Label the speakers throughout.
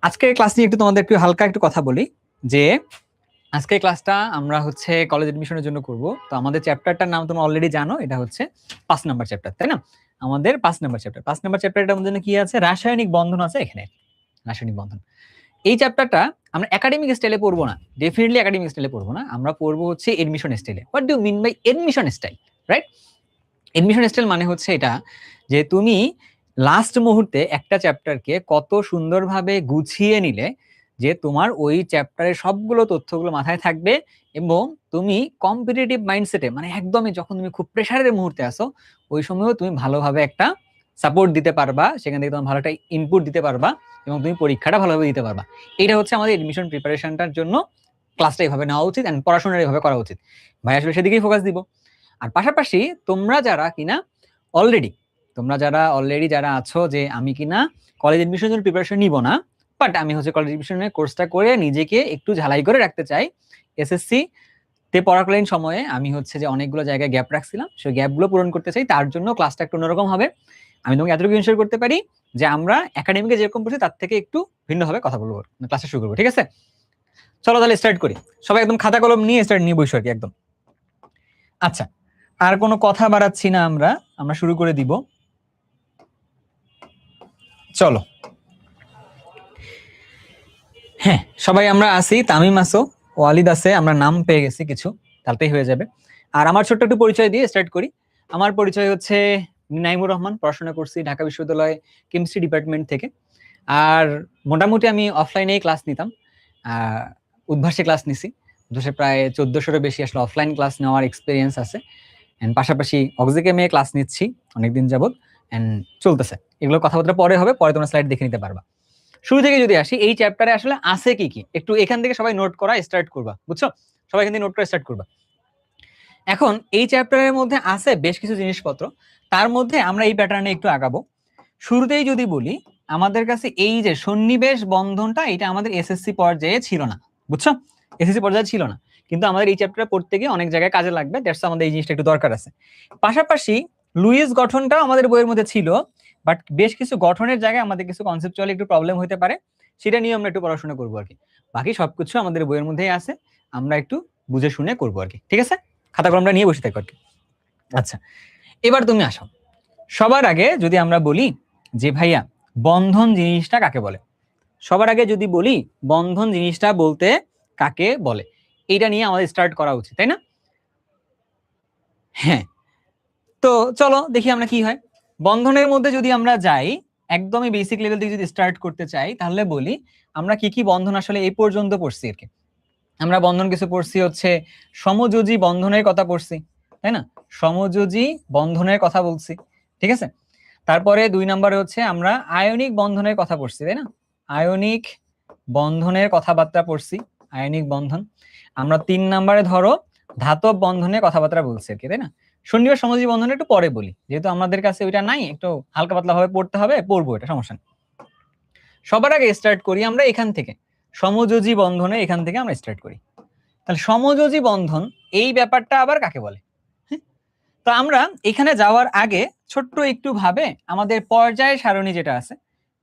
Speaker 1: আজকের ক্লাস নিয়ে একটু তোমাদের একটু হালকা একটু কথা বলি যে আজকের ক্লাসটা আমরা হচ্ছে কলেজ এডমিশনের জন্য করব। তো আমাদের চ্যাপ্টারটার নাম তোমরা অলরেডি জানো, এটা হচ্ছে 5 নাম্বার চ্যাপ্টার, তাই না? আমাদের 5 নাম্বার চ্যাপ্টার, 5 নাম্বার চ্যাপ্টারটার মধ্যে কি আছে? রাসায়নিক বন্ধন আছে এখানে, রাসায়নিক বন্ধন। এই চ্যাপ্টারটা আমরা একাডেমিক স্টাইলে পড়বো না, ডেফিনেটলি একাডেমিক স্টাইলে পড়বো না, আমরা পড়বো হচ্ছে এডমিশন স্টাইলে। What do mean by admission style, right? Admission style মানে হচ্ছে এটা যে তুমি লাস্ট মুহূর্তে একটা চ্যাপ্টারকে কত সুন্দরভাবে গুছিয়ে নিলে যে তোমার ওই চ্যাপ্টারের সবগুলো তথ্যগুলো মাথায় থাকবে এবং তুমি কম্পিটিটিভ মাইন্ডসেটে, মানে একদমই যখন তুমি খুব প্রেশারের মুহূর্তে আসো ওই সময়ও তুমি ভালোভাবে একটা সাপোর্ট দিতে পারবা, সেখান থেকে তোমার ভালো একটা ইনপুট দিতে পারবা এবং তুমি পরীক্ষাটা ভালোভাবে দিতে পারবা। এটা হচ্ছে আমাদের এডমিশন প্রিপারেশনটার জন্য ক্লাসটা এইভাবে নেওয়া উচিত এন্ড পড়াশোনার এইভাবে করা উচিত। ভাই আসলে সেদিকেই ফোকাস দিব। আর পাশাপাশি তোমরা যারা কিনা অলরেডি যারা আছো যে আমি কিনা কলেজ এডমিশনের জন্য প্রিপারেশন নিব না, বাট আমি হচ্ছে কলেজ এডমিশনের কোর্সটা করে নিজেকে একটু ঝালাই করে রাখতে চাই। এসএসসি তে পড়াকালীন সময়ে আমি হচ্ছে যে অনেকগুলো জায়গায় গ্যাপ রাখছিলাম, সেই গ্যাপগুলো পূরণ করতে চাই, তার জন্য ক্লাসটা একটু অন্যরকম হবে। আমি তোমাকে এতটুকু ইনশিওর করতে পারি যে আমরা একাডেমিকে যেরকম পড়ছি তার থেকে একটু ভিন্নভাবে কথা বলবো, ক্লাসটা শুরু করবো, ঠিক আছে? চলো তাহলে স্টার্ট করি। সবাই একদম খাতা কলম নিয়ে স্টার্ট নিয়ে বসো আর কি একদম। আচ্ছা, আর কোনো কথা বাড়াচ্ছি না, আমরা আমরা শুরু করে দিব। চলো, হ্যাঁ সবাই আমরা আসি, তামিম আসো, ওয়ালিদ আছে, আমরা নাম পেয়ে গেছি কিছু, তাতেই হয়ে যাবে। আর আমার ছোট্ট একটু পরিচয় দিয়ে স্টার্ট করি। আমার পরিচয় হচ্ছে নাইমুর রহমান, পড়াশোনা করছি ঢাকা বিশ্ববিদ্যালয় কেমিস্ট্রি ডিপার্টমেন্ট থেকে। আর মোটামুটি আমি অফলাইনেই ক্লাস নিতাম, উদ্ভাসে ক্লাস নিছি, উদ্ভাসে প্রায় 1400-এর বেশি আসলে অফলাইন ক্লাস নেওয়ার এক্সপিরিয়েন্স আছে। এন্ড পাশাপাশি অক্সিকেমে ক্লাস নিচ্ছি অনেকদিন যাবত এন্ড চলতেছে। এগুলো কথাবার্তা পরে হবে, পরে তোমরা স্লাইড দেখে নিতে পারবা। শুরু থেকে যদি আসি, এই চ্যাপ্টারে আসলে আছে কি কি একটু এখান থেকে সবাই নোট করা স্টার্ট করবা, বুঝছো? সবাই এখান থেকে নোট করা স্টার্ট করবা। এখন এই চ্যাপ্টারের মধ্যে আছে বেশ কিছু জিনিসপত্র, তার মধ্যে আমরা এই প্যাটার্নে একটু আগাবো। শুরুতেই যদি বলি, আমাদের কাছে এই যে সন্নিবেশ বন্ধনটা, এটা আমাদের এসএসসি পর্যায়ে ছিল না, বুঝছো? এসএসসি পর্যায়ে ছিল না, কিন্তু আমাদের এই চ্যাপ্টারে পড়তে গিয়ে অনেক জায়গায় কাজে লাগবে, দ্যাটস আমাদের এই জিনিসটা একটু দরকার আছে। পাশাপাশি লুইস গঠনটাও আমাদের বইয়ের মধ্যে ছিল, বাট বেশ কিছু গঠনের জায়গায় আমাদের কিছু কনসেপচুয়ালি একটু প্রবলেম হতে পারে, সেটা নিয়ে আমরা একটু পড়াশোনা করবো আর কি। বাকি সবকিছু আমাদের বইয়ের মধ্যেই আছে, আমরা একটু বুঝে শুনে করবো আর কি, ঠিক আছে? খাতা কলমটা নিয়ে বসে থাকো আর কি। আচ্ছা, এবার তুমি আসো। সবার আগে যদি আমরা বলি যে ভাইয়া বন্ধন জিনিসটা কাকে বলে, সবার আগে যদি বলি বন্ধন জিনিসটা বলতে কাকে বলে, এটা নিয়ে আমাদের স্টার্ট করা উচিত, তাই না? হ্যাঁ, তো চলো দেখি আমরা কি হয়। বন্ধনের মধ্যে যদি আমরা যাই, একদমই বেসিক লেভেল থেকে যদি স্টার্ট করতে চাই, তাহলে বলি আমরা কি কি বন্ধন আসলে এই পর্যন্ত পড়ছি আর কি। আমরা বন্ধন কিছু পড়ছি হচ্ছে সমযোজী বন্ধনের কথা পড়ছি, তাই না? সমযোজী বন্ধনের কথা বলছি, ঠিক আছে? তারপরে 2 নম্বরে হচ্ছে আমরা আয়নিক বন্ধনের কথা পড়ছি, তাই না? আয়নিক বন্ধনের কথাবার্তা পড়ছি, আয়নিক বন্ধন। আমরা 3 নম্বরে ধরো ধাতব বন্ধনের কথাবার্তা বলছি আর কি, তাই না? সন্নিবেশ সমযোজী বন্ধন একটু পরে বলি, যেহেতু আমাদের কাছে ওইটা নাই, একটু হালকা পাতলা ভাবে পড়তে হবে, পড়বো, এটা সমস্যা নেই। সবার আগে স্টার্ট করি আমরা এখান থেকে, সমযোজী বন্ধনে এখান থেকে আমরা স্টার্ট করি। তাহলে সমযোজী বন্ধন এই ব্যাপারটা আবার কাকে বলে? তো আমরা এখানে যাওয়ার আগে ছোট্ট একটু ভাবে আমাদের পর্যায় সারণী যেটা আছে,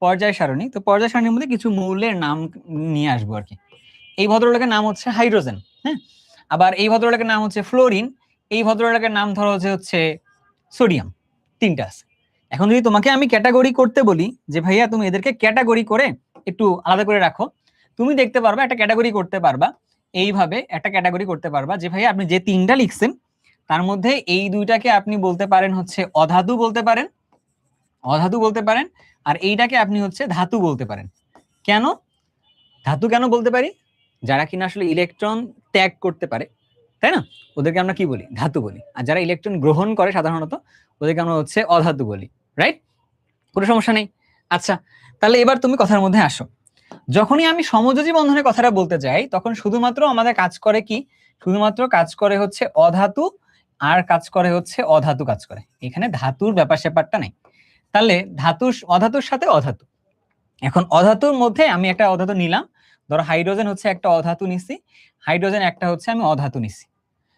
Speaker 1: পর্যায় সারণী, তো পর্যায় সারণীর মধ্যে কিছু মৌলের নাম নিয়ে আসবো আর কি। এই ভদ্রলোকের নাম হচ্ছে হাইড্রোজেন, হ্যাঁ। আবার এই ভদ্রলোকের নাম হচ্ছে ফ্লোরিন, এই ভদ্রলোকের নাম ধরো হচ্ছে সোডিয়াম। 3টা আছে। এখন যদি তোমাকে আমি ক্যাটাগরি করতে বলি যে ভাইয়া তুমি এদেরকে ক্যাটাগরি করে একটু আলাদা করে রাখো, তুমি দেখতে পারবা একটা ক্যাটাগরি করতে পারবা, এইভাবে একটা ক্যাটাগরি করতে পারবা যে ভাইয়া আপনি যে 3টা লিখছেন তার মধ্যে এই 2টাকে আপনি বলতে পারেন হচ্ছে অধাতু বলতে পারেন, অধাতু বলতে পারেন, আর এইটাকে আপনি হচ্ছে ধাতু বলতে পারেন। কেন ধাতু কেন বলতে পারি? যারা কিনা আসলে ইলেকট্রন ত্যাগ করতে পারে, তাই না, ওদেরকে আমরা কি বলি? ধাতু বলি। আর যারা ইলেকট্রন গ্রহণ করে সাধারণত, ওদেরকে আমরা হচ্ছে অধাতু বলি, রাইট? কোনো সমস্যা নেই। আচ্ছা, তাহলে এবার তুমি কথার মধ্যে আসো। যখনই আমি সমযোজী বন্ধনের কথাটা বলতে যাই, তখন শুধুমাত্র আমাদের কাজ করে কি? শুধুমাত্র কাজ করে হচ্ছে অধাতু, আর কাজ করে হচ্ছে অধাতু কাজ করে, এখানে ধাতুর ব্যাপার স্যাপারটা নেই। তাহলে অধাতুর সাথে অধাতু। এখন অধাতুর মধ্যে আমি একটা অধাতু নিলাম, ধরো হাইড্রোজেন হচ্ছে একটা অধাতু নিছি, হাইড্রোজেন একটা হচ্ছে আমি অধাতু নিছি।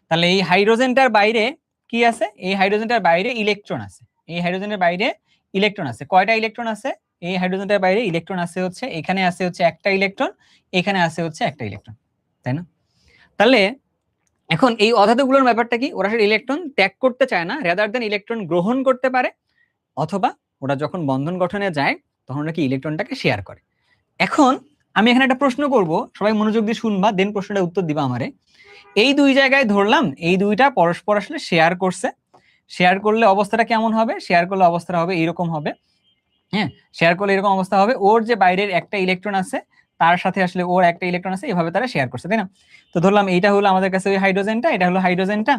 Speaker 1: তাহলে এই হাইড্রোজেনটার বাইরে কি আছে? এই হাইড্রোজেনটার বাইরে ইলেকট্রন আছে, এই হাইড্রোজেনের বাইরে ইলেকট্রন আছে। কয়টা ইলেকট্রন আছে? এই হাইড্রোজেনটার বাইরে ইলেকট্রন আছে হচ্ছে, এখানে আছে হচ্ছে একটা ইলেকট্রন, এখানে আছে হচ্ছে একটা ইলেকট্রন, তাই না? তাহলে এখন এই অধাতুগুলোর ব্যাপারটা কি, ওরা ইলেকট্রন ত্যাগ করতে চায় না, রেদার দেন ইলেকট্রন গ্রহণ করতে পারে, অথবা ওরা যখন বন্ধন গঠনে যায় তখন ওরা কি ইলেকট্রনটাকে শেয়ার করে। এখন আমি এখানে একটা প্রশ্ন করব, সবাই মনোযোগ দিয়ে শুনবা, দেন প্রশ্নটা উত্তর দিবা আমারে। এই দুই জায়গায় ধরলাম এই দুইটা পরস্পর আসলে শেয়ার করছে, শেয়ার করলে অবস্থাটা কেমন হবে, শেয়ার করলে অবস্থাটা হবে এরকম হবে, হ্যাঁ, শেয়ার করলে এরকম অবস্থা হবে, ওর যে বাইরের একটা ইলেকট্রন আছে তার সাথে আসলে ওর একটা ইলেকট্রন আছে, এভাবে তারা শেয়ার করছে, তাই না? তো ধরলাম এইটা হলো আমাদের কাছে ওই হাইড্রোজেনটা, এটা হলো হাইড্রোজেনটা,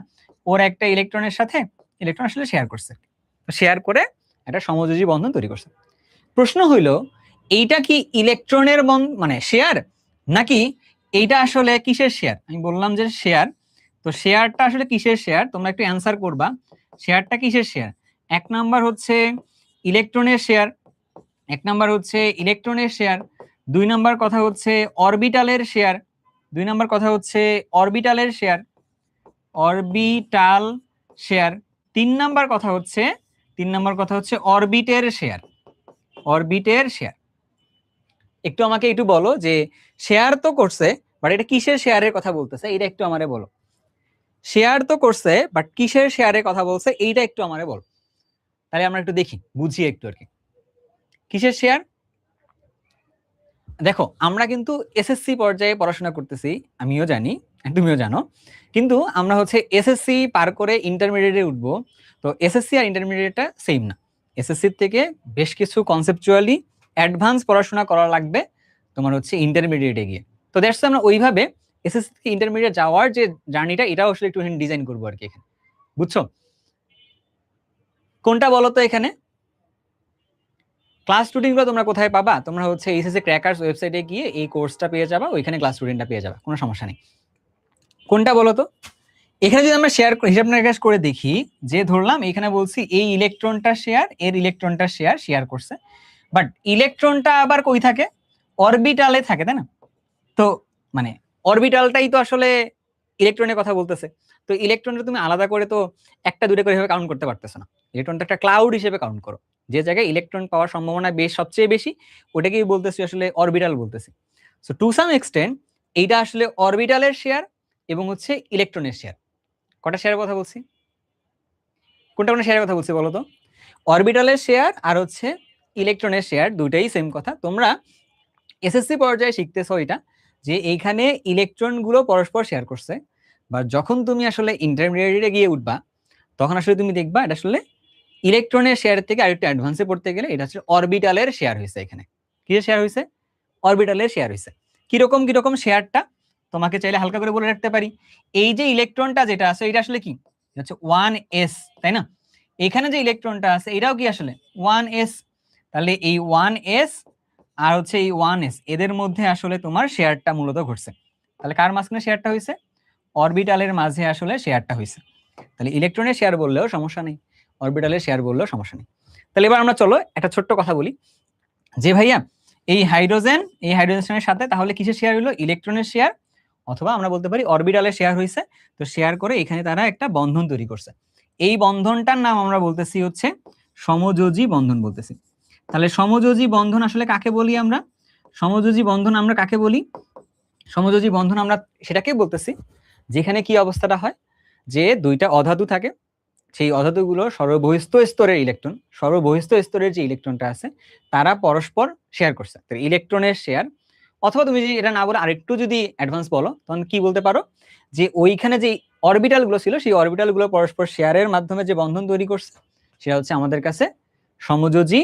Speaker 1: ওর একটা ইলেকট্রনের সাথে ইলেকট্রন আসলে শেয়ার করছে, শেয়ার করে একটা সমযোজী বন্ধন তৈরি করছে। প্রশ্ন হইল এইটা কি ইলেকট্রনের মানে শেয়ার, নাকি এইটা আসলে কিসের শেয়ার? আমি বললাম যে শেয়ার, তো শেয়ারটা আসলে কিসের শেয়ার তোমরা একটু অ্যান্সার করবা, শেয়ারটা কিসের শেয়ার? এক নাম্বার হচ্ছে ইলেকট্রনের শেয়ার, এক নাম্বার হচ্ছে ইলেকট্রনের শেয়ার, দুই নাম্বার কথা হচ্ছে অরবিটালের শেয়ার, দুই নাম্বার কথা হচ্ছে অরবিটালের শেয়ার, অরবিটাল শেয়ার, তিন নাম্বার কথা হচ্ছে, তিন নাম্বার কথা হচ্ছে অরবিটের শেয়ার, অরবিটের শেয়ার। একটু আমাকে একটু বলো যে শেয়ার তো করছে বাট এটা কিসের শেয়ারের কথা বলতেছে, এটা একটু আমারে বলো। শেয়ার তো করছে বাট কিসের শেয়ারের কথা বলছে এইটা একটু আমারে বলো, তাহলে আমরা একটু দেখি বুঝি একটু আর কি। কিসের শেয়ার? দেখো আমরা কিন্তু এসএসসি পর্যায়ে পড়াশোনা করতেছি, আমিও জানি তুমিও জানো, কিন্তু আমরা হচ্ছে এসএসসি পার করে ইন্টারমিডিয়েটে উঠবো, তো এসএসসি আর ইন্টারমিডিয়েটটা সেম না, এসএসসি থেকে বেশ কিছু কনসেপচুয়ালি অ্যাডভান্স পড়াশোনা করা লাগবে তোমার হচ্ছে ইন্টারমিডিয়েটে গিয়ে। তো দ্যাটস আমরা ওইভাবে এসএসসি থেকে ইন্টারমিডিয়েট যাওয়ার যে জার্নিটা এটাও আসলে একটু ডিজাইন করবো আর কি এখানে, বুঝছো? কোনটা বলো তো এখানে? ক্লাস স্টুডেন্টগুলো তোমরা কোথায় পাবা? তোমরা হচ্ছে এইচএসসি ক্র্যাকারস ওয়েবসাইটে গিয়ে এই কোর্সটা পেয়ে যাবা, ওইখানে ক্লাস স্টুডেন্টটা পেয়ে যাবা, কোনো সমস্যা নেই। কোনটা বলো তো? এখানে যদি আমরা শেয়ার হিসাব নিকাশ করে দেখি, যে ধরলাম এখানে বলছি এই ইলেকট্রনটা শেয়ার, এর ইলেকট্রনটা শেয়ার করছে, বাট ইলেকট্রনটা আবার কই থাকে? অরবিটালে থাকে, তাই না? তো মানে অরবিটালটাই তো আসলে ইলেকট্রনের কথা বলতেছে, তো ইলেকট্রনটা তুমি আলাদা করে তো একটা দুটো করে এভাবে কাউন্ট করতে পারতেছো না, ইলেকট্রনটা একটা ক্লাউড হিসেবে কাউন্ট করো, যে জায়গায় ইলেকট্রন পাওয়ার সম্ভাবনা সবচেয়ে বেশি ওটাকেই বলতেছি আসলে অরবিটাল বলতেছি। সো টু সাম এক্সটেন্ট এইটা আসলে অরবিটালের শেয়ার এবং হচ্ছে ইলেকট্রনের শেয়ার। কটা শেয়ারের কথা বলছি? কোনটা কোন শেয়ারের কথা বলছি বলো তো? অরবিটালের শেয়ার আর হচ্ছে ইলেকট্রনের শেয়ার, দুইটাই সেম কথা। তোমরা এসএসসি পর্যায়ে শিখতেছো এটা, যে এইখানে ইলেকট্রন গুলো পরস্পর শেয়ার করছে, বা যখন তুমি আসলে ইন্টারমিডিয়েটে গিয়ে উঠবা তখন আসলে তুমি দেখবা এটা আসলে ইলেকট্রনের শেয়ার থেকে আরেকটু অ্যাডভান্সে পড়তে গেলে এটা হচ্ছে অরবিটালের শেয়ার হয়েছে। এখানে কিসের শেয়ার হয়েছে? অরবিটালের শেয়ার হয়েছে। কিরকম কিরকম শেয়ারটা তোমাকে চাইলে হালকা করে বলে রাখতে পারি। এই যে ইলেকট্রনটা যেটা আছে এটা আসলে কি? এটা হচ্ছে 1s, তাই না? এখানে যে ইলেকট্রনটা আছে এটাও কি আসলে 1s, তাহলে এই 1s আর হচ্ছে এই 1s এদের মধ্যে আসলে তোমার শেয়ারটা মূলত ঘটছে। তাহলে কার মাঝখানে শেয়ারটা হয়েছে? অরবিটালের মাঝে আসলে শেয়ারটা হয়েছে। তাহলে ইলেকট্রনের শেয়ার বললেও সমস্যা নেই, অরবিটালের শেয়ার বললেও সমস্যা নেই। তাহলে এবার আমরা চলো একটা ছোট্ট কথা বলি, যে ভাইয়া এই হাইড্রোজেনের সাথে তাহলে কিসের শেয়ার হলো? ইলেকট্রনের শেয়ার, অথবা আমরা বলতে পারি অরবিটালের শেয়ার হয়েছে। তো শেয়ার করে এখানে তারা একটা বন্ধন তৈরি করছে, এই বন্ধনটার নাম আমরা বলতেছি হচ্ছে সমযোজী বন্ধন বলতেছি। তাহলে সমযোজী বন্ধন আসলে কাকে বলি আমরা? সমযোজী বন্ধন আমরা কাকে বলি? সমযোজী বন্ধন আমরা সেটাকে বলতেছি যেখানে কি অবস্থাটা হয়, যে দুইটা অধাতু থাকে, সেই অধাতুগুলো সর্ববহিস্থ স্তরের ইলেকট্রন, সর্ববহিস্থ স্তরের যে ইলেকট্রনটা আছে তারা পরস্পর শেয়ার করছে, তো ইলেকট্রনের শেয়ার। অথবা তুমি যদি এটা না বলে আরেকটু যদি অ্যাডভান্স বলো তখন কি বলতে পারো, যে ওইখানে যে অরবিটাল গুলো ছিল সেই অরবিটাল গুলো পরস্পর শেয়ারের মাধ্যমে যে বন্ধন তৈরি করছে সেটা হচ্ছে আমাদের কাছে সমযোজী,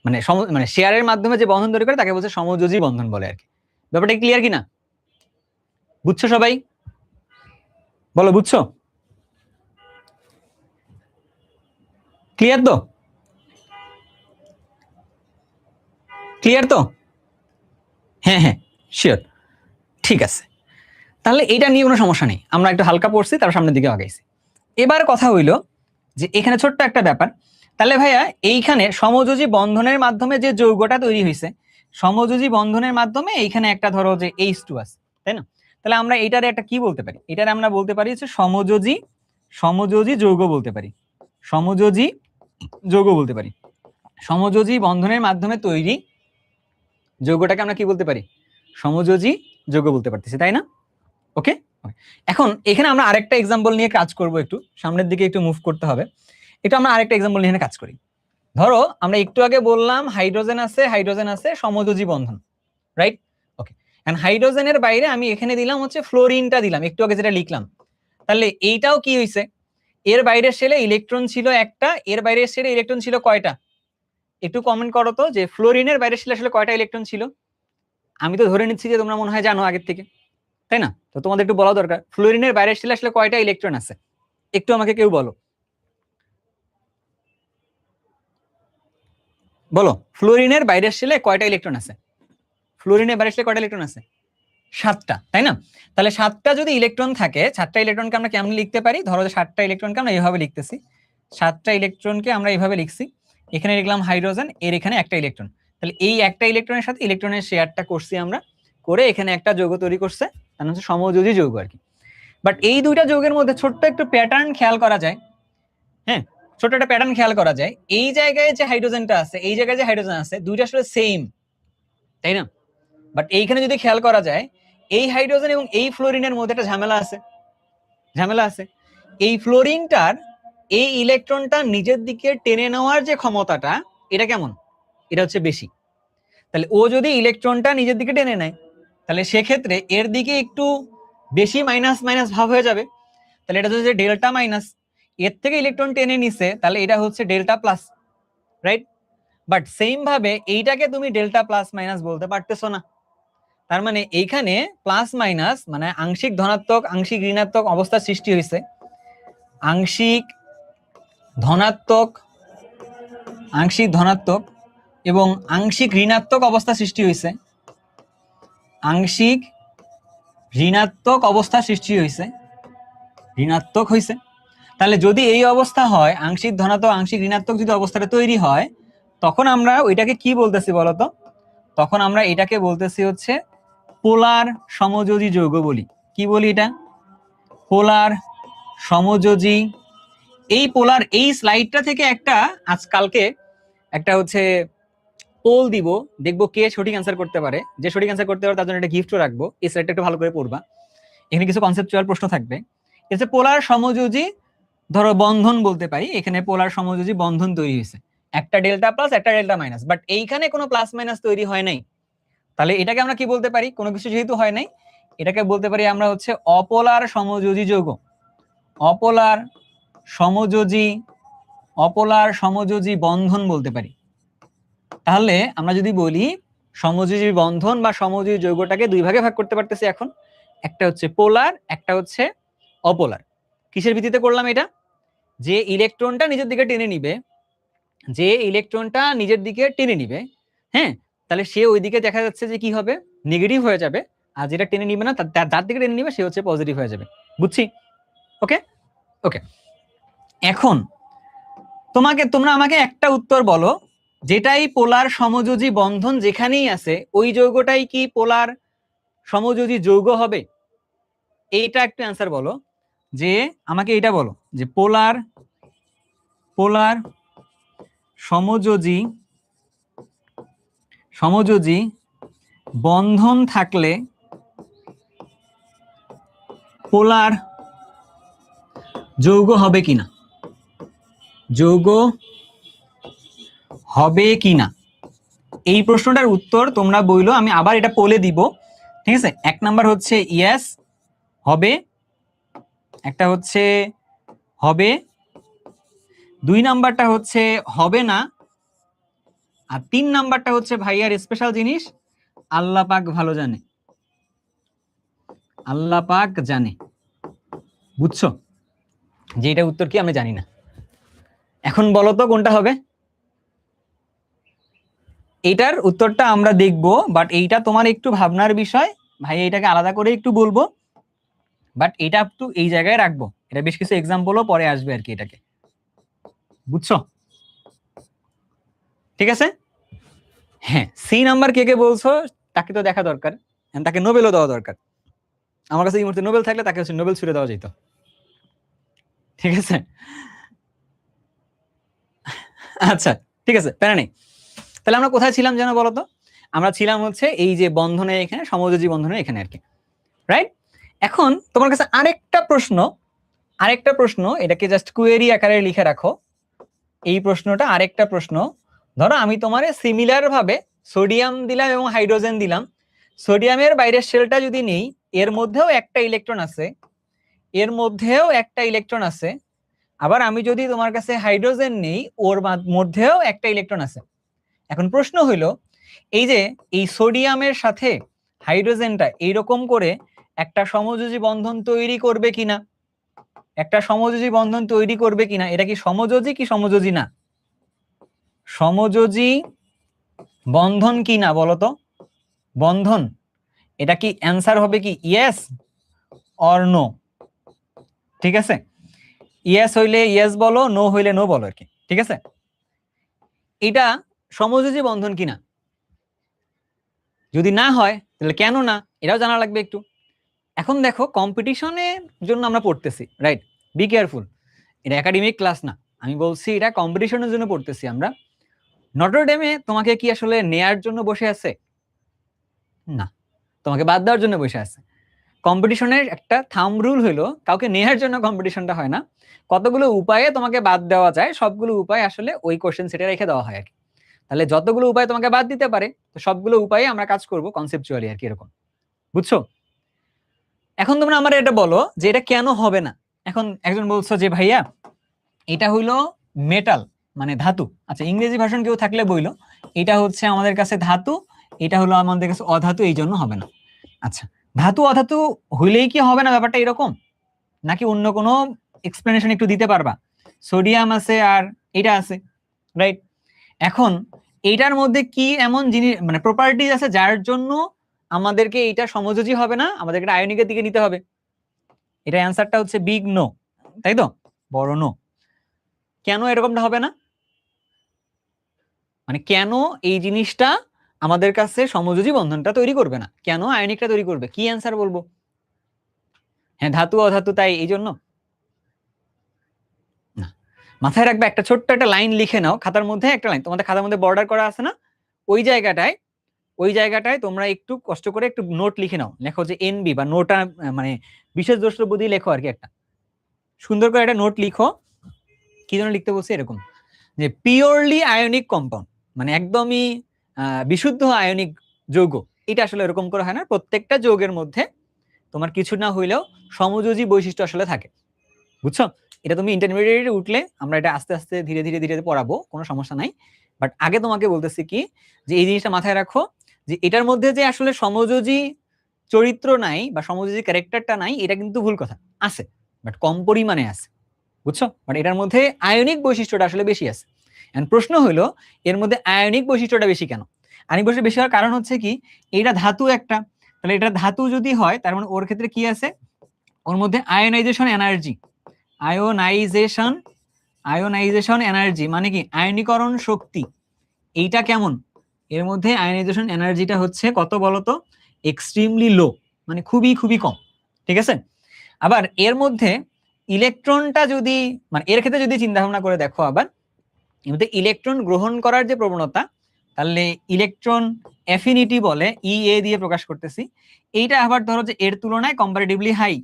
Speaker 1: মানে শেয়ারের মাধ্যমে যে বন্ধন তৈরি করে তাকে বলছে সমযোজী বন্ধন বলে আর কি। ব্যাপারটা ক্লিয়ার কিনা? বুঝছো সবাই? বলো বুঝছো? ক্লিয়ার তো? ক্লিয়ার তো? হ্যাঁ হ্যাঁ, শিওর, ঠিক আছে। তাহলে এটা নিয়ে কোনো সমস্যা নেই, আমরা একটু হালকা পড়ছি তার সামনের দিকে আগাইছি। এবার কথা হইলো যে এখানে ছোট্ট একটা ব্যাপার, তাহলে ভাইয়া এইখানে সমযোজী বন্ধনের মাধ্যমে যে যৌগটা তৈরি হয়েছে, সমযোজী বন্ধনের মাধ্যমে এইখানে একটা ধরো যে H2 আছে, তাই না? তাহলে আমরা এটারে একটা কি বলতে পারি? এটারে আমরা বলতে পারি হচ্ছে সমযোজী যৌগ বলতে পারি, সমযোজী যৌগ বলতে পারি। সমযোজী বন্ধনের মাধ্যমে তৈরি যৌগটাকে আমরা কি বলতে পারি? সমযোজী যৌগ বলতে পারতেছি, তাই না? ওকে, এখন এখানে আমরা আরেকটা এক্সাম্পল নিয়ে কাজ করব, একটু সামনের দিকে একটু মুভ করতে হবে। একটু আমরা আরেকটা এক্সাম্পল নিয়ে কাজ করি। ধরো আমরা একটু আগে বললাম হাইড্রোজেন আছে সমযোজী বন্ধন, রাইট? ওকে, এন্ড হাইড্রোজেনের বাইরে আমি এখানে দিলাম হচ্ছে ফ্লোরিনটা দিলাম, একটু আগে যেটা লিখলাম। তাহলে এইটাও কি হইছে? এর বাইরের শেলে ইলেকট্রন ছিল একটা, এর বাইরের শেলে ইলেকট্রন ছিল কয়টা? একটু কমেন্ট করো তো যে ফ্লোরিনের বাইরের শেলে আসলে কয়টা ইলেকট্রন ছিল? আমি তো ধরে নিচ্ছি যে তোমরা মনে হয় জানো আগের থেকে, তাই না? তো তোমাদের একটু বলা দরকার ফ্লোরিনের বাইরের শেলে আসলে কয়টা ইলেকট্রন আছে, একটু আমাকে কেউ বলো। বলো, ফ্লোরিনের বাইরের শেলে কয়টা ইলেকট্রন আছে? ফ্লোরিনের বাইরের শেলে কয়টা ইলেকট্রন আছে? 7টা, তাই না? তাহলে 7টা যদি ইলেকট্রন থাকে, 7টা ইলেকট্রনকে আমরা কেমন লিখতে পারি? ধরো যে 7টা ইলেকট্রনকে আমরা এইভাবে লিখতেছি, 7টা ইলেকট্রনকে আমরা এইভাবে লিখছি, এখানে লিখলাম হাইড্রোজেন, এর এখানে একটা ইলেকট্রন। তাহলে এই একটা ইলেকট্রনের সাথে ইলেকট্রনের শেয়ারটা করছি আমরা, করে এখানে একটা যৌগ তৈরি করছে, তার হচ্ছে সমযোজী যৌগ আর কি। বাট এই দুইটা যৌগের মধ্যে ছোট্ট একটু প্যাটার্ন খেয়াল করা যায়। হ্যাঁ, ছোট্ট একটা প্যাটার্ন খেয়াল করা যায়। এই জায়গায় যে হাইড্রোজেনটা আছে, এই জায়গায় যে হাইড্রোজেন আছে, দুইটা আসলে সেম, তাই না? বাট এইখানে যদি খেয়াল করা যায়, এই হাইড্রোজেন এবং এই ফ্লোরিনের মধ্যে একটা ঝামেলা আছে। এই ফ্লোরিনটার এই ইলেকট্রনটা নিজের দিকে টেনে নেওয়ার যে ক্ষমতাটা, এটা কেমন? এটা হচ্ছে বেশি। তাহলে ও যদি ইলেকট্রনটা নিজের দিকে টেনে নেয়, তাহলে সেক্ষেত্রে এর দিকে একটু বেশি মাইনাস মাইনাস ভাব হয়ে যাবে। তাহলে এটা হচ্ছে ডেল্টা মাইনাস, এর থেকে ইলেকট্রন টেনে নিছে, তাহলে এটা হচ্ছে delta plus, right? But same ভাবে এইটাকে তুমি ডেল্টা প্লাস মাইনাস বলতে পারতেছো না। তার মানে এইখানে প্লাস মাইনাস মানে আংশিক ধনাত্মক আংশিক ঋণাত্মক অবস্থার সৃষ্টি হয়েছে, আংশিক ধনাত্মক এবং আংশিক ঋণাত্মক অবস্থা সৃষ্টি হয়েছে, আংশিক ঋণাত্মক অবস্থা সৃষ্টি হয়েছে, ঋণাত্মক হয়েছে। তাহলে যদি এই অবস্থা হয়, আংশিক ধনাত্মক আংশিক ঋণাত্মক যদি অবস্থাটা তৈরি হয়, তখন আমরা ওইটাকে কি বলতেছি বলতো? তখন আমরা এটাকে বলতেছি হচ্ছে পোলার সমযোজী যৌগ বলি। কি বলি এটা? পোলার সমযোজী। এই পোলার, এই স্লাইডটা থেকে একটা আজকালকে একটা হচ্ছে পোল দিব, দেখবো কে সঠিক অ্যান্সার করতে পারে। যে সঠিক অ্যান্সার করতে পারে তার জন্য একটা গিফটও রাখবো। এই স্লাইডটা একটু ভালো করে পড়বা, এখানে কিছু কনসেপচুয়াল প্রশ্ন থাকবে। এসে পোলার সমযোজী ধরো বন্ধন বলতে পারি, এখানে পোলার সমযোজী বন্ধন তৈরি হয়েছে, একটা ডেল্টা প্লাস একটা ডেল্টা মাইনাস, বাট এইখানে কোনো প্লাস মাইনাস তৈরি হয় নাই। তাহলে এটাকে আমরা কি বলতে পারি? কোনো কিছু যেহেতু হয় নাই, এটাকে বলতে পারি আমরা হচ্ছে অপোলার সমযোজী যৌগ। অপোলার সমযোজী বন্ধন বলতে পারি। তাহলে আমরা যদি বলি সমযোজী বন্ধন বা সমযোজী যৌগটাকে দুই ভাগে ভাগ করতে পারতেছি এখন, একটা হচ্ছে পোলার, একটা হচ্ছে অপোলার। কিসের ভিত্তিতে করলাম এটা? যে ইলেকট্রনটা নিজের দিকে টেনে নিবে, হ্যাঁ, তাহলে সে ওইদিকে দেখা যাচ্ছে যে কি হবে, নেগেটিভ হয়ে যাবে, আর যেটা টেনে নিবে না যার দিকে টেনে নিবে সে হচ্ছে পজিটিভ হয়ে যাবে। বুঝছি? ওকে ওকে। এখন তোমরা আমাকে একটা উত্তর বলো, যেটাই পোলার সমযোজী বন্ধন যেখানেই আছে, ওই যৌগটাই কি পোলার সমযোজী যৌগ হবে? এইটা একটু অ্যান্সার বলো, যে আমাকে এটা বলো যে পোলার সমযোজী বন্ধন থাকলে পোলার যৌগ হবে কিনা, এই প্রশ্নটার উত্তর তোমরা বইলো। আমি আবার এটা পোলে দিব, ঠিক আছে? 1 নাম্বার হচ্ছে ইয়েস হবে, একটা হচ্ছে হবে, 2 নাম্বারটা হচ্ছে হবে না, আর 3 নাম্বারটা হচ্ছে ভাইয়ার স্পেশাল জিনিস, আল্লাহ পাক ভালো জানে, আল্লাহ পাক জানে। বুঝছো যে এটা উত্তর কি? আমরা জানি না। এখন বলো তো কোনটা হবে? এইটার উত্তরটা আমরা দেখব, বাট এইটা তোমার একটু ভাবনার বিষয় ভাই, এটাকে আলাদা করে একটু বলবো, বাট এটা একটু এই জায়গায় রাখবো। এটা বেশ কিছু এক্সাম্পলও পরে আসবে আর কি এটাকে। বুঝছো? ঠিক আছে? হ্যাঁ, সি নাম্বার কে কে বলছো তাকে তো দেখা দরকার, তাকে নোবেলও দেওয়া দরকার। আমার কাছে এই মুহূর্তে নোবেল থাকলে তাকে হচ্ছে নোবেল ছুড়ে দেওয়া যেত। ঠিক আছে? আচ্ছা, ঠিক আছে, প্যারা নেই। তাহলে আমরা কোথায় ছিলাম যেন বলতো? আমরা ছিলাম হচ্ছে এই যে বন্ধনের এখানে, সমযোজী বন্ধনের এখানে আর কি, রাইট? এখন তোমার কাছে আরেকটা প্রশ্ন, এটাকে জাস্ট কোয়েরি আকারে লিখে রাখো। এই প্রশ্নটা আরেকটা প্রশ্ন। ধরো আমি তোমারে সিমিলার ভাবে সোডিয়াম দিলাম এবং হাইড্রোজেন দিলাম। সোডিয়ামের বাইরের শেলটা যদি নেই, এর মধ্যেও একটা ইলেকট্রন আছে, আবার আমি যদি তোমার কাছে হাইড্রোজেন নেই, ওর মধ্যেও একটা ইলেকট্রন আছে। এখন প্রশ্ন হইল, এই যে এই সোডিয়ামের সাথে হাইড্রোজেনটা এইরকম করে একটা সমযোজী বন্ধন তৈরি করবে কিনা, এটা কি সমযোজী কি সমযোজী না? সমযোজী বন্ধন কি না বলতো? বন্ধন, এটা কি অ্যান্সার হবে কি ইয়েস অর নো? ঠিক আছে, ইয়েস হইলে ইয়েস বলো, নো হইলে নো বলো আর কি, ঠিক আছে? এটা সমযোজী বন্ধন কিনা। যদি না হয় তাহলে কেন না, এটাও জানা লাগবে একটু। এখন দেখো, কম্পিটিশনের জন্য আমরা পড়তেছি, রাইট? বি কেয়ারফুল, এটা একাডেমিক ক্লাস না, আমি বলছি এটা কম্পিটিশনের জন্য পড়তেছি আমরা। নটর ডেমে তোমাকে কি আসলে নেয়ার জন্য বসে আছে? না, তোমাকে বাদ দেওয়ার জন্য বসে আছে। কম্পিটিশনের একটা থাম্ব রুল হলো, কাউকে নেয়ার জন্য কম্পিটিশনটা হয় না, কতগুলো উপায়ে তোমাকে বাদ দেওয়া যায়, সবগুলো উপায় আসলে ওই কোশ্চেন সেটে রেখে দেওয়া হয় আর কি। তাহলে যতগুলো উপায় তোমাকে বাদ দিতে পারে, তো সবগুলো উপায়ে আমরা কাজ করব কনসেপচুয়ালি আর কি, এরকম, বুঝছো? এখন তোমরা আমার এটা বলো যে এটা কেন হবে না। এখন একজন বলছো যে ভাইয়া এটা হইলো মেটাল, মানে ধাতু। আচ্ছা, ইংরেজি ভাষণ কেউ থাকলে বইলো, এটা হচ্ছে আমাদের কাছে ধাতু, এটা হলো আমাদের কাছে অধাতু, এই জন্য হবে না। আচ্ছা, ধাতু অধাতু হইলেই কি হবে না ব্যাপারটা এরকম, নাকি অন্য কোনো এক্সপ্লেনেশন একটু দিতে পারবা? সোডিয়াম আছে আর এটা আছে, রাইট? এখন এইটার মধ্যে কি এমন জিনিস, মানে প্রপার্টিজ আছে যার জন্য আমাদেরকে এটা সমযোজী হবে না, আমাদেরকে আয়নিকের দিকে নিতে হবে? এটা অ্যান্সারটা হচ্ছে বিগ নো, তাই তো? বড় নো। কেন এরকমটা হবে না, মানে কেন এই জিনিসটা আমাদের কাছে সমযোজী বন্ধনটা তৈরি করবে না, কেন আয়নিকটা তৈরি করবে? কি অ্যান্সার বলবো? হ্যাঁ, ধাতু অধাতু তাই এই জন্য না। মাথায় রাখবে, একটা ছোট্ট একটা লাইন লিখে নাও খাতার মধ্যে, একটা লাইন তোমাদের খাতার মধ্যে বর্ডার করা আছে না, ওই জায়গাটায় তোমরা একটু কষ্ট করে একটু নোট লিখে নাও, লেখো যে এনবি বা নোটা, মানে বিশেষ দ্রষ্টব্য দিয়ে লেখো আর কি, একটা সুন্দর করে একটা নোট লিখো। কি জন্য লিখতে বলছি এরকম, যে পিওরলি আয়নিক কম্পাউন্ড, মানে একদমই বিশুদ্ধ আয়নিক যৌগ, এটা আসলে এরকম করে হয় না। প্রত্যেকটা যৌগের মধ্যে তোমার কিছু না হইলেও সমযোজী বৈশিষ্ট্য আসলে থাকে, বুঝছো? এটা তুমি ইন্টারমিডিয়েটে উঠলে আমরা এটা আস্তে আস্তে ধীরে ধীরে ধীরে পড়াবো, কোনো সমস্যা নাই। বাট আগে তোমাকে বলতেছি কি, যে এই জিনিসটা মাথায় রাখো, যে এটার মধ্যে যে আসলে সমযোজী চরিত্র নাই বা সমযোজী ক্যারেক্টারটা নাই, এটা কিন্তু ভুল কথা, আছে বাট কম পরিমাণে আছে, বুঝছো? বাট এটার মধ্যে আয়নিক বৈশিষ্ট্যটা আসলে বেশি আছে। এন্ড প্রশ্ন হলো, এর মধ্যে আয়নিক বৈশিষ্ট্যটা বেশি কেন? আয়নিক বৈশিষ্ট্য বেশি হওয়ার কারণ হচ্ছে কি, এইটা ধাতু একটা, তাহলে এটা ধাতু যদি হয় তার মানে ওর ক্ষেত্রে কি আছে, ওর মধ্যে আয়োনাইজেশন এনার্জি, আয়োনাইজেশন এনার্জি মানে কি আয়নীকরণ শক্তি, এইটা কেমন? এর মধ্যে আয়োনাইজেশন এনার্জিটা হচ্ছে কত বলতো? এক্সট্রিমলি লো, মানে খুবই খুবই কম, ঠিক আছে? আবার এর মধ্যে ইলেকট্রনটা যদি, মানে এর ক্ষেত্রে যদি চিন্তা ভাবনা করে দেখো, আবার এর মধ্যে ইলেকট্রন গ্রহণ করার যে প্রবণতা, তাহলে ইলেকট্রন অ্যাফিনিটি বলে, ইএ দিয়ে প্রকাশ করতেছি, এইটা আবার ধরো যে এর তুলনায় কম্পারেটিভলি হাই,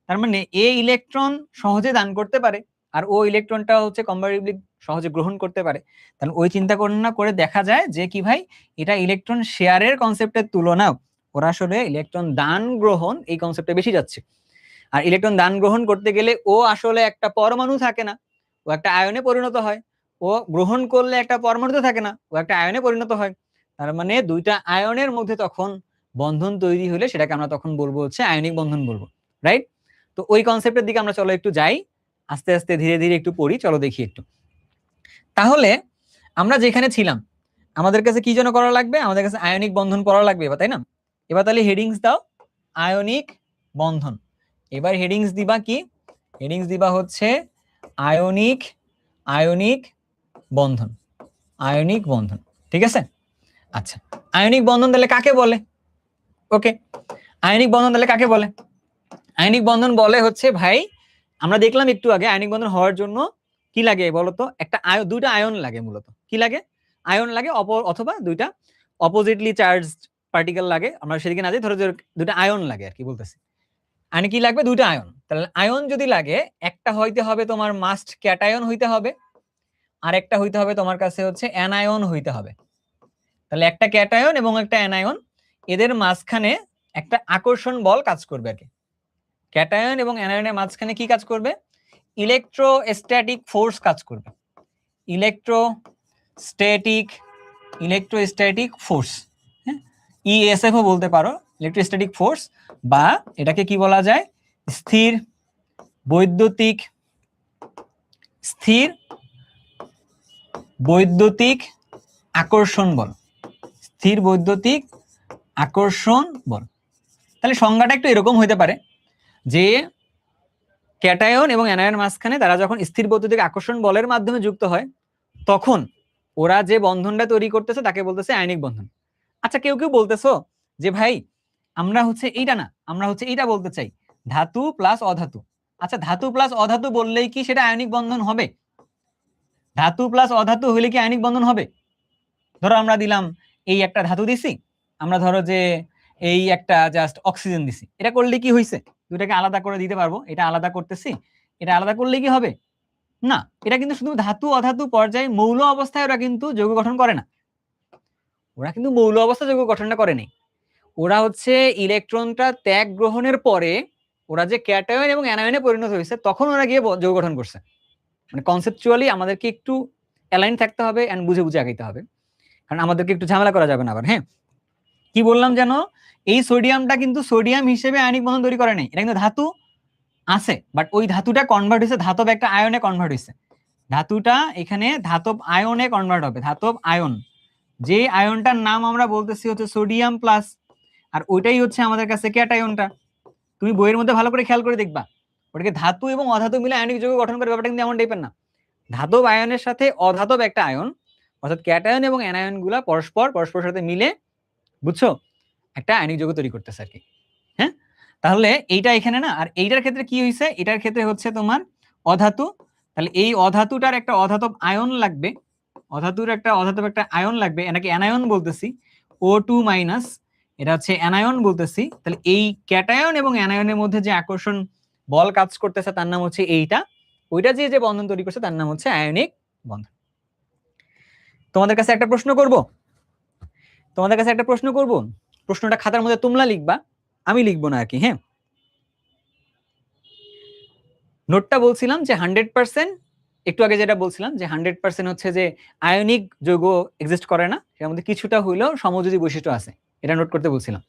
Speaker 1: তার মানে এ ইলেকট্রন সহজে দান করতে পারে আর ও ইলেকট্রনটা হচ্ছে কম্পারেটিভলি সহজে গ্রহণ করতে পারে। তাহলে ওই চিন্তা না করে দেখা যায় যে কি ভাই, এটা ইলেকট্রন শেয়ারের কনসেপ্টের তুলনায় ওরা আসলে ইলেকট্রন দান গ্রহণ এই কনসেপ্টে বেশি যাচ্ছে। আর ইলেকট্রন দান গ্রহণ করতে গেলে ও আসলে একটা পরমাণু থাকে না, ও একটা আয়নে পরিণত হয়। ও গ্রহণ করলে একটা পরমাণুতে থাকে না, ও একটা আয়নে পরিণত হয়। তার মানে দুইটা আয়নের মধ্যে তখন বন্ধন তৈরি হলে সেটাকে আমরা তখন বলবো হচ্ছে আয়নিক বন্ধন বলবো, রাইট? তো ওই কনসেপ্টের দিকে আমরা চলো একটু যাই, আস্তে আস্তে ধীরে ধীরে একটু পড়ি, চলো দেখি একটু। তাহলে আমরা যেখানে ছিলাম, আমাদের কাছে কি যেন করা লাগবে, আমাদের কাছে আয়নিক বন্ধন পড়া লাগবে এবার, তাই না? এবার তাহলে হেডিংস দাও, আয়নিক বন্ধন। এবার হেডিংস দিবা কি? হেডিংস দিবা হচ্ছে আয়নিক আয়নিক বন্ধন, আয়নিক বন্ধন, ঠিক আছে? আচ্ছা, আয়নিক বন্ধন তাহলে কাকে বলে? ওকে, আয়নিক বন্ধন তাহলে কাকে বলে? আয়নিক বন্ধন বলে হচ্ছে ভাই, আমরা দেখলাম একটু আগে আয়নিক বন্ধন হওয়ার জন্য কি লাগে বলতো, একটা দুইটা আয়ন লাগে, মূলত কি লাগে? আয়ন লাগে অথবা দুইটা অপোজিটলি চার্জড পার্টিকেল লাগে, আমরা সেদিকে না যাই, ধরো যে দুইটা আয়ন লাগে আর কি বলতেছি। আর কি লাগবে? দুইটা আয়ন। তাহলে আয়ন যদি লাগে, একটা হইতে হবে তোমার মাস্ট ক্যাটায়ন হইতে হবে, আর একটা হইতে হবে তোমার কাছে হচ্ছে অ্যানায়ন হইতে হবে। তাহলে একটা ক্যাটায়ন এবং একটা অ্যানায়ন, এদের মাঝখানে একটা আকর্ষণ বল কাজ করবে আর কি। ক্যাটায়ন এবং অ্যানায়নের মাঝখানে কি কাজ করবে? ইলেকট্রোস্ট্যাটিক ফোর্স কাজ করবে। ইলেকট্রোস্ট্যাটিক ফোর্স, হ্যাঁ, ইএসএফ ও বলতে পারো, ইলেকট্রোস্ট্যাটিক ফোর্স, বা এটাকে কি বলা যায়? স্থির বৈদ্যুতিক আকর্ষণ বল। স্থির বৈদ্যুতিক আকর্ষণ বল। তাহলে সংজ্ঞাটা একটু এরকম হইতে পারে যে ক্যাটায়ন এবং অ্যানায়ন মাঝখানে তারা যখন স্থির বৈদ্যুতিক আকর্ষণ বলের মাধ্যমে যুক্ত হয়, তখন ওরা যে বন্ধনটা তৈরি করতেছে তাকে বলতেছে আয়নিক বন্ধন। আচ্ছা, কেউ কেউ বলতেছো যে ভাই আমরা হচ্ছে এইটা না, আমরা হচ্ছে এইটা বলতে চাই, ধাতু প্লাস অধাতু। আচ্ছা, ধাতু প্লাস অধাতু বললেই কি সেটা আয়নিক বন্ধন হবে? ধাতু প্লাস অধাতু হলে কি আয়নিক বন্ধন হবে? ধরো আমরা দিলাম এই একটা ধাতু দিছি, আমরা ধরো যে এই একটা জাস্ট অক্সিজেন দিছি, এটা করলে কি হয়েছে? দুটাকে আলাদা করে দিতে পারবো, এটা আলাদা করতেছি, এটা আলাদা করলে কি হবে? না, এটা কিন্তু শুধু ধাতু অধাতু পর্যায়ে মৌল অবস্থায় ওরা কিন্তু যৌগ গঠন করে না। ওরা কিন্তু মৌল অবস্থা যৌগ গঠনটা করেনি, ওরা হচ্ছে ইলেকট্রনটা ত্যাগ গ্রহণের পরে ওরা যে ক্যাটায়ন এবং অ্যানায়নে পরিণত হয়েছে তখন ওরা গিয়ে যৌগ গঠন করছে। মানে কনসেপচুয়ালি আমাদেরকে একটু অ্যালাইন থাকতে হবে এন্ড বুঝে বুঝে আগাইতে হবে, কারণ আমাদেরকে একটু ঝামেলা করা যাবে না আবার। হ্যাঁ, কি বললাম যেন, এই সোডিয়ামটা কিন্তু সোডিয়াম হিসেবে আয়নিক বন্ধন তৈরি করে নাই, এটা কিন্তু ধাতু আছে, বাট ওই ধাতুটা কনভার্ট হয়েছে ধাতব একটা আয়নে কনভার্ট হয়েছে। ধাতুটা এখানে ধাতব আয়নে কনভার্ট হবে, ধাতব আয়ন। যে আয়নটার নাম আমরা বলতেছি হচ্ছে সোডিয়াম প্লাস, আর ওইটাই হচ্ছে আমাদের কাছে ক্যাটায়নটা। তুমি বইয়ের মধ্যে ভালো করে খেয়াল করে দেখবা, ওটাকে ধাতু এবং অধাতু মিলে আয়নিক যৌগ গঠন করে, ব্যাপারটা কিন্তু এমন টাইপের না। ধাতব আয়নের সাথে অধাতব একটা আয়ন, অর্থাৎ ক্যাটায়ন এবং অ্যানায়ন গুলা পরস্পর সাথে মিলে, বুঝছো, একটা আয়নিক যৌগ তৈরি করতেছে আর কি। হ্যাঁ, তাহলে এইটা এখানে না, আর এইটার ক্ষেত্রে কি হয়েছে, এটার ক্ষেত্রে হচ্ছে তোমার অধাতু। তাহলে এই অধাতুটার একটা অধাতব আয়ন লাগবে, অধাতুর একটা অধাতব একটা আয়ন লাগবে, এটাকে অ্যানায়ন বলতেছি, O2 মাইনাস, এটা হচ্ছে অ্যানায়ন বলতেছি। তাহলে এই ক্যাটায়ন এবং অ্যানায়নের মধ্যে যে আকর্ষণ বল কাজ করতেছে তার নাম হচ্ছে এইটা, ওইটা যে যে বন্ধন তৈরি করছে তার নাম হচ্ছে আয়নিক বন্ধন। তোমাদের কাছে একটা প্রশ্ন করব, প্রশ্নটা খাতার মধ্যে তোমরা লিখবা, আমি লিখবো না আর কি। হ্যাঁ, নোটটা বলছিলাম যে 100%, একটু আগে যেটা বলছিলাম যে 100% হচ্ছে যে আয়নিক যৌগ এক্সিস্ট করে না, এর মধ্যে কিছুটা হইলেও সমযোজী বৈশিষ্ট্য আছে, এটা নোট করতে বলছিলাম।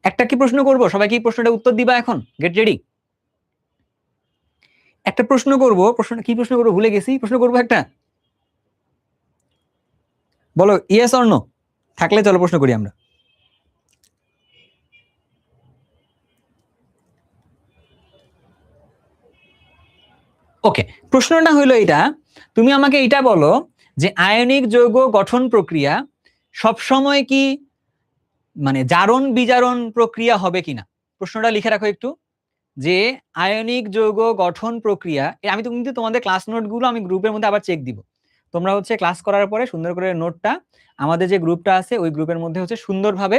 Speaker 1: একটা কি প্রশ্ন করব, সবাই কি প্রশ্নটা উত্তর দিবা? এখন গেট রেডি। একটা প্রশ্ন করব, প্রশ্নটা কি প্রশ্ন করব ভুলে গেছি, প্রশ্ন করব একটা, বলো ইয়েস অর নো, থাকলে চলো প্রশ্ন করি আমরা। ওকে, প্রশ্নটা হইলো এটা, তুমি আমাকে এটা বলো যে আয়নিক যৌগ গঠন প্রক্রিয়া সবসময় কি মানে জারণ বিজারণ প্রক্রিয়া হবে কিনা? প্রশ্নটা লিখে রাখো একটু, যে আয়নিক যৌগ গঠন প্রক্রিয়া, আমি তো কিন্তু তোমাদের ক্লাস নোটগুলো আমি গ্রুপের মধ্যে আবার চেক দিব, তোমরা হচ্ছে ক্লাস করার পরে সুন্দর করে নোটটা আমাদের যে গ্রুপটা আছে ওই গ্রুপের মধ্যে হচ্ছে সুন্দরভাবে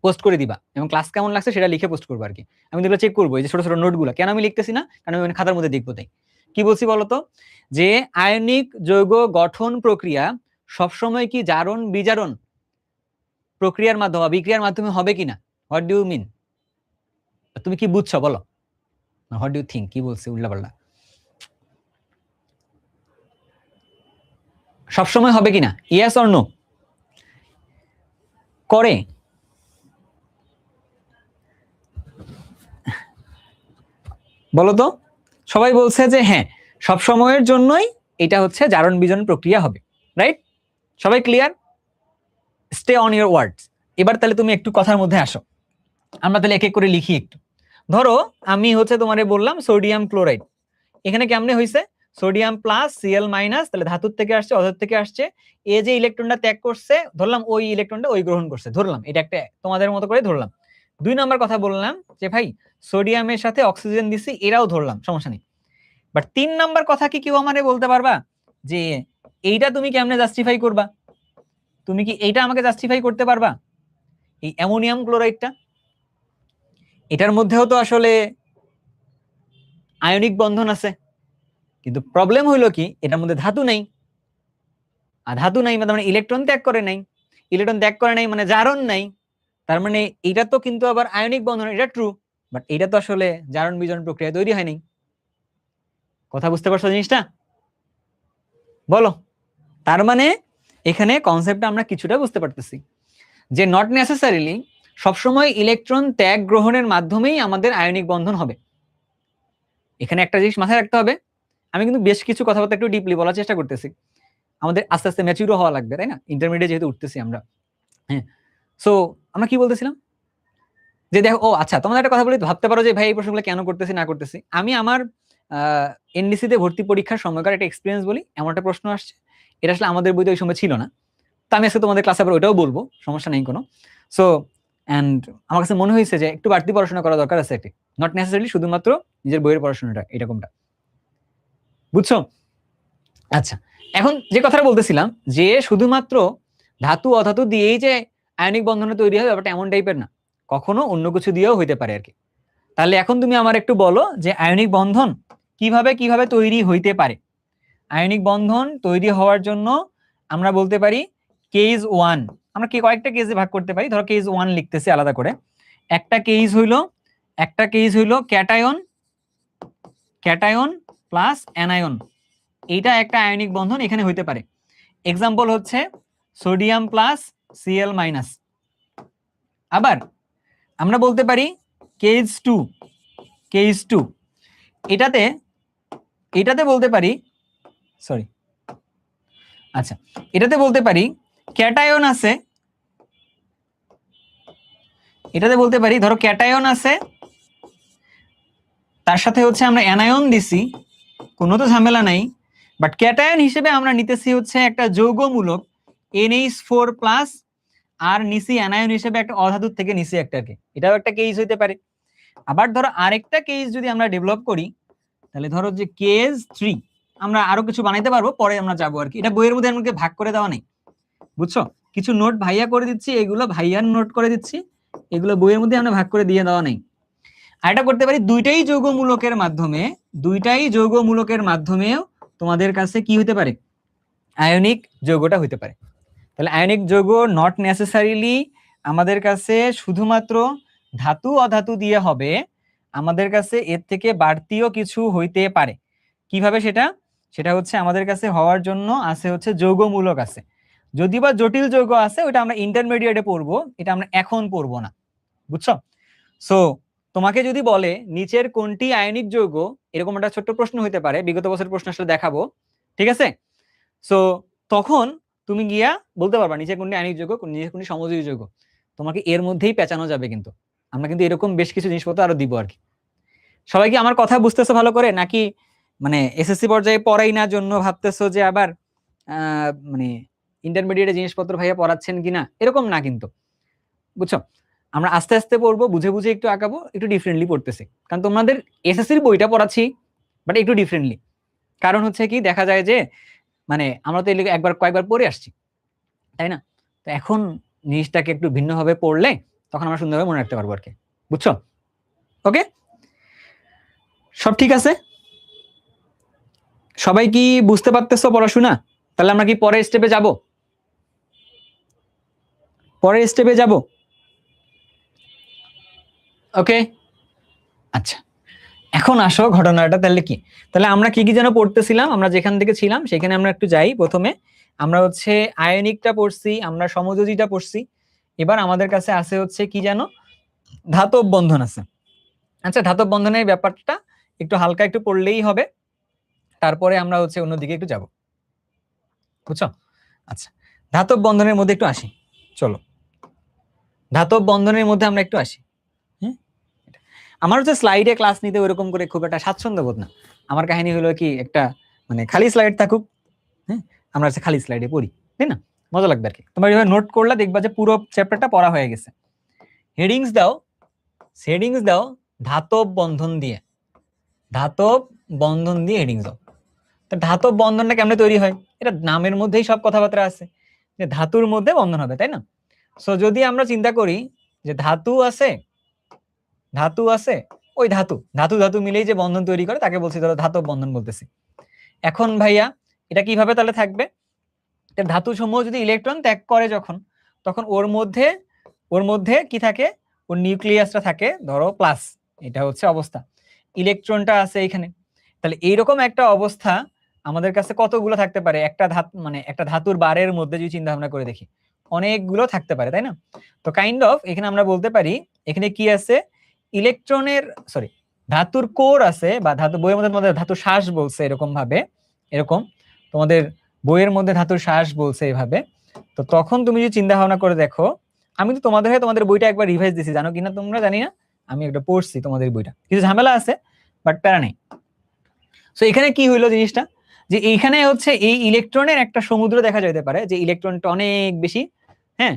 Speaker 1: পোস্ট করে দিবা, এবং ক্লাস কেমন লাগছে সেটা লিখে পোস্ট করবো আর কি। আমি যেগুলো চেক করবো, এই যে ছোট ছোট নোটগুলো কেন আমি লিখতেছি না, কারণ আমি খাতার মধ্যে দেখবো তাই। কি বলছি বলতো, যে আয়নিক যৌগ গঠন প্রক্রিয়া সবসময় কি জারণ বিজারণ প্রক্রিয়ার মাধ্যমে বিক্রিয়ার মাধ্যমে হবে কিনা? What do you mean? তুমি কি বুঝছো বলো, হোয়াট ডু ইউ থিঙ্ক, কি বলছে উল্টাপাল্টা? সবসময় হবে কিনা, ইয়েস অর নো করে? বলো তো, সবাই বলছে যে হ্যাঁ সব সময়ের জন্যই এটা হচ্ছে জারণ বিজারণ প্রক্রিয়া হবে, রাইট? সবাই clear? Stay on your words. এবার তাহলে তুমি একটু কথার মধ্যে আসো, আমরা তাহলে এক এক করে লিখি একটু। ধরো আমি হচ্ছে তোমারে বললাম সোডিয়াম ক্লোরাইড, এখানে কেমনে হয়েছে, সোডিয়াম প্লাস Cl মাইনাস, তাহলে ধাতুর থেকে আসছে অধাতু থেকে আসছে, এ যে ইলেকট্রনটা ত্যাগ করছে ধরলাম, ওই ইলেকট্রনটা ওই গ্রহণ করছে ধরলাম, এটা একটা তোমাদের মতো করে ধরলাম। 2 নাম্বার কথা বললাম যে ভাই সোডিয়ামের সাথে অক্সিজেন দিছি, এরাও ধরলাম, সমস্যা নেই। বাট 3 নাম্বার কথা কি কেউ আমারে বলতে পারবা যে এইটা তুমি কেমনে জাস্টিফাই করবা? তুমি কি এইটা আমাকে জাস্টিফাই করতে পারবা? এই অ্যামোনিয়াম ক্লোরাইডটা, এটার মধ্যেও তো আসলে আয়নিক বন্ধন আছে, কিন্তু প্রবলেম হইলো কি এটার মধ্যে ধাতু নাই। আর ধাতু নাই মানে ইলেকট্রন ত্যাগ করে নাই, ইলেকট্রন ত্যাগ করে নাই মানে জারণ নাই। তার মানে এটা তো কিন্তু আবার আয়নিক বন্ধন, এটা ট্রু, বাট এটা তো আসলে জারণ বিজারণ প্রক্রিয়া তৈরি হয় নাই। কথা বুঝতে পারছো জিনিসটা? বলো। তার মানে এখানে কনসেপ্টটা আমরা কিছুটা বুঝতে পারতেছি যে নট নেসেসারিলি সবসময় ইলেকট্রন ত্যাগ গ্রহণের মাধ্যমেই আমাদের আয়নিক বন্ধন হবে। এখানে একটা জিনিস মাথায় রাখতে হবে, আমি কিন্তু বেশ কিছু কথাবার্তা একটু ডিপলি বলার চেষ্টা করতেছি, আমাদের আস্তে আস্তে ম্যাচিউরও হওয়া লাগবে, তাই না? ইন্টারমিডিয়েট যেহেতু উঠতেছি আমরা। হ্যাঁ, সো আমরা কি বলতেছিলাম যে দেখো, ও আচ্ছা, তোমাদের একটা কথা বলি, ভাবতে পারো যে ভাই এই প্রশ্নগুলো কেন করতেছি না করতেছি। আমি আমার এনডিসি তে ভর্তি পরীক্ষার সময়কার একটা এক্সপিরিয়েন্স বলি। এমন একটা প্রশ্ন আসছে, এটা আসলে আমাদের বইতে ওই সময় ছিল না, তো আমি আজকে তোমাদের ক্লাসে আবার ওটাও বলবো, সমস্যা নেই কোনো। সো অ্যান্ড আমার কাছে মনে হয়েছে যে একটু বাড়তি পড়াশোনা করা দরকার আছে একটি, নট নেসেসারিলি শুধুমাত্র নিজের বইয়ের পড়াশোনাটা এরকমটা, বুঝছো? আচ্ছা, এখন যে কথাটা বলতেছিলাম যে শুধুমাত্র ধাতু অধাতু দিয়েই যে আয়নিক বন্ধন তৈরি হয় ব্যাপারটা এমন টাইপের না, কখনো অন্য কিছু দিয়েও হইতে পারে আর কি। তাহলে এখন তুমি আমার একটু বলো যে আয়নিক বন্ধন কিভাবে কিভাবে তৈরি হইতে পারে। আয়নিক বন্ধন তৈরি হওয়ার জন্য আমরা বলতে পারি কেস ওয়ান, আমরা কি কয়েকটা কেসে ভাগ করতে পারি, ধরো কেস ওয়ান লিখতেছি আলাদা করে। একটা কেস হইলো ক্যাটায়ন, ক্যাটায়ন প্লাস অ্যানায়ন, এইটা একটা আয়নিক বন্ধন এখানে হইতে পারে। এক্সাম্পল হচ্ছে সোডিয়াম প্লাস সিএল মাইনাস। আবার আমরা বলতে পারি কেস টু, এটাতে বলতে পারি, সরি, আচ্ছা, এটাতে বলতে পারি ক্যাটায়ন আছে, এটাতে বলতে পারি ধরো ক্যাটায়ন আছে, তার সাথে হচ্ছে আমরা অ্যানায়ন দিছি, কোনো তো ঝামেলা নাই, বাট ক্যাটায়ন হিসেবে আমরা নিতেছি হচ্ছে একটা যৌগমূলক NH4 প্লাস, আর নিচি অ্যানায়ন হিসেবে একটা অধাতুর থেকে নিচি একটাকে, এটাও একটা কেস হইতে পারে। আবার ধরো আরেকটা কেস যদি আমরা ডেভেলপ করি, তাহলে ধরো যে কেস 3, আমরা আরো কিছু বানাইতে পারবো, পরে আমরা যাবো আর কি, এটা বইয়ের মধ্যে আমাকে ভাগ করে দেওয়া নেই, বুঝছো? কিছু নোট ভাইয়া করে দিচ্ছি, এগুলো ভাইয়ার নোট করে দিচ্ছি, এগুলো বইয়ের মধ্যে আমরা ভাগ করে দিয়ে দেওয়া নেই। আর এটা করতে পারি দুইটাই যৌগমূলকের মাধ্যমেও তোমাদের কাছে কি হতে পারে, আয়নিক যৌগটা হতে পারে। তাহলে আয়নিক যৌগ নট নেসেসারিলি আমাদের কাছে শুধুমাত্র ধাতু অধাতু দিয়ে হবে, আমাদের কাছে এর থেকে বাড়তিও কিছু হইতে পারে। কিভাবে সেটা? সেটা হচ্ছে আমাদের কাছে হওয়ার জন্য আছে হচ্ছে যৌগমূলক আছে, যদি বা জটিল যৌগ আছে ওটা আমরা ইন্টারমিডিয়েটে পড়বো, এটা আমরা এখন পড়বো না, বুঝছো? সো তোমাকে যদি বলে নিচের কোনটি আয়নিক যৌগ, এরকম একটা ছোট্ট প্রশ্ন হইতে পারে, বিগত বছরের প্রশ্ন আসলে দেখাবো, ঠিক আছে? সো তখন তুমি গিয়া বলতে পারবা নিচে কোনটি আয়নিক যৌগ, নিচে কোনটি সমযোজী যৌগ, তোমাকে এর মধ্যেই পেঁচানো যাবে। কিন্তু আমরা কিন্তু এরকম বেশ কিছু জিনিসপত্র আরো দিব আর কি। সবাই কি আমার কথা বুঝতেছো ভালো করে, নাকি মানে এসএসসি পর্যায়ে পড়াই না জন্য ভাবতেছো যে আবার মানে ইন্টারমিডিয়েটে জিনিসপত্র ভাইয়া পড়াচ্ছেন কিনা, এরকম না কিন্তু, বুঝছো? আমরা আস্তে আস্তে পড়বো, বুঝে বুঝে একটু আঁকাবো, একটু ডিফারেন্টলি পড়তেছি, কারণ তোমাদের এসএসসির বইটা পড়াচ্ছি বাট একটু ডিফারেন্টলি। কারণ হচ্ছে কি, দেখা যায় যে মানে আমরা তো একবার কয়েকবার পড়ে আসছি, তাই না? তো এখন জিনিসটাকে একটু ভিন্নভাবে পড়লে তখন আমরা সুন্দরভাবে মনে রাখতে পারবো আর কি, বুঝছো? ওকে, সব ঠিক আছে? সবাই কি বুঝতে পারতেছো পড়াশোনা? তাহলে আমরা কি পরের স্টেপে যাব? ওকে, আচ্ছা, এখন আসো ঘটনাটা তাহলে কি, তাহলে আমরা কি কি যেন পড়তেছিলাম, আমরা যেখান থেকে ছিলাম সেখানে আমরা একটু যাই। প্রথমে আমরা হচ্ছে আয়নিকটা পড়ছি, আমরা সমযোজীটা পড়ছি, এবার আমাদের কাছে আছে হচ্ছে কি যেন ধাতব বন্ধন আছে। আচ্ছা, ধাতব বন্ধনের ব্যাপারটা একটু হালকা একটু পড়লেই হবে, তারপরে আমরা হচ্ছে অন্যদিকে একটু যাব, বুঝছো? আচ্ছা, ধাতব বন্ধনের মধ্যে একটু আসি, চলো ধাতব বন্ধনের মধ্যে আমরা একটু আসি। হ্যাঁ, আমার হচ্ছে স্লাইডে ক্লাস নিতে ওরকম করে খুব একটা স্বাচ্ছন্দ্য বোধ না। আমার কাহিনী হলো কি, একটা মানে খালি স্লাইড থাকুক, হ্যাঁ, আমরা হচ্ছে খালি স্লাইডে পড়ি, তাই না? মজা লাগবে আর কি। তোমরা যখন নোট করলে দেখবা যে পুরো চ্যাপ্টারটা পড়া হয়ে গেছে। হেডিংস দাও ধাতব বন্ধন দিয়ে হেডিংস দাও। ধাতব বন্ধনটা কেমনে তৈরি হয়, এটা নামের মধ্যেই সব কথাবার্তা আছে যে ধাতুর মধ্যে বন্ধন হবে, তাই না? সো যদি আমরা চিন্তা করি যে ধাতু আছে, ওই ধাতু ধাতু ধাতু মিলেই যে বন্ধন তৈরি করে তাকে বলছি ধরো ধাতব বন্ধন বলতেছি। এখন ভাইয়া এটা কিভাবে তাহলে থাকবে, ধাতু সমূহ যদি ইলেকট্রন ত্যাগ করে যখন, তখন ওর মধ্যে কি থাকে, ওর নিউক্লিয়াসটা থাকে ধরো প্লাস, এটা হচ্ছে অবস্থা, ইলেকট্রনটা আছে এখানে। তাহলে এইরকম একটা অবস্থা আমাদের কাছে কতগুলো থাকতে পারে, একটা মানে একটা ধাতুর বারের মধ্যে যদি চিন্তা ভাবনা করে দেখি অনেকগুলো থাকতে পারে, তাই না? তো কাইন্ড অফ এখানে আমরা বলতে পারি এখানে কি আছে, ইলেকট্রনের ধাতুর কোর আছে, বা ধাতু বইয়ের মধ্যে ধাতুর শ্বাস বলছে এরকম ভাবে, এরকম তোমাদের বইয়ের মধ্যে ধাতুর শ্বাস বলছে এভাবে। তো তখন তুমি যদি চিন্তা ভাবনা করে দেখো, আমি তো তোমাদের বইটা একবার রিভাইজ দিছি, জানো কিনা তোমরা জানি না, আমি একটা পড়ছি তোমাদের বইটা, কিছু ঝামেলা আছে বাট প্যারা নেই। সো এখানে কি হইলো জিনিসটা, যে এইখানে হচ্ছে এই ইলেকট্রনের একটা সমুদ্র দেখা যেতে পারে, যে ইলেকট্রনটা অনেক বেশি, হ্যাঁ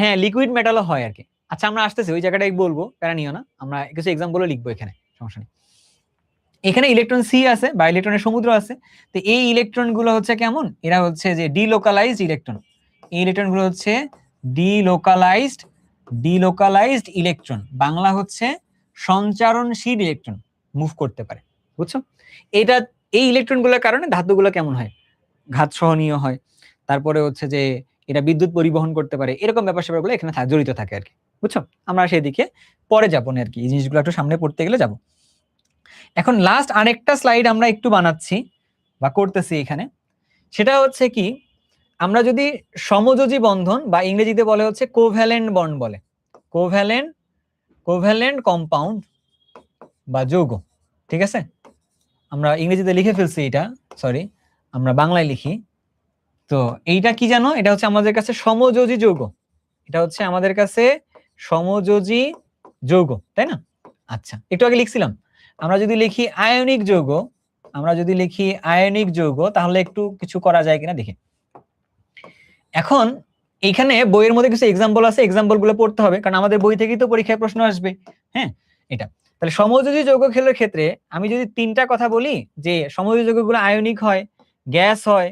Speaker 1: হ্যাঁ লিকুইড মেটালও হয় আর কি। আচ্ছা আমরা আসতেছি ওই জায়গাটাই বলবো, প্যারা নিও না, আমরা কিছু এক্সাম্পলও লিখবো এখানে, সমস্যা নেই। এখানে ইলেকট্রন সি আছে বা ইলেকট্রনের সমুদ্র আছে। তো এই ইলেকট্রন গুলো হচ্ছে কেমন, এরা হচ্ছে যে ডিলোকালাইজড ইলেকট্রন। এই ইলেকট্রন গুলো হচ্ছে ডিলোকালাইজড ইলেকট্রন, বাংলা হচ্ছে সঞ্চারণশীল ইলেকট্রন, মুভ করতে পারে, বুঝছো? এটা এই ইলেকট্রন গুলোর কারণে ধাতুগুলো কেমন হয়, ঘাত সহনীয় হয়, তারপরে হচ্ছে যে এটা বিদ্যুৎ পরিবহন করতে পারে, এরকম ব্যাপার স্যাপারগুলো এখানে জড়িত থাকে আর কি, বুঝছো? আমরা সেদিকে পরে যাবো না আর কি, এই জিনিসগুলো একটু সামনে পড়তে গেলে যাবো। এখন লাস্ট আরেকটা স্লাইড আমরা একটু বানাচ্ছি বা করতেছি এখানে, সেটা হচ্ছে কি, আমরা যদি সমযোজী বন্ধন বা ইংরেজিতে বলে হচ্ছে কোভ্যালেন্ট বন্ড বলে, কোভ্যালেন্ট কম্পাউন্ড বা যৌগ, ঠিক আছে? আমরা ইংরেজিতে লিখে ফেলছি এটা, সরি আমরা বাংলায় লিখি। তো এইটা কি জানো, এটা হচ্ছে আমাদের কাছে সমযোজী যৌগ, এটা হচ্ছে আমাদের কাছে সমযোজী যৌগ, তাই না? আচ্ছা একটু আগে লিখছিলাম, আমরা যদি লিখি আয়নিক যৌগ, তাহলে একটু কিছু করা যায় কিনা দেখি। এখন এইখানে বইয়ের মধ্যে কিছু এক্সাম্পল আছে, এক্সাম্পল গুলো পড়তে হবে, কারণ আমাদের বই থেকেই তো পরীক্ষায় প্রশ্ন আসবে। হ্যাঁ, এটা তাহলে সমযোজী যৌগের ক্ষেত্রে আমি যদি তিনটা কথা বলি, যে সমযোজী যৌগগুলো আয়নিক হয়, গ্যাস হয়,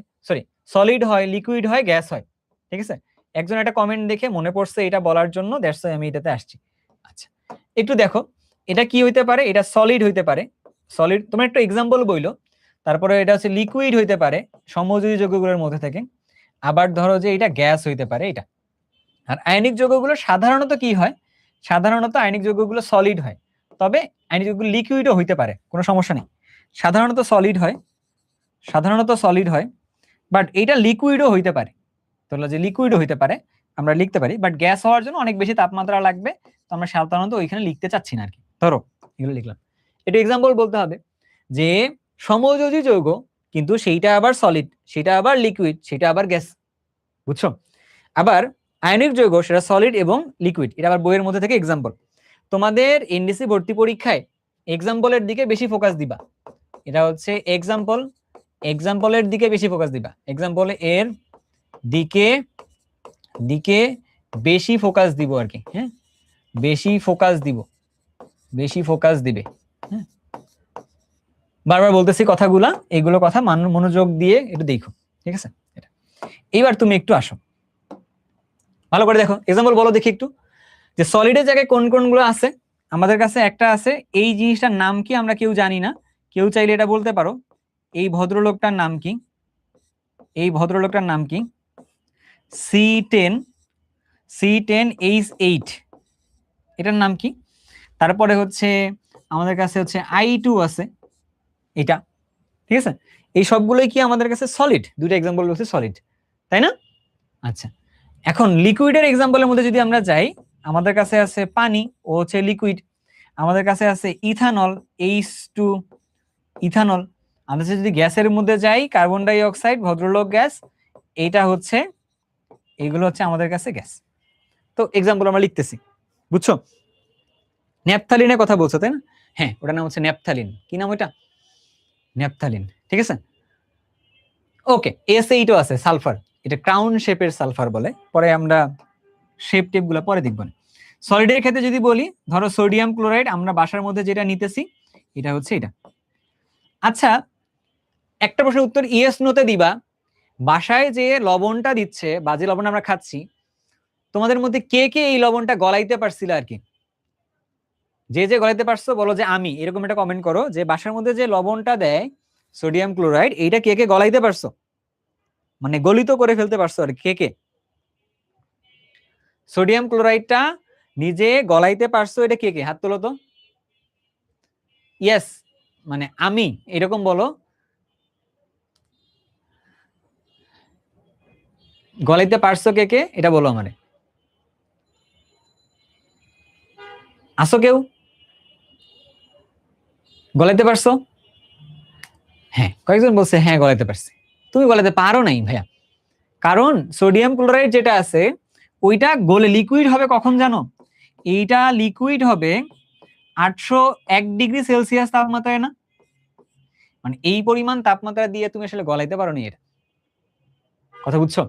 Speaker 1: সলিড হয়, লিকুইড হয়, গ্যাস হয়, ঠিক আছে? একজন একটা কমেন্ট দেখে মনে পড়ছে এটা বলার জন্য, দ্যাটস ওয়াই আমি এটাতে আসছি। আচ্ছা একটু দেখো, এটা কি হইতে পারে, এটা সলিড হইতে পারে, সলিড তোমার একটা এক্সাম্পল বইলো, তারপরে এটা হচ্ছে লিকুইড হইতে পারে সমযোজী যৌগগুলোর মধ্যে থেকে, আবার ধরো যে এটা গ্যাস হইতে পারে এটা। আর আয়নিক যৌগগুলো সাধারণত কি হয়, সাধারণত আয়নিক যৌগগুলো সলিড হয়, তবে আয়নিক যৌগগুলো লিকুইডও হইতে পারে, কোনো সমস্যা নেই, সাধারণত সলিড হয়, বাট এটা লিকুইডও হইতে পারে, তাহলে যে লিকুইডও হইতে পারে আমরা লিখতে পারি, বাট গ্যাস হওয়ার জন্য অনেক বেশি তাপমাত্রা লাগবে, তো আমরা সাধারণত ওইখানে লিখতে চাচ্ছি না আর কি। ধরো এগুলো লিখলাম, এটা এক্সাম্পল বলতে হবে যে সমযোজী যৌগ, কিন্তু সেইটা আবার সলিড, সেটা আবার লিকুইড, সেটা আবার গ্যাস, বুঝছো? আবার আয়নিক যৌগ সেটা সলিড এবং লিকুইড, এটা আবার বইয়ের মধ্যে থেকে এক্সাম্পল। তোমাদের এনডিসি ভর্তি পরীক্ষায় এক্সাম্পলের দিকে বেশি ফোকাস দিবা, এটা হচ্ছে এক্সাম্পলের দিকে বেশি ফোকাস দিবা, এক্সাম্পল এর দিকে বেশি ফোকাস দিব আর কি। হ্যাঁ, বেশি ফোকাস দিবে। হ্যাঁ, বারবার বলতেছি কথাগুলা, এগুলো কথা মনোযোগ দিয়ে একটু দেখো, ঠিক আছে? এটা এইবার তুমি একটু আসো, ভালো করে দেখো, এক্সাম্পল বলো দেখি একটু, যে সলিডের জায়গায় কোন কোনগুলো আছে আমাদের কাছে। একটা আছে, এই জিনিসটার নাম কি আমরা কেউ জানি না, কেউ চাইলে এটা বলতে পারো, এই ভদ্রলোকটার নাম কি, C10H8, এটার নাম কি? তারপরে হচ্ছে আমাদের কাছে হচ্ছে I2 আছে, এটা, ঠিক আছে? এই সবগুলোই কি আমাদের কাছে সলিড, দুটো এক্সাম্পল বলছি সলিড, তাই না? আচ্ছা এখন লিকুইডের এক্সাম্পলের মধ্যে যদি আমরা যাই, আমাদের কাছে আছে পানি, ও হচ্ছে লিকুইড, আমাদের কাছে আছে ইথানল, H2 ইথানল। আমাদের যদি গ্যাসের মধ্যে যাই, কার্বন ডাই অক্সাইড, ভদ্রলোক গ্যাস, এইটা হচ্ছে, এইগুলো হচ্ছে আমাদের কাছে গ্যাস। তো এক্সাম্পল আমরা লিখতেছি, বুঝছো? ন্যাপথালিনের কথা বলছো তাই না? হ্যাঁ, ওটার নাম হচ্ছে ন্যাপথালিন। কি নাম ওইটা? ন্যাপথালিন, ঠিক আছে? ওকে, S8ও আছে, সালফার, এটা ক্রাউন শেপের সালফার বলে, পরে আমরা শেপ টেপ গুলো পরে দেখব। সলিডের ক্ষেত্রে যদি বলি, ধরো সোডিয়াম ক্লোরাইড, আমরা বাসার মধ্যে যেটা নিতেছি এটা হচ্ছে এটা। আচ্ছা একটা প্রশ্নের উত্তর ইয়েস নোতে দিবা। বাসায় যে লবণটা দিচ্ছে বা যে লবণ আমরা খাচ্ছি, তোমাদের মধ্যে কে কে এই লবণটা গলাইতে পারছিল আর কি? যে যে গলাইতে পারছো বলো যে আমি, এরকম একটা কমেন্ট করো যে বাসার মধ্যে যে লবণটা দেয় সোডিয়াম ক্লোরাইড, এইটা কে কে গলাইতে পারছো, মানে গলিত করে ফেলতে পারছো আর কে কে? সোডিয়াম ক্লোরাইডটা নিজে গলাইতে পারছো, এটা কে কে হাত তোলো তো। ইয়েস মানে আমি, এরকম বলো। গলাইতে পারছো কে কে এটা বলো আমারে। আসো কেউ গলাইতে পারছো? হ্যাঁ, কয়েকজন বলছে হ্যাঁ গলাইতে পারছি। তুমি গলাইতে পারো নাই ভাইয়া, কারণ সোডিয়াম ক্লোরাইড যেটা আছে ওইটা গলে লিকুইড হবে কখন জানো? এইটা লিকুইড হবে 801 ডিগ্রি সেলসিয়াস তাপমাত্রায় না, মানে এই পরিমাণ তাপমাত্রা দিয়ে তুমি আসলে গলাইতে পারো নি এটা। কথা বুঝছো?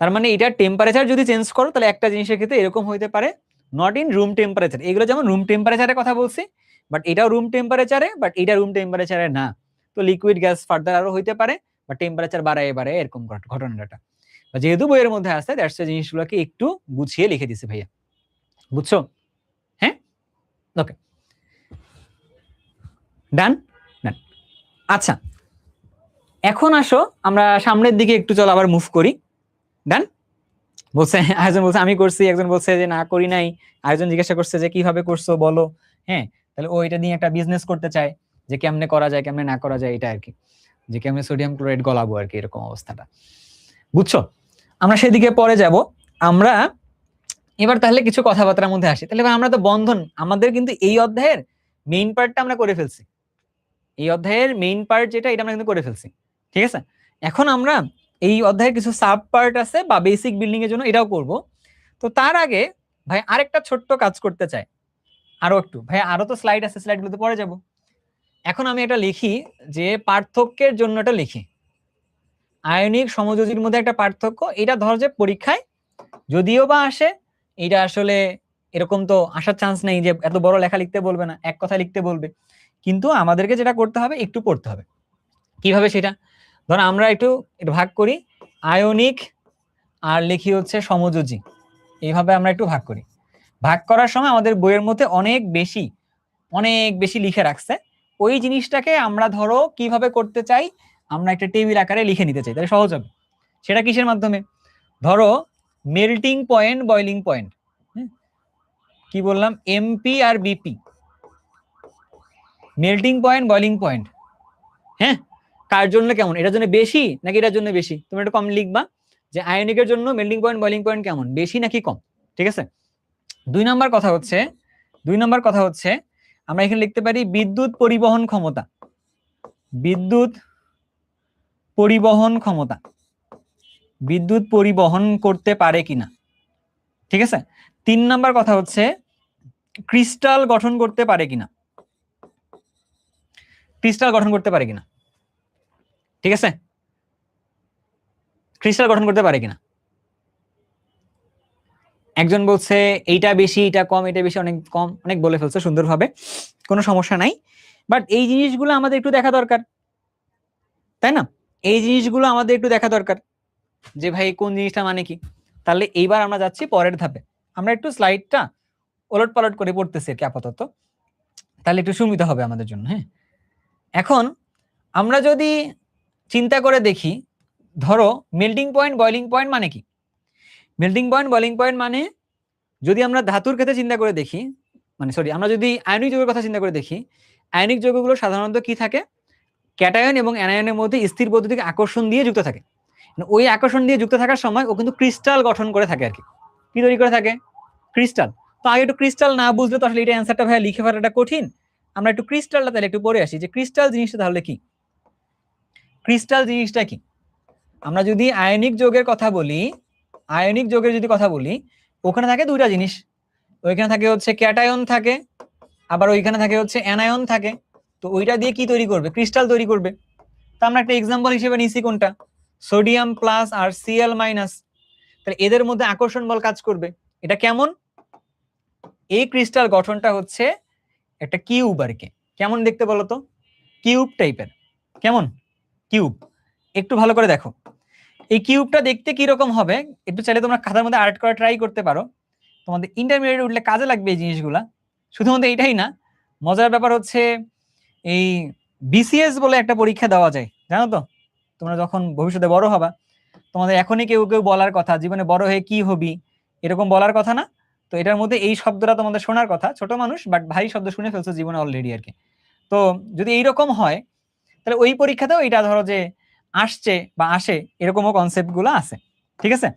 Speaker 1: তার মানে এটা টেম্পারেচার যদি চেঞ্জ করো তাহলে একটা জিনিসের ক্ষেত্রে এরকম হইতে পারে, নট ইন রুম টেম্পারেচার। এগুলো যেমন রুম টেম্পারেচারের কথা বলছি, বাট এটাও রুম টেম্পারেচারে, বাট এটা রুম টেম্পারেচারে না। তো লিকুইড গ্যাস ফার্দার আরো হইতে পারে, বা টেম্পারেচার বাড়ায় বাড়ায় এরকম ঘটনাটা। যেহেতু বইয়ের মধ্যে আছে দ্যাটস ওয়াই জিনিসগুলোকে একটু গুছিয়ে লিখে দিছে ভাইয়া, বুঝছো? হ্যাঁ, ওকে, ডান ডান। আচ্ছা, এখন আসো আমরা সামনের দিকে একটু চলো আবার মুভ করি। ডান। বলছে আরেকজন বলছে আমি করছি, একজন বলছে যে না করি নাই, আরেকজন জিজ্ঞাসা করছে যে কিভাবে করছো বলো। হ্যাঁ, তাহলে ও এটা নিয়ে একটা বিজনেস করতে চায় যে কেমনে করা যায় কেমনে না করা যায়, এটা আর কি, যে কেমনে সোডিয়াম ক্লোরাইড গলাবো আর কি, এরকম অবস্থাটা, বুঝছো? আমরা সেদিকে পরে যাব। আমরা এবার তাহলে কিছু কথাবার্তার মধ্যে আসি। তাহলে আমরা তো বন্ধন, আমাদের কিন্তু এই অধ্যায়ের মেইন পার্টটা আমরা করে ফেলছি। এই অধ্যায়ের মেইন পার্ট যেটা, এটা আমরা কিন্তু করে ফেলছি, ঠিক আছে? এখন আমরা এই অধ্যায়ের কিছু সাব পার্ট আছে বা বেসিক বিল্ডিং এর জন্য এটাও করব। তো তার আগে ভাই আরেকটা ছোট্ট কাজ করতে চাই, আরো একটু ভাই, আরো তো স্লাইড আছে, স্লাইডগুলোতে পরে যাব। এখন আমি এটা লিখি যে পার্থক্যের জন্য এটা লিখি, আয়নিক সমযোজীর মধ্যে একটা পার্থক্য। এটা ধর যে পরীক্ষায় যদিও বা আসে, এটা আসলে এরকম তো আসার চান্স নেই যে এত বড় লেখা লিখতে বলবে না, এক কথা লিখতে বলবে, কিন্তু আমাদেরকে যেটা করতে হবে একটু পড়তে হবে। কিভাবে সেটা, ধর আমরা একটু ভাগ করি, আয়নিক আর লিখি হচ্ছে সমযোজী, এইভাবে আমরা একটু ভাগ করি। ভাগ করার সময় আমাদের বইয়ের মধ্যে অনেক বেশি লিখে রাখছে, ওই জিনিসটাকে আমরা ধরো কিভাবে করতে চাই, আমরা একটা টেবিল আকারে লিখে নিতে চাই, তাহলে সহজ হবে। সেটা কিসের মাধ্যমে? ধরো মেল্টিং পয়েন্ট, বয়লিং পয়েন্ট, কি বললাম, এমপি আর BP, melting point boiling point. হ্যাঁ, কার জন্য কেমন, এটার জন্য বেশি নাকি এটার জন্য বেশি, তুমি একটু কম লিখবা যে আয়নিকের জন্য মেল্টিং পয়েন্ট বয়লিং পয়েন্ট কেমন, বেশি নাকি কম, ঠিক আছে? দুই নাম্বার কথা হচ্ছে আমরা এখানে লিখতে পারি বিদ্যুৎ পরিবহন ক্ষমতা, বিদ্যুৎ পরিবহন ক্ষমতা, বিদ্যুৎ পরিবহন করতে পারে কিনা, ঠিক আছে? তিন নাম্বার কথা হচ্ছে ক্রিস্টাল গঠন করতে পারে কিনা, ক্রিস্টাল গঠন করতে পারে কিনা, ঠিক আছে? ক্রিস্টাল গঠন করতে পারে কিনা। একজন বলছে এইটা বেশি এটা কম, এটা বেশি অনেক কম, অনেক বলে ফেলছে সুন্দরভাবে, কোনো সমস্যা নাই, বাট এই জিনিসগুলো আমাদের একটু দেখা দরকার, তাই না? এই জিনিসগুলো আমাদের একটু দেখা দরকার যে ভাই কোন জিনিসটা মানে কি। তাহলে এইবার আমরা যাচ্ছি পরের ধাপে, আমরা একটু স্লাইডটা ওলট পালট করে পড়তেছি আর কি আপাতত, তাহলে একটু সুবিধা হবে আমাদের জন্য। হ্যাঁ, এখন আমরা যদি চিন্তা করে দেখি, ধরো মেল্টিং পয়েন্ট বয়লিং পয়েন্ট মানে কি? মেল্টিং পয়েন্ট বয়লিং পয়েন্ট মানে, যদি আমরা ধাতুর ক্ষেত্রে চিন্তা করে দেখি, মানে সরি, আমরা যদি আয়নিক যৌগের কথা চিন্তা করে দেখি, আয়নিক যৌগগুলো সাধারণত কি থাকে, ক্যাটায়ন এবং অ্যানায়নের মধ্যে স্থির বৈদ্যুতিক আকর্ষণ দিয়ে যুক্ত থাকে। ওই আকর্ষণ দিয়ে যুক্ত থাকার সময় ও কিন্তু ক্রিস্টাল গঠন করে থাকে আর কি। কি তৈরি করে থাকে? ক্রিস্টাল। তো আগে একটু ক্রিস্টাল না বুঝলে তো আসলে এটা অ্যান্সারটা ভাইয়া লিখে ফেলাটা কঠিন। আমরা একটু ক্রিস্টালটা তাহলে একটু পড়ে আসি যে ক্রিস্টাল জিনিসটা তাহলে কি, ক্রিস্টাল জিনিসটা কি। আমরা যদি আয়নিক যৌগের কথা বলি, আয়নিক যৌগের যদি কথা বলি, ওখানে থাকে দুইটা জিনিস, ওইখানে থাকে হচ্ছে ক্যাটায়ন থাকে, আবার ওইখানে থাকে হচ্ছে অ্যানায়ন থাকে। তো ওইটা দিয়ে কি তৈরি করবে? ক্রিস্টাল তৈরি করবে। তো আমরা একটা এক্সাম্পল হিসেবে নিছি কোনটা, সোডিয়াম প্লাস আর সিএল মাইনাস, তাহলে এদের মধ্যে আকর্ষণ বল কাজ করবে। এটা কেমন? এই ক্রিস্টাল গঠনটা হচ্ছে একটা কিউব আর কি। কেমন দেখতে বলো তো? কিউব টাইপের। কেমন কিউব, একটু ভালো করে দেখো এই কিউবটা দেখতে কি রকম হবে, একটু চাইলে তোমরা খাতার মধ্যে আর্ট করা ট্রাই করতে পারো, তোমাদের ইন্টারমিডিয়েট উঠলে কাজে লাগবে এই জিনিসগুলা। শুধুমাত্র এটাই না, মজার ব্যাপার হচ্ছে এই বিসিএস বলে একটা পরীক্ষা দেওয়া যায়, জানো তো? তোমরা যখন ভবিষ্যতে বড় হবা, তোমাদের এখনই কেউ কেউ বলার কথা জীবনে বড় হয়ে কি হবি এরকম বলার কথা না, তো এটার মধ্যে এই শব্দটা তোমাদের শোনার কথা, ছোট মানুষ বাট ভারী শব্দ শুনে ফেলছো জীবনে অলরেডি আর কি। তো যদি এইরকম হয় তাহলে ওই পরীক্ষাতেও এটা ধরো যে আসছে বা আসে, এরকমও কনসেপ্ট গুলো আছে, ঠিক আছে?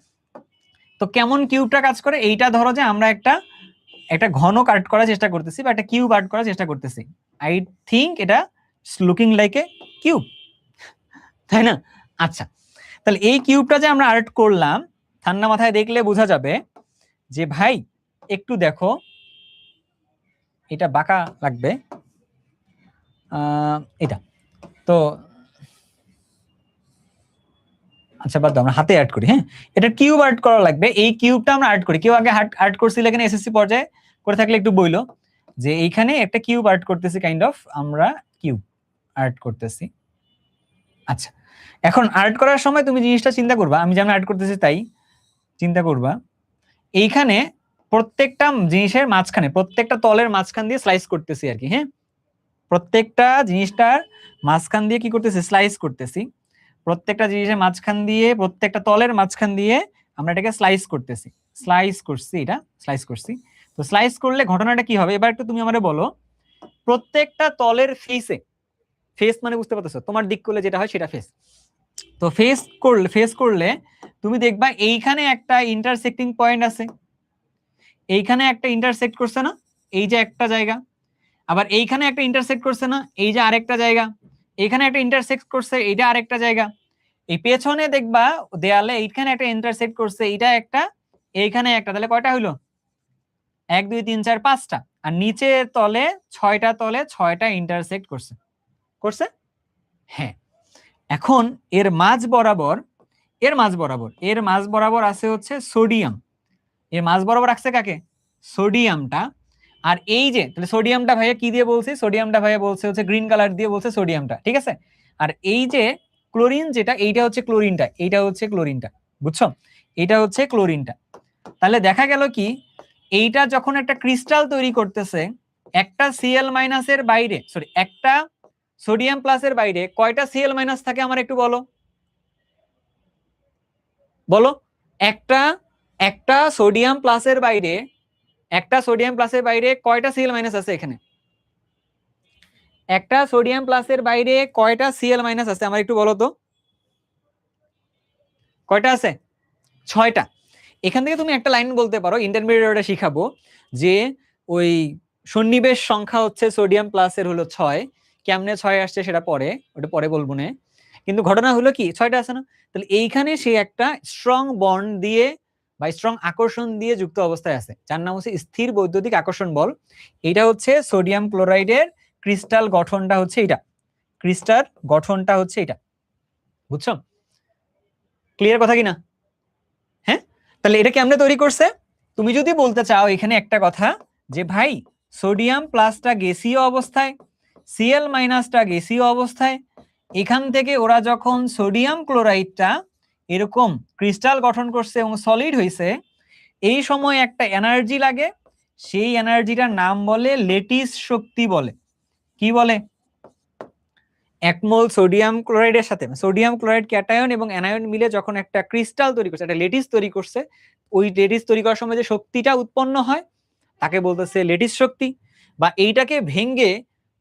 Speaker 1: তো কেমন কিউবটা কাজ করে, এইটা ধরো যে আমরা একটা একটা ঘন আর্ট করার চেষ্টা করতেছি বা একটা কিউব আর্ট করার চেষ্টা করতেছি, আই থিঙ্ক এটা লুকিং লাইক এ কিউব, তাই না? আচ্ছা, তাহলে এই কিউবটা যে আমরা আর্ট করলাম, ঠান্ডা মাথায় দেখলে বোঝা যাবে যে ভাই একটু দেখো এটা বাঁকা লাগবে, এটা তো আচ্ছা বাদ দাও, আমরা হাতে আর্ট করি। হ্যাঁ, এটা কিউব আর্ট করা লাগবে, এই কিউবটা আমরা আর্ট করি। কেউ আগে আর্ট করছিল এখানে এসএসসি পর্যায়ে করে থাকলে একটু বইলো যে এইখানে একটা কিউব আর্ট করতেছি, কাইন্ড অফ আমরা কিউব আর্ট করতেছি। আচ্ছা, এখন আর্ট করার সময় তুমি জিনিসটা চিন্তা করবা, আমি যেমন আর্ট করতেছি তাই চিন্তা করবা, এইখানে প্রত্যেকটা জিনিসের মাঝখানে, প্রত্যেকটা তলের মাঝখান দিয়ে স্লাইস করতেছি আর কি। হ্যাঁ, প্রত্যেকটা জিনিসটার মাঝখান দিয়ে কি করতেছি, স্লাইস করতেছি। প্রত্যেকটা জিনিসের মাঝখান দিয়ে, প্রত্যেকটা তলের মাঝখান দিয়ে আমরা এটাকে স্লাইস করতেছি, স্লাইস করছি, এটা স্লাইস করছি। তো স্লাইস করলে ঘটনাটা কি হবে এবার একটু তুমি আমারে বলো। প্রত্যেকটা তলের ফেসে, ফেস মানে বুঝতে পারতেছো, তোমার দিক করলে যেটা হয় সেটা ফেস। তো ফেস করলে তুমি দেখবা এইখানে একটা ইন্টারসেক্টিং পয়েন্ট আছে, এইখানে একটা ইন্টারসেক্ট করছে না, এই যে একটা জায়গা, আবার এইখানে একটা ইন্টারসেক্ট করছে না, এই যে আরেকটা জায়গা, এখানে একটা ইন্টারসেক্ট করছে, এইটা আরেকটা জায়গা, এই পেছনে দেখবা দেয়ালে এইখানে একটা ইন্টারসেক্ট করছে, এটা একটা, এইখানে একটা, তাহলে কয়টা হইলো, 1 2 3 4 5টা, আর নিচে তলে 6টা, তলে 6টা ইন্টারসেক্ট করছে, করছে। হ্যাঁ, এখন এর মাঝ বরাবর, এর মাঝ বরাবর আছে হচ্ছে সোডিয়াম, এর মাঝ বরাবর রাখছে কাকে, সোডিয়ামটা। আর এই যে তাহলে সোডিয়ামটা ভাইয়া কি দিয়ে বলছি, সোডিয়ামটা ভাইয়া বলছে হচ্ছে গ্রিন কালার দিয়ে বলছে সোডিয়ামটা, ঠিক আছে? আর এই যে ক্লোরিন যেটা, এইটা হচ্ছে ক্লোরিনটা, এইটা হচ্ছে ক্লোরিনটা, বুঝছো? এটা হচ্ছে ক্লোরিনটা। তাহলে দেখা গেল কি, এইটা যখন একটা ক্রিস্টাল তৈরি করতেছে, একটা সিএল মাইনাসের বাইরে, সরি একটা সোডিয়াম প্লাসের বাইরে কয়টা সিএল মাইনাস থাকে আমার একটু বলো, বলো। একটা একটা সোডিয়াম প্লাসের বাইরে, একটা সোডিয়াম প্লাসের বাইরে কয়টা সিএল মাইনাস আছে এখানে, একটা সোডিয়াম প্লাসের বাইরে কয়টা সিএল মাইনাস আছে আমার একটু বলো তো, কয়টা আছে, 6টা। এখান থেকে তুমি একটা লাইন বলতে পারো, ইন্টারমিডিয়েটে শিখাবো যে ওই সন্নিবেশ সংখ্যা হচ্ছে সোডিয়াম প্লাসের হলো 6, কেমনে 6 আসছে সেটা পরে, ওটা পরে বলবো না, কিন্তু ঘটনা হলো কি 6টা আছে না, তাহলে এইখানে সে একটা স্ট্রং বন্ড দিয়ে বা স্ট্রং আকর্ষণ দিয়ে যুক্ত অবস্থায় আছে, যার নাম হচ্ছে স্থির বৈদ্যুতিক আকর্ষণ বল। এটা হচ্ছে সোডিয়াম ক্লোরাইডের ক্রিস্টাল গঠনটা হচ্ছে এটা, ক্রিস্টাল গঠনটা হচ্ছে এটা, বুঝছো? ক্লিয়ার কথা কিনা? হ্যাঁ, তাহলে এটা কেমনে তৈরি করছে, তুমি যদি বলতে চাও এখানে একটা কথা যে ভাই সোডিয়াম প্লাসটা গ্যাসীয় অবস্থায়, সিএল মাইনাসটা গ্যাসীয় অবস্থায়, এখান থেকে ওরা যখন সোডিয়াম ক্লোরাইডটা এরকম ক্রিস্টাল গঠন করছে এবং সলিড হয়েছে, এই সময় একটা এনার্জি লাগে, সেই এনার্জিটার নাম বলে লেটিস শক্তি বলে। কি বলে? 1 মোল সোডিয়াম ক্লোরাইডের সাথে সোডিয়াম ক্লোরাইড ক্যাটায়ন এবং অ্যানায়ন মিলে যখন একটা ক্রিস্টাল তৈরি করছে, একটা লেটিস তৈরি করছে, ওই লেটিস তৈরি করার সময় যে শক্তিটা উৎপন্ন হয় তাকে বলতেছে লেটিস শক্তি। বা এইটাকে ভেঙে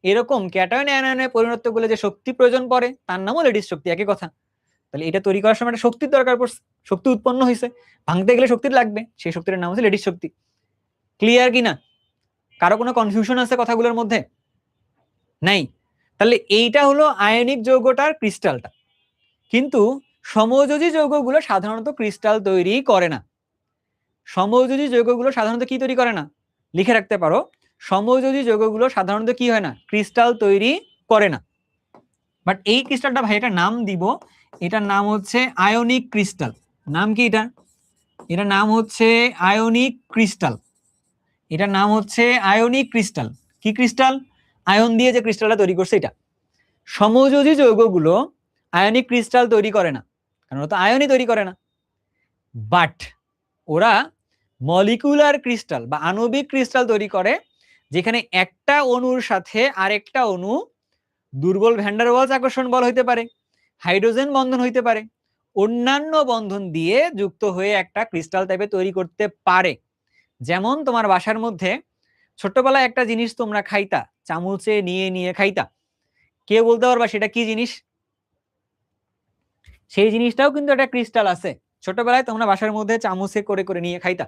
Speaker 1: এরকম ক্যাটায়ন অ্যানায়নে পরিণত করলে যে শক্তি প্রয়োজন পড়ে তার নামও লেটিস শক্তি, একই কথা। তাহলে এটা তৈরি করার সময় একটা শক্তির দরকার পড়ছে, শক্তি উৎপন্ন হয়েছে, ভাঙতে গেলে শক্তি লাগবে, সেই শক্তির নাম হচ্ছে লেটিস শক্তি। ক্লিয়ার কিনা? কারো কোনো কনফিউশন আছে কথাগুলোর মধ্যে? নাই? তাহলে এইটা হলো আয়নিক যৌগটার ক্রিস্টালটা, কিন্তু সমযোজী যৌগগুলো সাধারণত ক্রিস্টাল তৈরি করে না। সমযোজী যৌগগুলো সাধারণত কি তৈরি করে না, লিখে রাখতে পারো, সমযোজী যৌগগুলো সাধারণত কি হয় না, ক্রিস্টাল তৈরি করে না। বাট এই ক্রিস্টালটা ভাই এটা নাম দিব, এটার নাম হচ্ছে আয়নিক ক্রিস্টাল। নাম কি এটা? এটার নাম হচ্ছে আয়নিক ক্রিস্টাল। এটার নাম হচ্ছে আয়নিক ক্রিস্টাল। কি ক্রিস্টাল? আয়ন দিয়ে যে ক্রিস্টালটা তৈরি করছে এটা। সমযোজী যৌগগুলো আয়নিক ক্রিস্টাল তৈরি করে না, কারণ ওরা তো আয়নই তৈরি করে না, বাট ওরা মলিকুলার ক্রিস্টাল বা আণবিক ক্রিস্টাল তৈরি করে, যেখানে একটা অণুর সাথে আরেকটা অণু দুর্বল ভ্যান ডার ওয়ালস আকর্ষণ বল হইতে পারে, হাইড্রোজেন বন্ধন হইতে পারে, অন্যান্য বন্ধন দিয়ে যুক্ত হয়ে একটা ক্রিস্টাল টাইপে তৈরি করতে পারে। যেমন তোমার বাসার মধ্যে ছোট্টবেলায় একটা জিনিস তোমরা খাইতা, চামচে নিয়ে নিয়ে খাইতা, কে বলতে পারবা সেটা কি জিনিস? সেই জিনিসটাও কিন্তু একটা ক্রিস্টাল আছে। ছোটবেলায় তোমরা বাসার মধ্যে চামচে করে করে নিয়ে খাইতা,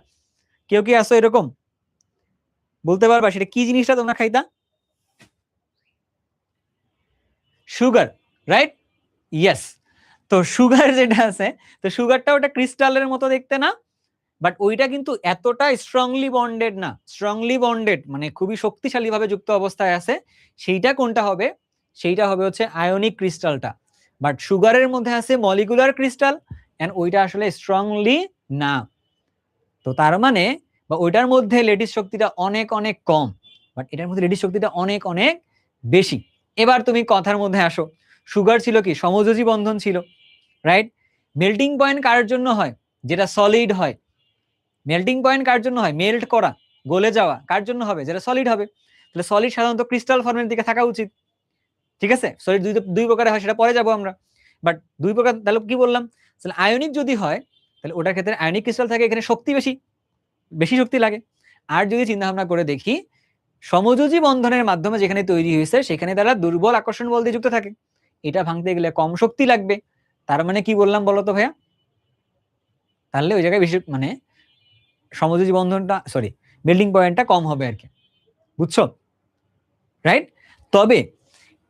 Speaker 1: কেউ কি আসো এরকম? বলতে পারবা সেটা কি জিনিসটা তোমরা খাইতা? Sugar, right? ইয়েস। তো সুগার যেটা আছে, তো সুগারটা ওটা ক্রিস্টালের মতো দেখতে না, বাট ওইটা কিন্তু এতটা স্ট্রংলি বন্ডেড না। স্ট্রংলি বন্ডেড মানে খুবই শক্তিশালী ভাবে যুক্ত অবস্থায় আছে, সেইটা কোনটা হবে? সেইটা হবে হচ্ছে আয়নিক ক্রিস্টালটা। বাট সুগারের মধ্যে আছে মলিকুলার ক্রিস্টাল, এন্ড ওইটা আসলে স্ট্রংলি না। তো তার মানে বা ওইটার মধ্যে লেটিস শক্তিটা অনেক অনেক কম, বাট এটার মধ্যে লেটিস শক্তিটা অনেক অনেক বেশি। এবার তুমি কথার মধ্যে আসো, সুগার ছিল কি? সমযোজী বন্ধন ছিল, রাইট? মেল্টিং পয়েন্ট কার জন্য হয়? যেটা সলিড হয়। মেল্টিং পয়েন্ট কার জন্য হয়? মেল্ট করা, গলে যাওয়া কার জন্য হবে? যেটা সলিড হবে। তাহলে সলিড সাধারণত ক্রিস্টাল ফর্মের দিকে থাকা উচিত, ঠিক আছে? সলিড দুই প্রকারে হয়, সেটা পরে যাবো আমরা। বাট দুই প্রকার, তাহলে কি বললাম? তাহলে আয়নিক যদি হয়, তাহলে ওটার ক্ষেত্রে আয়নিক ক্রিস্টাল থাকে, এখানে শক্তি বেশি, বেশি শক্তি লাগে। আর যদি চিন্তা ভাবনা করে দেখি, সমযোজী বন্ধনের মাধ্যমে যেখানে তৈরি হয়েছে সেখানে তারা দুর্বল আকর্ষণ বল দিয়ে যুক্ত থাকে, এটা ভাঙতে গেলে কম শক্তি লাগবে। তার মানে কি বললাম বলো তো ভাইয়া? তাহলে ওই জায়গায় বেশি মানে সমযোজী বন্ধনটা সরি মেল্টিং পয়েন্টটা কম হবে আর কি, বুঝছো? রাইট? তবে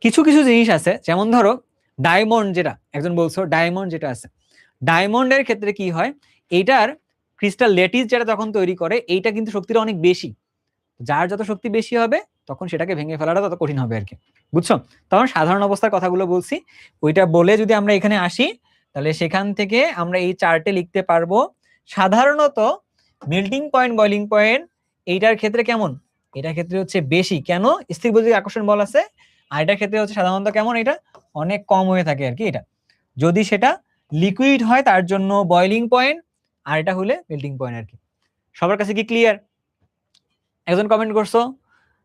Speaker 1: কিছু কিছু জিনিস আছে, যেমন ধরো ডায়মন্ড, যেটা একজন বলছো ডায়মন্ড যেটা আছে, ডায়মন্ডের ক্ষেত্রে কি হয়? এইটার ক্রিস্টাল লেটিস যেটা তখন তৈরি করে, এইটা কিন্তু শক্তিটা অনেক বেশি। যার যত শক্তি বেশি হবে তখন সেটাকে ভেঙে ফেলাটা তত কঠিন হবে আর কি, বুঝছো? তখন সাধারণ অবস্থার কথাগুলো বলছি, ওইটা বলে যদি আমরা এখানে আসি, তাহলে সেখান থেকে আমরা এই চার্টে লিখতে পারবো সাধারণত মেল্টিং পয়েন্ট, বয়লিং পয়েন্ট এইটার ক্ষেত্রে কেমন? এটার ক্ষেত্রে হচ্ছে বেশি, কেন? স্থির বৈদ্যুতিক আকর্ষণ বল আছে। আর এটার ক্ষেত্রে হচ্ছে সাধারণত কেমন? এটা অনেক কম হয়ে থাকে আর কি। এটা যদি সেটা লিকুইড হয় তার জন্য বয়লিং পয়েন্ট, আর এটা হলে মেল্টিং পয়েন্ট আর কি। সবার কাছে কি ক্লিয়ার? একজন কমেন্ট করছো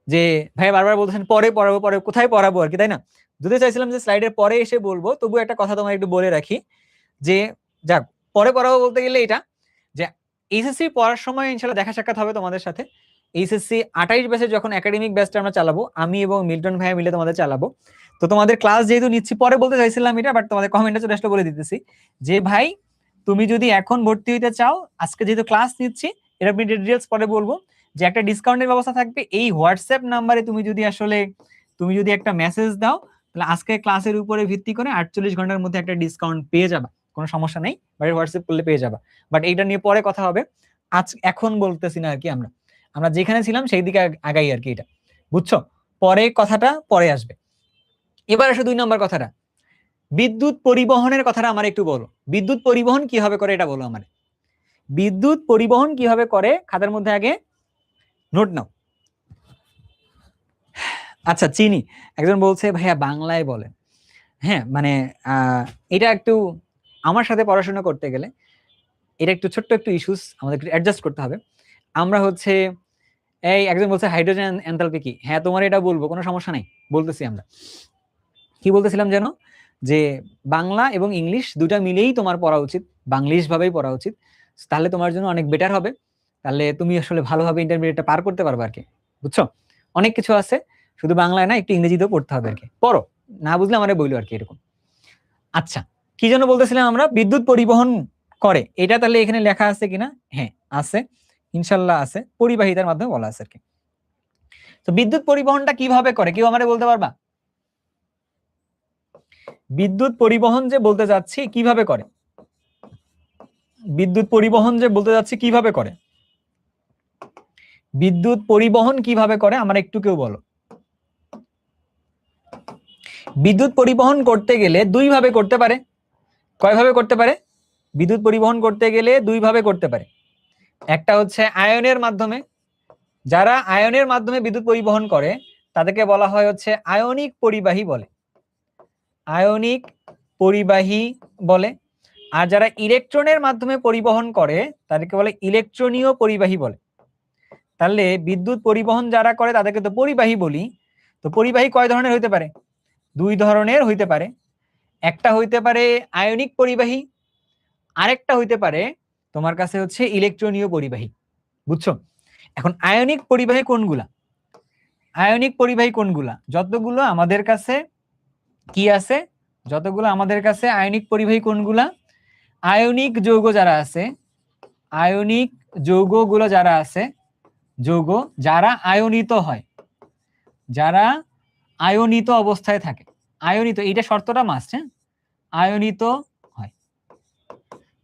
Speaker 1: যে ভাই বারবার বলতেছেন পরে পড়াবো, পরে কোথায় পড়াবো আর কি, তাই না? যদি চাইছিলাম যে স্লাইডের পরে এসে বলবো, তবু একটা কথা তোমার একটু বলে রাখি যে যাক, পরে পড়াবো বলতে গেলে এটা যে এইচএসসি পড়ার সময় ইনশাআল্লাহ দেখা সাক্ষাৎ হবে তোমাদের সাথে। এইচএসসি 28 ব্যাচে যখন একাডেমিক ব্যাচটা আমরা চালাবো, আমি এবং মিল্টন ভাইয়া মিলে তোমাদের চালাবো। তো তোমাদের ক্লাস যেহেতু নিচ্ছি, পরে বলতে চাইছিলাম এটা, বাট তোমাদের কমেন্টে চলে আসলে বলে দিতেছি যে ভাই তুমি যদি এখন ভর্তি হইতে চাও, আজকে যেহেতু ক্লাস নিচ্ছি, এর আপনি ডিটেইলস পরে বলবো, যে একটা ডিসকাউন্টের ব্যবস্থা থাকবে এই হোয়াটসঅ্যাপ নাম্বারে। তুমি যদি একটা মেসেজ দাও, তাহলে আজকে ক্লাসের উপরে ভিত্তি করে 48 ঘন্টার মধ্যে একটা ডিসকাউন্ট পেয়ে যাবা, কোনো সমস্যা নেই। বাট হোয়াটসঅ্যাপ করলে পেয়ে যাবা, বাট এইটা নিয়ে পরে কথা হবে, আজ এখন বলতেছি না আর কি। আমরা আমরা যেখানে ছিলাম সেই দিকে আগাই আর কি, এটা বুঝছো? পরে কথাটা পরে আসবে। এবার আসো 2 নম্বর কথাটা, বিদ্যুৎ পরিবহনের কথাটা আমার একটু বলো। বিদ্যুৎ পরিবহন কিভাবে করে এটা বলো আমার। বিদ্যুৎ পরিবহন কিভাবে করে খাতার মধ্যে আগে নোট নাও। আচ্ছা, চিনি একজন বলছে ভাইয়া বাংলায় বলেন। হ্যাঁ, মানে এটা একটু আমার সাথে পড়াশোনা করতে গেলে এটা একটু ছোট্ট একটু ইস্যুস আমাদের অ্যাডজাস্ট করতে হবে। আমরা হচ্ছে এই একজন বলছে হাইড্রোজেন এনথালপি কি? হ্যাঁ, তোমার এটা বলবো, কোনো সমস্যা নাই, বলতেছি আমরা। কি বলতেছিলাম যেন, যে বাংলা এবং ইংলিশ দুটা মিলেই তোমার পড়া উচিত, বাংলিশ ভাবেই পড়া উচিত, তাহলে তোমার জন্য অনেক বেটার হবে। তাহলে তুমি আসলে ভালোভাবে ইন্টারমিডিয়েটটা পার করতে পারবে আর কি, বুঝছো? অনেক কিছু আছে, শুধু বাংলায় না, একটু ইংরেজিতেও পড়তে হবে আর কি। পড়ো, না বুঝলে আমারে বইলো আর কি, এরকম। আচ্ছা, কি যেন বলতেছিলাম আমরা? বিদ্যুৎ পরিবহন করে, এটা তাহলে এখানে লেখা আছে কিনা? হ্যাঁ আছে, ইনশাল্লাহ আছে, পরিবাহিতার মাধ্যমে বলা আছে আর কি। তো বিদ্যুৎ পরিবহনটা কিভাবে করে, কেউ আমারে বলতে পারবা? বিদ্যুৎ পরিবহন যে বলতে যাচ্ছি কিভাবে করে, বিদ্যুৎ পরিবহন যে বলতে যাচ্ছি কিভাবে করে, বিদ্যুৎ পরিবহন কিভাবে করে আমার একটু কেউ বলো। বিদ্যুৎ পরিবহন করতে গেলে দুই ভাবে করতে পারে। কয়ভাবে করতে পারে? বিদ্যুৎ পরিবহন করতে গেলে দুই ভাবে করতে পারে। একটা হচ্ছে আয়নের মাধ্যমে। যারা আয়নের মাধ্যমে বিদ্যুৎ পরিবহন করে তাদেরকে বলা হয় হচ্ছে আয়নিক পরিবাহী বলে। আয়নিক পরিবাহী বলে, আর যারা ইলেকট্রনের মাধ্যমে পরিবহন করে তাদেরকে বলে ইলেকট্রনীয় পরিবাহী বলে। তাহলে বিদ্যুৎ পরিবহন যারা করে তাদেরকে তো পরিবাহী বলি। তো পরিবাহী কয় ধরনের হইতে পারে? দুই ধরনের হইতে পারে। একটা হইতে পারে আয়নিক পরিবাহী, আরেকটা হইতে পারে তোমার কাছে হচ্ছে ইলেকট্রনীয় পরিবাহী। বুঝছো? এখন আয়নিক পরিবাহী কোনগুলা? আয়নিক পরিবাহী কোনগুলা? যতগুলো আমাদের কাছে কি আছে, যতগুলো আমাদের কাছে আয়নিক পরিবাহী কোনগুলা? আয়নিক যৌগ যারা আছে, আয়নিক যৌগগুলো যারা আছে, যৌগ যারা আয়নিত হয়, যারা আয়নিত অবস্থায় থাকে। আয়নিত, এইটা শর্তটা মাস্ট, হ্যাঁ, আয়নিত হয়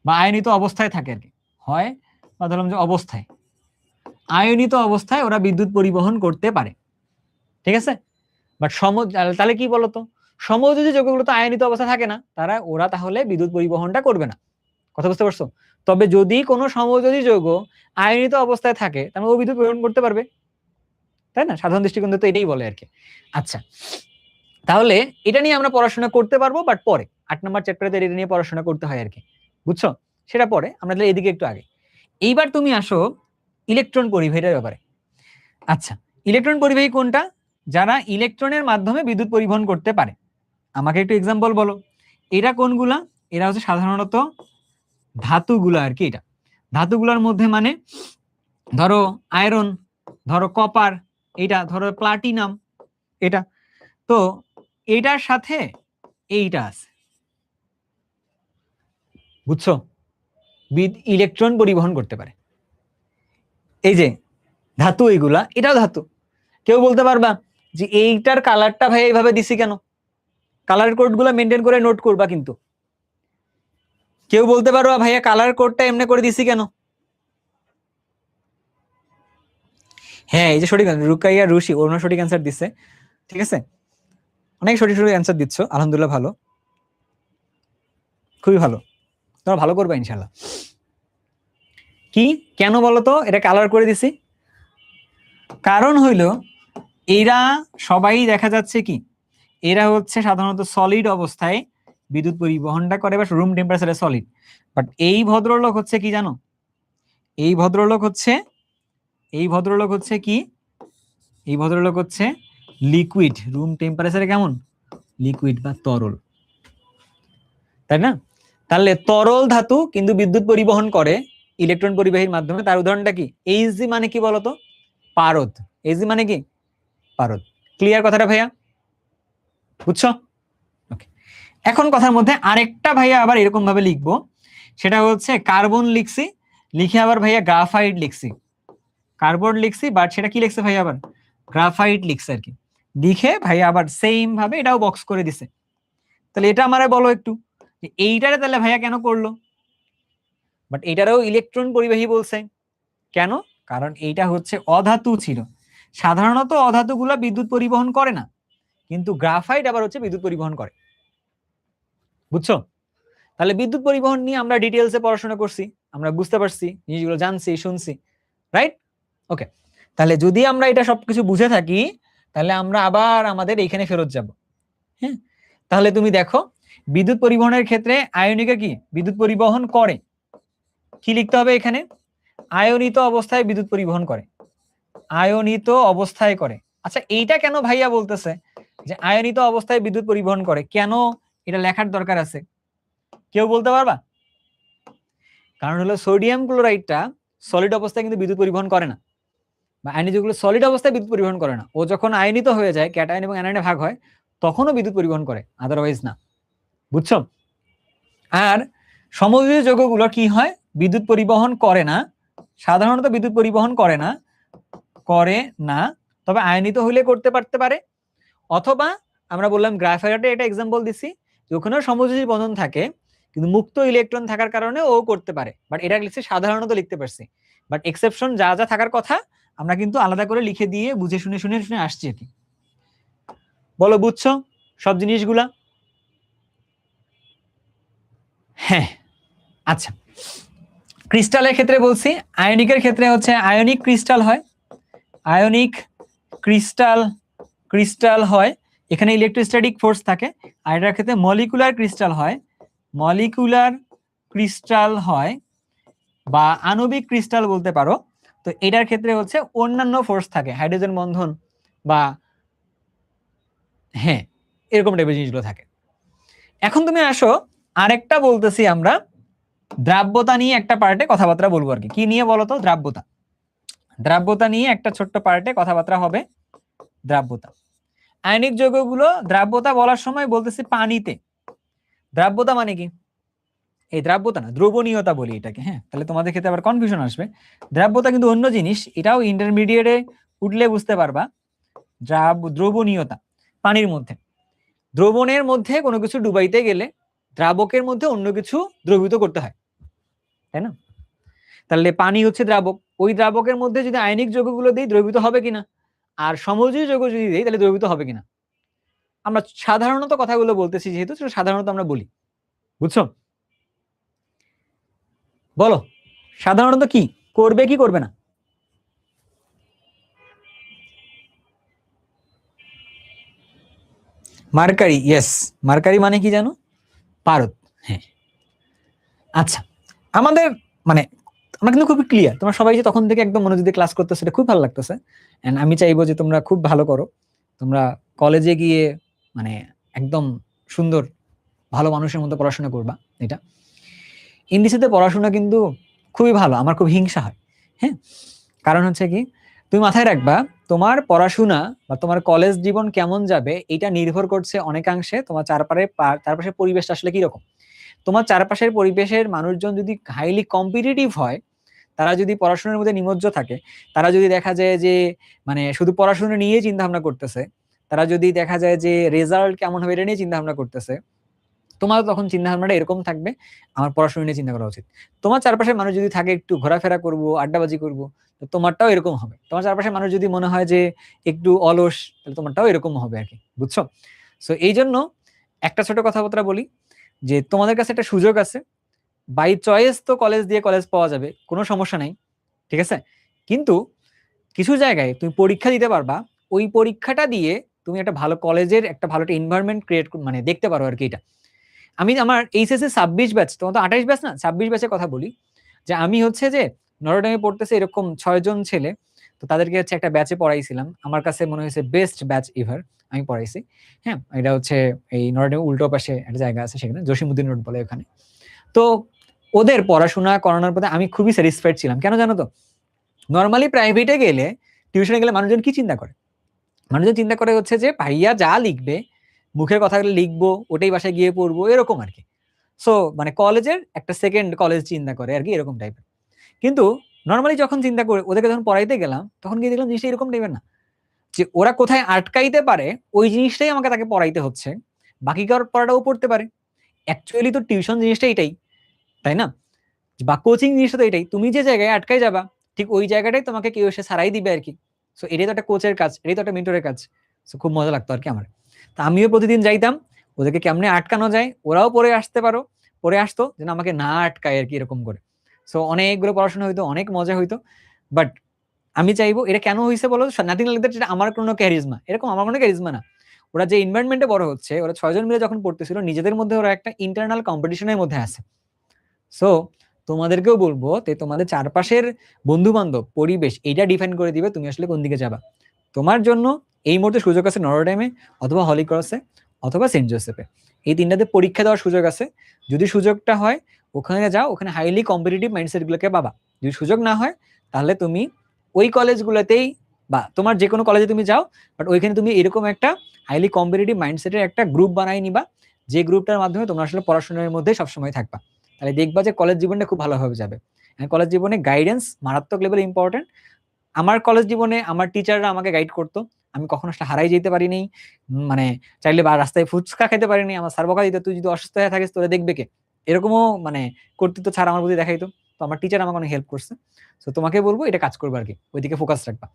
Speaker 1: বা আয়নিত অবস্থায় থাকে আর কি, হয় বা ধরলাম যে অবস্থায়, আয়নিত অবস্থায় ওরা বিদ্যুৎ পরিবহন করতে পারে। ঠিক আছে? বাট তাহলে কি বলতো, সমযোজী যৌগগুলো তো আয়নিত অবস্থায় থাকে না, ওরা তাহলে বিদ্যুৎ পরিবহনটা করবে না। কথা বুঝতে পারছো? তবে যদি কোনো সমযোজী যৌগ আয়নিত অবস্থায় থাকে তাহলে ও বিদ্যুৎ পরিবহন করতে পারবে, তাই না? সাধারণ দৃষ্টিকোণ তো এটাই বলে আর কি। আচ্ছা, তাহলে এটা নিয়ে আমরা পড়াশোনা করতে পারবো, বাট পরে 8 নম্বর চ্যাপ্টারে এটা নিয়ে পড়াশোনা করতে হয় আর কি। বুঝছো? সেটা পরে, আমরা তাহলে এদিকে একটু আগে। এইবার তুমি আসো ইলেকট্রন পরিবাহীর ব্যাপারে। আচ্ছা, ইলেকট্রন পরিবাহী কোনটা? যারা ইলেকট্রনের মাধ্যমে বিদ্যুৎ পরিবহন করতে পারে। আমাকে একটু এক্সাম্পল বলো, এরা কোনগুলা? এরা হচ্ছে সাধারণত ধাতুগুলা আর কি। এটা ধাতুগুলার মধ্যে মানে ধরো আয়রন, ধরো কপার, এটা ধরো প্লাটিনাম, এটা তো এইটার সাথে এইটা আছে। বুঝছো? ইলেকট্রন পরিবহন করতে পারে। এই যে ধাতু, এইগুলা এটাও ধাতু। কেউ বলতে পারবা যে এইটার কালারটা ভাই এইভাবে দিছি কেন? কালার কোড গুলা মেনটেন করে নোট করবা কিন্তু। কেউ বলতে পারবা ভাইয়া কালার কোডটা এমনি করে দিছি কেন? হ্যাঁ, এই যে সঠিক রুকাইয়া রুশি ওর সঠিক অ্যান্সার দিচ্ছে। ঠিক আছে, অনেক সঠিক সঠিক অ্যান্সার দিচ্ছ, আলহামদুলিল্লাহ, ভালো, খুবই ভালো, তোমরা ভালো করবা ইনশাল্লাহ। কি কেন বলো তো এটা কালার করে দিছি? কারণ হইলো এরা সবাই দেখা যাচ্ছে কি, এরা হচ্ছে সাধারণত সলিড অবস্থায় বিদ্যুৎ পরিবহনটা করে বা রুম টেম্পারেচারে সলিড। বাট এই ভদ্রলোক হচ্ছে কি জানো? এই ভদ্রলোক হচ্ছে কি, এই ভদ্রলোক হচ্ছে লিকুইড, রুম টেম্পারেচারে কেমন? লিকুইড বা তরল, তাই না? তাহলে তরল ধাতু কিন্তু বিদ্যুৎ পরিবহন করে ইলেকট্রন পরিবাহীর মাধ্যমে। তার উদাহরণটা কি? এইচজি মানে কি বলতো? পারদ। এইচজি মানে কি? পারদ। ক্লিয়ার কথাটা ভাইয়া? বুঝছো? ওকে, এখন কথার মধ্যে আরেকটা ভাইয়া আবার এরকম ভাবে লিখবো, সেটা হচ্ছে কার্বন লিখছি, লিখে আবার ভাইয়া গ্রাফাইট লিখছি। কার্বন লিখছি বাট সেটা কি লিখছে ভাইয়া? আবার গ্রাফাইট লিখছে আর কি। লিখে ভাইয়া আবার সেম ভাবে এটাও বক্স করে দিছে। তাহলে এটা আমারে বলো একটু, এইটারে তাহলে ভাইয়া কেন করলো? বাট এইটারও ইলেকট্রন পরিবাহী বলছে কেন? কারণ এইটা হচ্ছে অধাতু ছিল। সাধারণত অধাতুগুলা বিদ্যুৎ পরিবহন করে না, কিন্তু গ্রাফাইট আবার হচ্ছে বিদ্যুৎ পরিবহন করে। বুঝছো? তাহলে বিদ্যুৎ পরিবহন নিয়ে আমরা ডিটেলসে পড়াশোনা করছি, আমরা বুঝতে পারছি, জিনিসগুলো জানছি, শুনছি, রাইট? ওকে, তাহলে যদি আমরা এটা সবকিছু বুঝে থাকি তাহলে আমরা আবার আমাদের এইখানে ফেরত যাব। হ্যাঁ, তাহলে তুমি দেখো বিদ্যুৎ পরিবহনের ক্ষেত্রে আয়নিকা কি বিদ্যুৎ পরিবহন করে, কি লিখতে হবে এখানে? আয়নিত অবস্থায় বিদ্যুৎ পরিবহন করে, আয়নিত অবস্থায় করে। আচ্ছা, এইটা কেন ভাইয়া বলতেছে যে আয়নিত অবস্থায় বিদ্যুৎ পরিবহন করে? কেন এটা লেখার দরকার আছে? কেউ বলতে পারবা? কারণ হলো সোডিয়াম ক্লোরাইডটা সলিড অবস্থায় কিন্তু বিদ্যুৎ পরিবহন করে না, বা আয়নি যেগুলো সলিড অবস্থায় বিদ্যুৎ পরিবহন করে না, ও যখন আয়নিত হয়ে যায়, ক্যাটায়ন এবং অ্যানায়নে ভাগ হয়, তখনও বিদ্যুৎ পরিবহন করে, আদারওয়াইজ না। বুঝছো? আর সমযোজী যৌগগুলো কি হয়? বিদ্যুৎ পরিবহন করে না, সাধারণত বিদ্যুৎ পরিবহন করে না, তবে আয়নিত হইলে করতে পারে। অথবা আমরা বললাম গ্রাফাইটে এটা এক্সাম্পল দিছি, ওখানেও সমযোজী বন্ধন থাকে কিন্তু মুক্ত ইলেকট্রন থাকার কারণে ও করতে পারে। বাট এটা লিখছি সাধারণত লিখতে পারছি, বাট এক্সেপশন যা যা থাকার কথা আমরা কিন্তু আলাদা করে লিখে দিয়ে বুঝে শুনে আসছি আর কি। বলো বুঝছো সব জিনিসগুলা? হ্যাঁ, আচ্ছা, ক্রিস্টালের ক্ষেত্রে বলছি, আয়নিকের ক্ষেত্রে হচ্ছে আয়নিক ক্রিস্টাল হয়, আয়নিক ক্রিস্টাল হয়, এখানে ইলেকট্রোস্ট্যাটিক ফোর্স থাকে, আর এটার ক্ষেত্রে মলিকুলার ক্রিস্টাল হয়, মলিকুলার ক্রিস্টাল হয় বা আণবিক ক্রিস্টাল বলতে পারো। তো এটার ক্ষেত্রে হচ্ছে অন্যান্য ফোর্স থাকে, হাইড্রোজেন বন্ধন বা হ্যাঁ এরকম টাইপের জিনিসগুলো থাকে। এখন তুমি আসো আরেকটা বলতেছি আমরা দ্রাব্যতা নিয়ে একটা পার্টে কথাবার্তা বলবো আর কি। কি নিয়ে বলো তো? দ্রাব্যতা। দ্রাব্যতা নিয়ে একটা ছোট্ট পার্টে কথাবার্তা হবে, দ্রাব্যতা। আয়নিক যৌগগুলো দ্রাব্যতা বলার সময় বলতেছি পানিতে। দ্রাব্যতা মানে কি? এই দ্রাব্যতা না, দ্রবণীয়তা বলি এটাকে। হ্যাঁ, তাহলে তোমাদের ক্ষেত্রে আবার কনফিউশন আসবে। দ্রাব্যতা কিন্তু অন্য জিনিস, এটাও ইন্টারমিডিয়েটে উঠলে বুঝতে পারবা। দ্রবণীয়তা পানির মধ্যে, দ্রবণের মধ্যে কোনো কিছু ডুবাইতে গেলে দ্রাবকের মধ্যে অন্য কিছু দ্রবীভূত করতে হয়, তাই না? তাহলে পানি হচ্ছে দ্রাবক, ওই দ্রাবকের মধ্যে যদি আয়নিক যৌগগুলো দিই দ্রবীভূত হবে কিনা, আর সমযোজী যৌগ যদি দিই তাহলে দ্রবীভূত হবে কিনা। আমরা সাধারণত কথাগুলো বলতেছি যেহেতু, সাধারণত আমরা বলি, বুঝছো? বলো সাধারণত কি করবে কি করবে না? Mercury, yes. মার্কারি মানে কি জানো? পারদ। হ্যাঁ, আচ্ছা। আমাদের মানে আমরা কিন্তু খুবই ক্লিয়ার, তোমরা সবাই যে তখন থেকে একদম মনোযোগ দিয়ে ক্লাস করতেছে, এটা খুব ভালো লাগতেছে। এন্ড আমি চাইবো যে তোমরা খুব ভালো করো, তোমরা কলেজে গিয়ে মানে একদম সুন্দর ভালো মানুষের মতো পড়াশোনা করবা। এটা ইংলিশে পড়াশোনা কিন্তু খুবই ভালো, আমার খুব হিংসা হয়। হ্যাঁ, কারণ হচ্ছে কি, তুমি মাথায় রাখবা তোমার পড়াশোনা বা তোমার কলেজ জীবন কেমন যাবে এটা নির্ভর করছে অনেকাংশে তোমার চারপাশের পরিবেশটা আসলে কিরকম। তোমার চারপাশের পরিবেশের মানুষজন যদি হাইলি কম্পিটিটিভ হয়, তারা যদি পড়াশোনার মধ্যে নিমজ্জ থাকে, তারা যদি দেখা যায় যে মানে শুধু পড়াশোনা নিয়ে চিন্তা ভাবনা করতেছে, তারা যদি দেখা যায় যে রেজাল্ট কেমন হবে এটা নিয়ে চিন্তা ভাবনা করতেছে, তোমার তখন চিন্তা ভাবনাটা এরকম থাকবে, আমার পড়াশোনা নিয়ে চিন্তা করা উচিত। তোমার চারপাশের মানুষ যদি থাকে একটু ঘোরাফেরা করব, আড্ডাবাজি করব, তোমারটাও এরকম হবে। তোমার চারপাশের মানুষ যদি মনে হয় যে একটু অলস, তাহলে তোমারটাও এরকম হবে আর কি, বুঝছো? সো এই জন্য একটা ছোট কথাবার্তা বলি যে তোমাদের কাছে একটা সুযোগ আছে, বাই চয়েস তো কলেজ দিয়ে কলেজ পাওয়া যাবে, কোনো সমস্যা নাই, ঠিক আছে? কিন্তু কিছু জায়গায় তুমি পরীক্ষা দিতে পারবা, ওই পরীক্ষাটা দিয়ে তুমি একটা ভালো কলেজের একটা ভালো একটা এনভায়রনমেন্ট ক্রিয়েট মানে দেখতে পারো আর কি। এটা আমি আমার এইচএসসি 26 ব্যাচ, তোমার তো 28 ব্যাচ না, 26 ব্যাচের কথা বলি। যে আমি হচ্ছে যে নটরডেমে পড়তেছে এরকম 6 জন ছেলে, তো তাদেরকে হচ্ছে একটা ব্যাচে পড়াইছিলাম, আমার কাছে মনে হয়েছে বেস্ট ব্যাচ এভার আমি পড়াইছি। হ্যাঁ, এটা হচ্ছে এই নটরডেমের উল্টো পাশে একটা জায়গা আছে, সেখানে জসিমউদ্দিন রোড বলে ওখানে। তো ওদের পড়াশোনা করানোর পরে আমি খুবই স্যাটিসফাইড ছিলাম। কেন জানো তো? নর্মালি প্রাইভেটে গেলে, টিউশনে গেলে মানুষজন কি চিন্তা করে? মানুষজন চিন্তা করে হচ্ছে যে ভাইয়া যা লিখবে, মুখের কথাগুলো লিখবো, ওটাই বাসায় গিয়ে পড়বো, এরকম আর কি। সো মানে কলেজের একটা সেকেন্ড কলেজ চিন্তা করে আর কি, এরকম টাইপের। কিন্তু নর্মালি যখন চিন্তা করে ওদেরকে যখন পড়াইতে গেলাম, তখন গিয়ে দেখলাম জিনিসটা এরকম টাইপের না, যে ওরা কোথায় আটকাইতে পারে ওই জিনিসটাই আমাকে তাকে পড়াইতে হচ্ছে, বাকি কারোর পড়াটাও পড়তে পারে। অ্যাকচুয়ালি তো টিউশন জিনিসটা এটাই, তাই না? বা কোচিং জিনিসটা তো এটাই, তুমি যে জায়গায় আটকাই যাবা ঠিক ওই জায়গাটাই তোমাকে কেউ এসে সারাই দিবে আর কি। সো এটাই তো একটা কোচের কাজ, এটাই তো একটা মেন্টরের কাজ। সো খুব মজা লাগতো আর কি আমার। তা আমিও প্রতিদিন যাইতাম, ওদেরকে কেমনে আটকানো যায়, ওরাও পড়ে আসতে পারো, পড়ে আসতো যেন আমাকে না আটকায় আর কি, এরকম করে। সো অনেকগুলো পড়াশোনা হইতো, অনেক মজা হইতো। বাট আমি চাইবো এটা কেন হয়েছে বলো, নাথিং লাইক দ্যাট, এটা আমার কোনো ক্যারিজমা, এরকম আমার কোনো ক্যারিজমা না। ওরা যে এনভায়রনমেন্টে বড় হচ্ছে, ওরা 6 জন মিলে যখন পড়তেছিল, নিজেদের মধ্যে ওরা একটা ইন্টারনাল কম্পিটিশনের মধ্যে আছে। সো তোমাদেরকেও বলবো যে তোমাদের চারপাশের বন্ধু বান্ধব পরিবেশ এইটা ডিফাইন করে দিবে তুমি আসলে কোন দিকে যাবা। তোমার জন্য এই মুহূর্তে সুযোগ আছে নটরডেমে, অথবা হলি ক্রসে, অথবা সেন্ট জোসেফে, এই তিনটাতে পরীক্ষা দেওয়ার সুযোগ আছে। যদি সুযোগটা হয় ওখানে যাও, ওখানে হাইলি কম্পিটিটিভ মাইন্ডসেট গুলোকে পাবা। যদি সুযোগ না হয় তাহলে তুমি ওই কলেজগুলোতেই বা তোমার যে কোনো কলেজে তুমি যাও, বাট ওইখানে তুমি এরকম একটা হাইলি কম্পিটিটিভ মাইন্ডসেটের একটা গ্রুপ বানাই নিবা, যে গ্রুপটার মাধ্যমে তোমরা আসলে পড়াশোনার মধ্যে সবসময় থাকবা। তাহলে দেখবা যে কলেজ জীবনটা খুব ভালোভাবে যাবে। কলেজ জীবনে গাইডেন্স মারাত্মক লেভেলে ইম্পর্টেন্ট। আমার কলেজ জীবনে আমার টিচাররা আমাকে গাইড করতো, আমি কখনো আসলে হারাই যেতে পারিনি, মানে চাইলে বা রাস্তায় ফুচকা খেতে পারিনি, আমার স্যার বকা দিত তুই যদি অসুস্থ হয়ে থাকিস তোরা দেখবে কে, এরকমও মানে কর্তৃত্ব ছাড়া আমার প্রতি দেখাইতো। তো আমার টিচার আমাকে অনেক হেল্প করছে। তো তোমাকে বলবো এটা কাজ করবে আর কি, ওইদিকে ফোকাস রাখবা।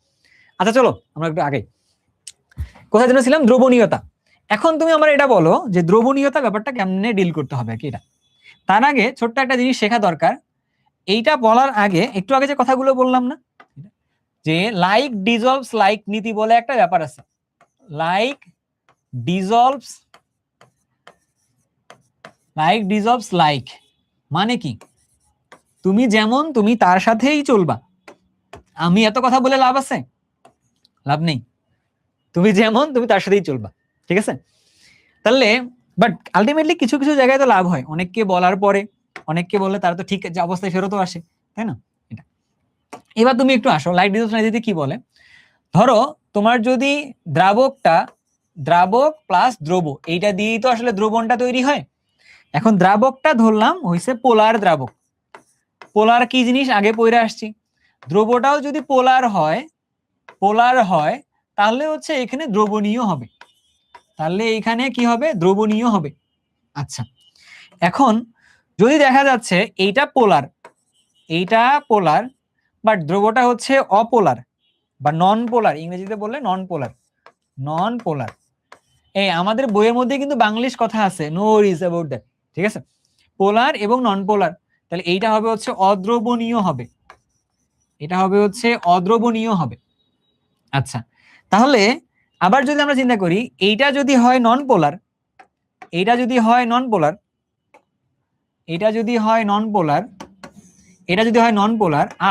Speaker 1: আচ্ছা চলো আমরা একটু আগে কোথায় যেন ছিলাম, দ্রবণীয়তা। এখন তুমি আমার এটা বলো যে দ্রবণীয়তা ব্যাপারটা কেমনে ডিল করতে হবে আর কি। এটা তার আগে ছোট্ট একটা জিনিস শেখা দরকার। এইটা বলার আগে একটু আগে যে কথাগুলো বললাম না, যে লাইক ডিজলভস লাইক নীতি বলে একটা ব্যাপার আছে। লাইক ডিজলভস লাইক, মানে কি তুমি যেমন তুমি তার সাথেই চলবা। আমি এত কথা বলে লাভ আছে? লাভ নেই। তুমি যেমন তুমি তার সাথেই চলবা, ঠিক আছে? তাহলে বাট আলটিমেটলি কিছু কিছু জায়গায় তো লাভ হয়, অনেককে বলার পরে, অনেককে বললে তারা তো ঠিক যে অবস্থায় ফেরতও আসে, তাই না? এটা এবার তুমি একটু আসো, লাইক ডিজলভস কি বলে। ধরো তোমার যদি দ্রাবক প্লাস দ্রব, এইটা দিয়েই তো আসলে দ্রবণটা তৈরি হয়। এখন দ্রাবকটা ধরলাম হইছে পোলার দ্রাবক। পোলার কি জিনিস আগে পড়ে আসছি। দ্রবটাও যদি পোলার হয় তাহলে হচ্ছে এখানে দ্রবণীয় হবে, তাহলে এখানে কি হবে? দ্রবণীয় হবে। আচ্ছা, এখন যদি দেখা যাচ্ছে এইটা পোলার বাট দ্রবটা হচ্ছে অপোলার বা নন পোলার, ইংরেজিতে বললে নন পোলার। এই আমাদের বইয়ের মধ্যে কিন্তু বাংলিশ কথা আছে, নো ওয়ারিজ অ্যাবাউট দ্যাট, ঠিক আছে? পোলার এবং নন পোলার, তাহলে এইটা হবে হচ্ছে অদ্রবণীয় হবে, এটা হবে হচ্ছে অদ্রবণীয় হবে। আচ্ছা, তাহলে আবার যদি আমরা চিন্তা করি এইটা যদি হয় নন পোলার, এটা যদি হয় নন পোলার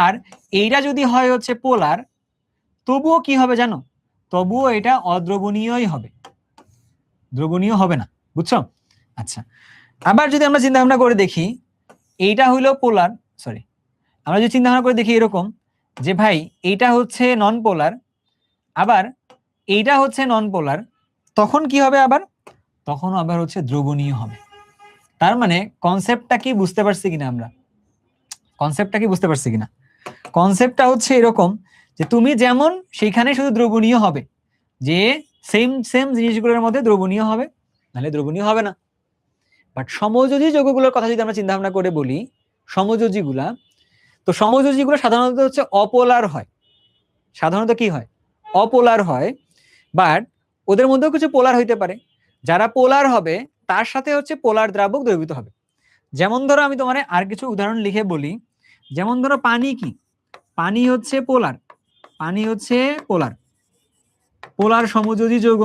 Speaker 1: আর এইটা যদি হয় হচ্ছে পোলার, তবুও কি হবে জানো? তবুও এটা অদ্রবণীয়ই হবে, দ্রবণীয় হবে না, বুঝছো? আচ্ছা, আবার যদি আমরা চিন্তা ভাবনা করে দেখি এইটা হইলো পোলার, আমরা যদি চিন্তা ভাবনা করে দেখি এরকম যে ভাই এইটা হচ্ছে নন পোলার, আবার এইটা হচ্ছে নন পোলার, তখন কি হবে? তখন আবার হচ্ছে দ্রবণীয় হবে। তার মানে কনসেপ্টটা কি বুঝতে পারছি কিনা আমরা? কনসেপ্টটা হচ্ছে এরকম যে তুমি যেমন সেইখানে শুধু দ্রবণীয় হবে, যে সেম জিনিসগুলোর মধ্যে দ্রবণীয় হবে, নাহলে দ্রবণীয় হবে না। বাট সমযোজী যৌগগুলোর কথা যদি আমরা চিন্তা ভাবনা করে বলি, সমযোজীগুলা সাধারণত হচ্ছে অপোলার হয়, সাধারণত কি হয়? অপোলার হয়। বাট ওদের মধ্যেও কিছু পোলার হইতে পারে, যারা পোলার হবে তার সাথে হচ্ছে পোলার দ্রাবক দ্রবীভূত হবে। যেমন ধরো আমি তোমার আর কিছু উদাহরণ লিখে বলি, যেমন ধরো পানি কি? পানি হচ্ছে পোলার সমযোজী যৌগ,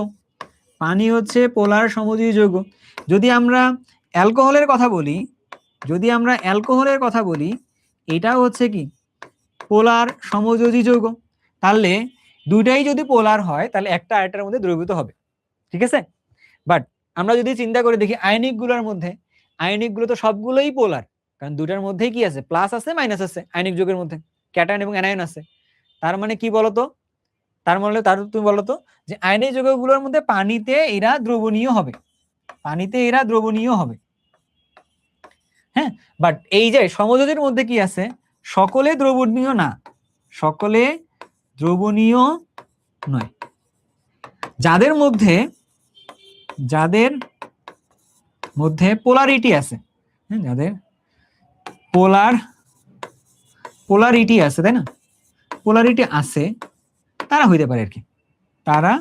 Speaker 1: পানি হচ্ছে পোলার সমযোজী যৌগ। যদি আমরা অ্যালকোহলের কথা বলি, এটাও হচ্ছে কি? পোলার সমযোজী যৌগ। তাহলে দুইটাই যদি পোলার হয় তাহলে একটা আরেকটার মধ্যে দ্রবীভূত হবে, ঠিক আছে? বাট আমরা যদি চিন্তা করে দেখি আয়নিক গুলো তো সবগুলোই পোলার, কারণ দুটার মধ্যেই কি আছে? প্লাস আছে, মাইনাস আছে। আয়নিক যৌগের মধ্যে ক্যাটায়ন এবং অ্যানায়ন আছে। তার মানে কি বলতো? তুমি বলতো যে আয়নিক যৌগগুলোর মধ্যে পানিতে এরা দ্রবণীয় হবে, হ্যাঁ। বাট এই যে সমযোজীর মধ্যে কি আছে? সকলে দ্রবণীয় নয়। যাদের মধ্যে পোলারিটি আছে, যাদের পোলারিটি আছে, তাই না? পোলারিটি আছে তারা হইতে পারে আর কি, তারা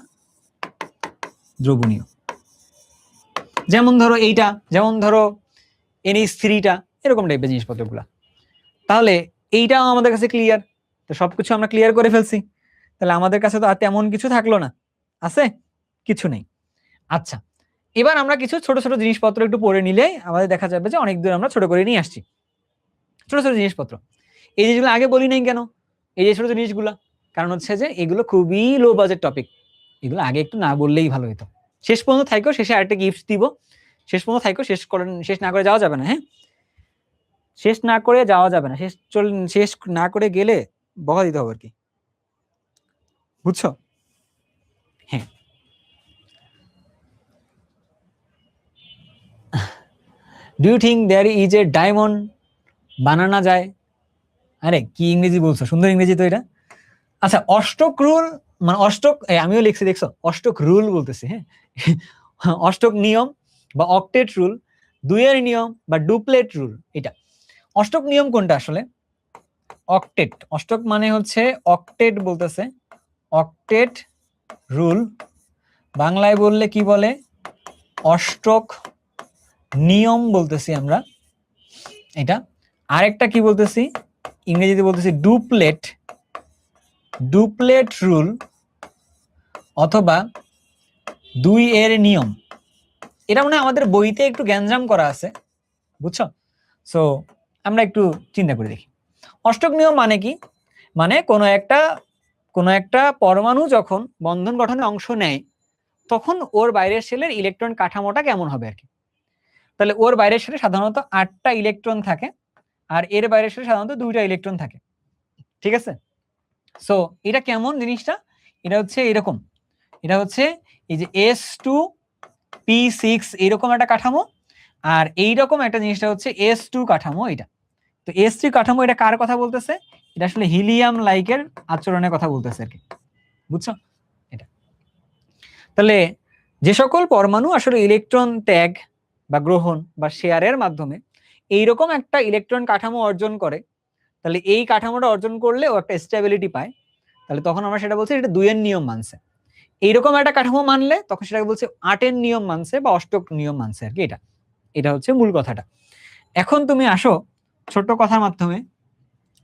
Speaker 1: দ্রবণীয়। যেমন ধরো NH3টা, এরকম টাইপের জিনিসপত্রগুলা। তাহলে এইটাও আমাদের কাছে ক্লিয়ার, তো সবকিছু আমরা ক্লিয়ার করে ফেলছি। তাহলে আমাদের কাছে তো আর তেমন কিছু থাকলো না, আছে কিছু নেই। আচ্ছা, এবার আমরা কিছু ছোট ছোট জিনিসপত্র একটু পড়ে নিলে আমাদের দেখা যাবে যে অনেক দূর আমরা ছোট করে নিয়ে আসছি। ছোট ছোট জিনিসপত্র, এই জিনিসগুলো আগে বলি নাই কেন? এই যে ছোট জিনিসগুলা, কারণ হচ্ছে যে এগুলো খুবই লো বাজেট টপিক, এগুলো আগে একটু না বললেই ভালো হতো। শেষ পর্যন্ত থাইকো, শেষে আরেকটা গিফট দিব। শেষ পর্যন্ত থাইকো, শেষ না করে যাওয়া যাবে না, হ্যাঁ? শেষ না করে গেলে বকা দিতে হবে আর কি, বুঝছো? হ্যাঁ, do you think there is a diamond বানানা যায়? আরে কি ইংরেজি বলছো, সুন্দর ইংরেজি তো এটা। আচ্ছা, অষ্টক রুল মানে আমিও লিখছি, দেখছো? অষ্টক রুল বলতেছি, হ্যাঁ। অষ্টক নিয়ম বা অক্টেট রুল, দুইয়ের নিয়ম বা ডুপ্লেট রুল। এটা অষ্টক নিয়ম কোনটা আসলে? অক্টেট, অষ্টক মানে হচ্ছে অক্টেট বলতেছে, অক্টেট রুল। বাংলায় বললে কি বলে? অষ্টক নিয়ম বলতেছি আমরা এটা। আরেকটা কি বলতেছি? ইংরেজিতে বলতেছি ডুপ্লেট রুল অথবা 2 এর নিয়ম, এটা মনে হয় আমাদের বইতে একটু গ্যাঞ্জাম করা আছে, বুঝছো? সো আমরা একটু চিন্তা করে দেখি। অষ্টক নিয়ম মানে কি? মানে কোনো একটা পরমাণু যখন বন্ধন গঠনে অংশ নেয় তখন ওর বাইরের শেলের ইলেকট্রন কাঠামোটা কেমন হবে আর কি। তাহলে ওর বাইরের শেলে সাধারণত 8টা ইলেকট্রন থাকে, আর এর বাইরের শেলে সাধারণত 2টা ইলেকট্রন থাকে, ঠিক আছে? সো এটা কেমন জিনিসটা? এটা হচ্ছে এরকম, এটা হচ্ছে এই যে S2P6 এরকম একটা কাঠামো, আর এইরকম একটা জিনিসটা হচ্ছে S2 কাঠামো। এটা তো S3 কাঠামো, এটা কার কথা বলতেছে? এটা আসলে হিলিয়াম লাইকের আচরণের কথা বলতেছে আর কি, বুঝছো? এটা তাহলে যে সকল পরমাণু আসলে ইলেকট্রন ত্যাগ বা গ্রহণ বা শেয়ারের মাধ্যমে এইরকম একটা ইলেকট্রন কাঠামো অর্জন করে, তাহলে এই কাঠামোটা অর্জন করলে ও একটা স্টেবিলিটি পায়, তাহলে তখন আমরা সেটা বলছি এটা 2 এর নিয়ম মানছে। এইরকম একটা কাঠামো মানলে তখন সেটাকে বলছে 8 এর নিয়ম মানছে বা অষ্টক নিয়ম মানছে আর কি। এটা এটা হচ্ছে মূল কথাটা। এখন তুমি আসো ছোট্ট কথার মাধ্যমে,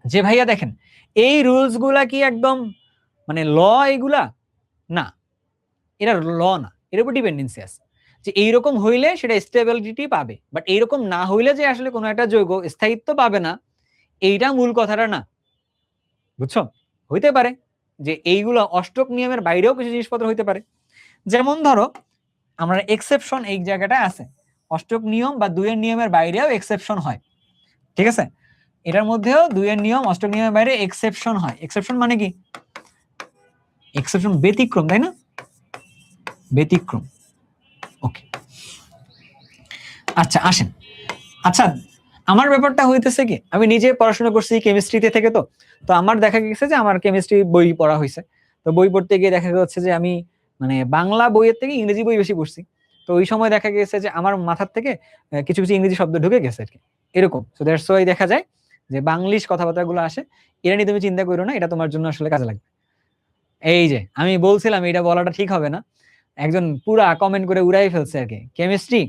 Speaker 1: যে ভাইয়া দেখেন এই রুলস গুলা কি একদম মানে ল? এগুলা না, এটা ল না, এর উপর ডিপেন্ডেন্সি আছে। যে এইরকম হইলে সেটা স্টেবিলিটি পাবে, বাট এইরকম না হইলে যে আসলে কোনো একটা যৌগ স্থায়িত্ব পাবে না, এইটা মূল কথাটা না, বুঝছো? হইতে পারে যে এইগুলো অষ্টক নিয়মের বাইরেও কিছু জিনিসপত্র হইতে পারে। যেমন ধরো আমরা এক্সেপশন এই জায়গাটা আছে, অষ্টক নিয়ম বা 2 এর নিয়মের বাইরেও এক্সেপশন হয়, ঠিক আছে? এটার মধ্যেও 2 এর নিয়ম অষ্টক নিয়মের বাইরে এক্সেপশন হয়। এক্সেপশন মানে কি? এক্সেপশন ব্যতিক্রম, তাই না? ব্যতিক্রম, ওকে। আচ্ছা আসেন, আচ্ছা আমার ব্যাপারটা হইতেছে কি, আমি নিজে পড়াশোনা করছি কেমিস্ট্রিতে থেকে, তো তো আমার দেখা গেছে যে আমার কেমিস্ট্রি বই পড়া হয়েছে। তো বই পড়তে গিয়ে দেখা যাচ্ছে যে আমি মানে বাংলা বইয়ের থেকে ইংরেজি বই বেশি পড়ছি। তো ওই সময় দেখা গেছে যে আমার মাথার থেকে কিছু কিছু ইংরেজি শব্দ ঢুকে গেছে আর কি, এরকম। সো দ্যাটস ওয়াই দেখা যায় যে বাংলিশ কথাবার্তাগুলো আসে। এটা নিয়ে তুমি চিন্তা করো না, এটা তোমার জন্য আসলে কাজে লাগবে। এই যে আমি বলছিলাম এটা বলাটা ঠিক হবে না, একজন পুরা কমেন্ট করে উড়াই ফেলছে আর কি, কেমিস্ট্রি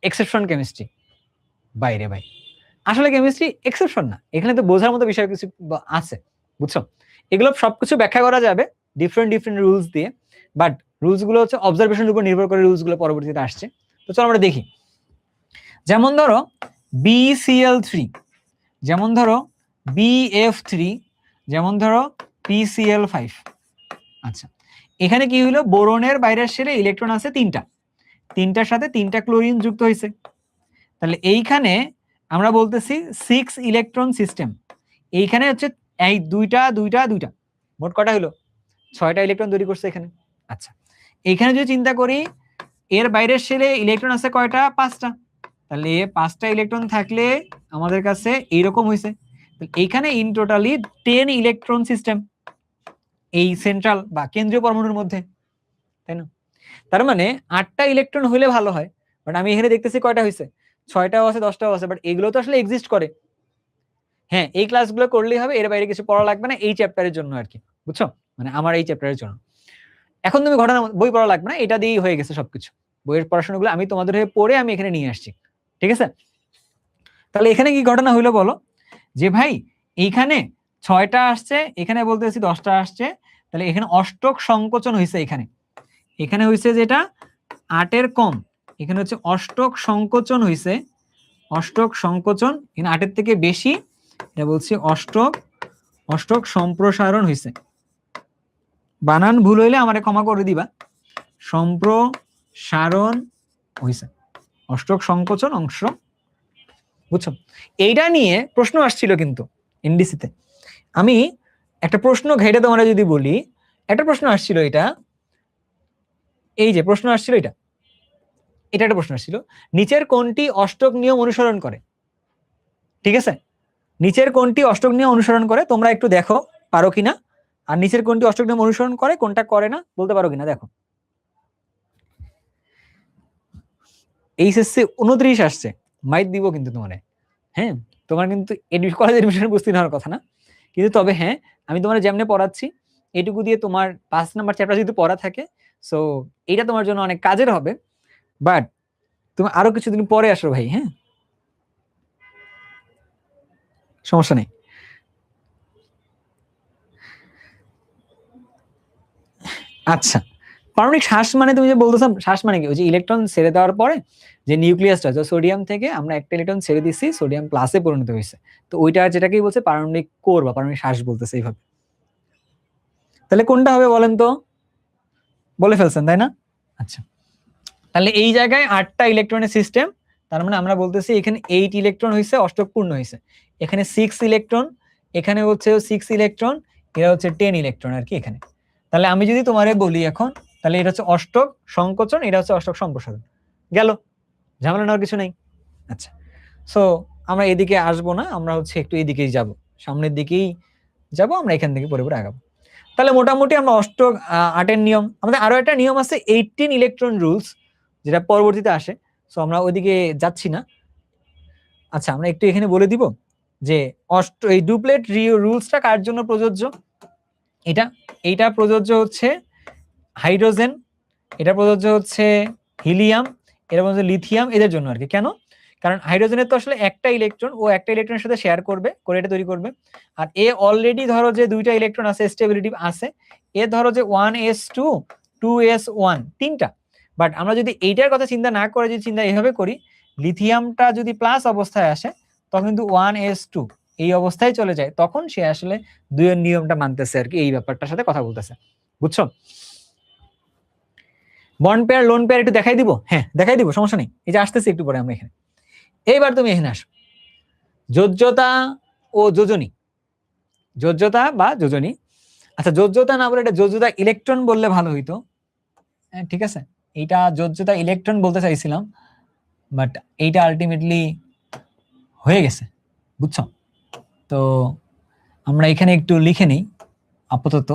Speaker 1: এক্সেপশন, কেমিস্ট্রি বাইরে ভাই। আসলে কেমিস্ট্রি এক্সেপশন না, এখানে তো বোঝার মতো বিষয় কিছু আছে, বুঝছো? এগুলো সবকিছু ব্যাখ্যা করা যাবে ডিফারেন্ট ডিফারেন্ট রুলস দিয়ে, বাট রুলস গুলো হচ্ছে অবজারভেশনের উপর নির্ভর করে রুলস গুলো পরবর্তীতে আসছে। তো চলো আমরা দেখি। যেমন ধরো BCl3, যেমন ধরো BF3, যেমন ধরো PCl5। আচ্ছা এখানে কি হলো, বোরনের বাইরের শেলে ইলেকট্রন আছে 3টা, 3টার সাথে 3টা ক্লোরিন যুক্ত হয়েছে। তাহলে এইখানে আমরা বলতেছি 6 ইলেকট্রন সিস্টেম। এইখানে হচ্ছে এই দুইটা দুইটা দুইটা, মোট কটা হলো 6টা ইলেকট্রন তৈরি করছে এখানে। আচ্ছা এইখানে যদি চিন্তা করি এর বাইরের শেলে ইলেকট্রন আছে কয়টা? 5টা। তাহলে 5টা ইলেকট্রন থাকলে আমাদের কাছে এইরকম হয়েছে। এইখানে ইন টোটালি 10 ইলেকট্রন সিস্টেম এই সেন্ট্রাল বা কেন্দ্রীয় পরমাণুর মধ্যে, তাই না? তার মানে 8টা ইলেকট্রন হইলে ভালো হয়, বাট আমি এখানে দেখতেছি কয়টা হয়েছে, 6টাও আছে 10টাও আছে, বাট এগুলো তো আসলে এক্সিস্ট করে। হ্যাঁ এই ক্লাসগুলো করলেই হবে, এর বাইরে কিছু পড়া লাগবে না এই চ্যাপ্টারের জন্য আর কি, বুঝছো? মানে আমার এই চ্যাপ্টারের জন্য এখন তুমি ঘটনা বই পড়া লাগবে না, এটা দিয়েই হয়ে গেছে সবকিছু। বইয়ের পড়াশোনাগুলো আমি তোমাদের হয়ে পড়ে আমি এখানে নিয়ে আসছি, ঠিক আছে? তাহলে এখানে কি ঘটনা হইলো বলো, যে ভাই এইখানে 6টা আসছে, এখানে বলতেছি 10টা আসছে, তাহলে এখানে অষ্টক সংকোচন হয়েছে। এখানে এখানে হয়েছে যেটা 8-এর কম, এখানে হচ্ছে অষ্টক সংকোচন হয়েছে, অষ্টক সংকোচন। এখানে 8-এর থেকে বেশি, এটা বলছি অষ্টক অষ্টক সম্প্রসারণ হয়েছে। বানান ভুল হইলে আমারে ক্ষমা করে দিবা, সম্প্রসারণ হয়েছে, অষ্টক সংকোচন অংশ, বুঝছো? এইটা নিয়ে প্রশ্ন আসছিল কিন্তু এনডিসিতে। আমি একটা প্রশ্ন ঘেটে তোমরা যদি বলি, একটা প্রশ্ন আসছিল, এটা এই যে প্রশ্ন আসছিল, এটা এটা একটা প্রশ্ন আসছিল, নিচের কোনটি অষ্টক নিয়ম অনুসরণ করে? ঠিক আছে, নিচের কোনটি অষ্টক নিয়ম অনুসরণ করে তোমরা একটু দেখো পারো কিনা, আর নিচের কোনটি অষ্টক নিয়ম অনুসরণ করে কোনটা করে না বলতে পারো কিনা দেখো। এইচএসসি 29 আসছে, মাইক দিব কিন্তু তোমার, হ্যাঁ তোমার কিন্তু কলেজ এডমিশন বুঝতে নেওয়ার কথা না, কিন্তু তবে হ্যাঁ আমি তোমার যেমনে পড়াচ্ছি এটুকু দিয়ে তোমার 5 নাম্বার চ্যাপ্টার যদি পড়া থাকে, সো এটা তোমার জন্য অনেক কাজের হবে। বাট তুমি আরো কিছুদিন পরে আসো ভাই, হ্যাঁ সমস্যা নেই। আচ্ছা পারমাণবিক শ্বাস মানে তুমি যে বলতেছো, শ্বাস মানে কি? ওই যে ইলেকট্রন ছেড়ে দেওয়ার পরে যে নিউক্লিয়াসটা, সোডিয়াম থেকে আমরা একটা ইলেকট্রন ছেড়ে দিচ্ছি, সোডিয়াম প্লাসে পরিণত হয়েছে, তো ওইটা যেটাকেই বলছে পারমাণবিক কোর বা পারমাণবিক শ্বাস বলতেছে এইভাবে। তাহলে কোনটা হবে বলেন তো? বলে ফেলছেন তাই না? আচ্ছা, তাহলে এই জায়গায় 8টা ইলেকট্রনের সিস্টেম, তার মানে আমরা বলতেছি এখানে 8 ইলেকট্রন হয়েছে, অষ্টক পূর্ণ হয়েছে। এখানে 6 ইলেকট্রন, এখানে হচ্ছে 6 ইলেকট্রন, এরা হচ্ছে 10 ইলেকট্রন আর কি এখানে। তাহলে আমি যদি তোমারে বলি এখন, তাহলে এটা হচ্ছে অষ্টক সংকোচন, এটা হচ্ছে অষ্টক সম্প্রসারণ। গেল, ঝামেলা নেওয়ার কিছু নেই। আচ্ছা, সো আমরা এদিকে আসবো না, আমরা হচ্ছে একটু এদিকেই যাব, সামনের দিকেই যাব, আমরা এখান থেকে পরে পরে আগাবো। তাহলে মোটামুটি আমরা অষ্টক 8-এর নিয়ম, আমাদের আরো একটা নিয়ম আছে 18 ইলেকট্রন রুলস, যেটা পরবর্তীতে আসে, সো আমরা ওইদিকে যাচ্ছি না। আচ্ছা, আমরা একটু এখানে বলে দিব যে এই ডুপ্লেট রুলসটা কার জন্য প্রযোজ্য। এইটা প্রযোজ্য হচ্ছে হাইড্রোজেন, এটা প্রযোজ্য হচ্ছে হিলিয়াম, এটা প্রযোজ্য লিথিয়াম, এদের জন্য আর কি। কেন? কারণ হাইড্রোজেনের তো আসলে একটা ইলেকট্রন, ও একটা ইলেকট্রনের সাথে শেয়ার করবে করে এটা তৈরি করবে। আর এ অলরেডি ধরো যে 2টা ইলেকট্রন আছে, স্টেবিলিটি আছে। এ ধরো যে 1s2 2s1 তিনটা। বাট আমরা যদি এইটার কথা চিন্তা না করে যদি চিন্তা এইভাবে করি, লিথিয়ামটা যদি প্লাস অবস্থায় আসে তখন কিন্তু 1s2 এই অবস্থায় চলে যায়, তখন সে আসলে 2-এর নিয়মটা মানতেছে আর কি, এই ব্যাপারটার সাথে কথা বলতেছে। বুঝছো? বন্ড পেয়ার লোন পেয়ার একটু দেখাই দিব? হ্যাঁ দেখাই দিব, সমস্যা নেই, এই যে আসতেছি একটু পরে আমরা এখানে। এইবার তুমি এখানে আসো, যোজ্যতা ও যোজনী, যোজ্যতা বা যোজনী। আচ্ছা, যোজ্যতা না বলে এটা যোজ্যতা ইলেকট্রন বললে ভালো হইতো। হ্যাঁ ঠিক আছে, এইটা যোজ্যতা ইলেকট্রন বলতে চাইছিলাম, বাট এইটা আলটিমেটলি হয়ে গেছে। বুঝছো? তো আমরা এখানে একটু লিখে নিই আপাতত,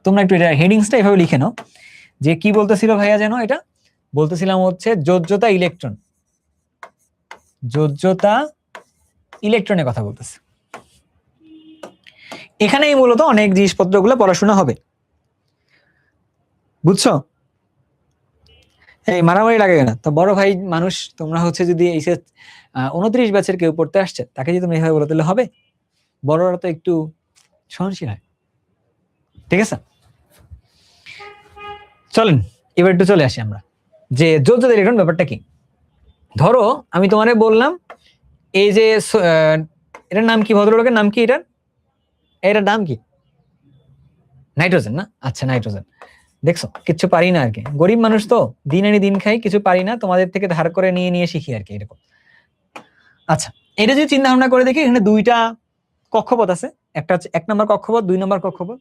Speaker 1: তোমরা একটু এটা হেডিংসটা এভাবে লিখে নাও যে কি বলতেছিল ভাইয়া যেন, এটা বলতেছিলাম হচ্ছে যোজ্যতা ইলেকট্রন, যোজ্যতা ইলেকট্রনের কথা বলতেছে। এখানেই মূলত অনেক জিনিসপত্রগুলো পড়াশোনা হবে। বুঝছো? এই মারামারি লাগে না তো, বড় ভাই মানুষ তোমরা হচ্ছে, যদি এই 29 ব্যাচের কেউ পড়তে আসছে তাকে যদি তুমি এভাবে বলো তাহলে হবে? বড়রা তো একটু সহনশীল হয়। ঠিক আছে, চলেন এবার একটু চলে আসি আমরা যে যোজ্যতা ইলেকট্রন ব্যাপারটা কি। ধরো আমি তোমারে বললাম এই যে এটার নাম কি, ভদ্রলোকের নাম কি, এটার নাম কি? নাইট্রোজেন না? আচ্ছা নাইট্রোজেন। দেখছো কিছু পারি না আর কি, গরিব মানুষ তো, দিন আনি দিন খাই, কিছু পারি না, তোমাদের থেকে ধার করে নিয়ে নিয়ে শিখি আর কি, এরকম। আচ্ছা, এটা যদি চিন্তা ভাবনা করে দেখি, এখানে 2টা কক্ষপথ আছে, একটা হচ্ছে 1 নম্বর কক্ষপথ, 2 নম্বর কক্ষপথ।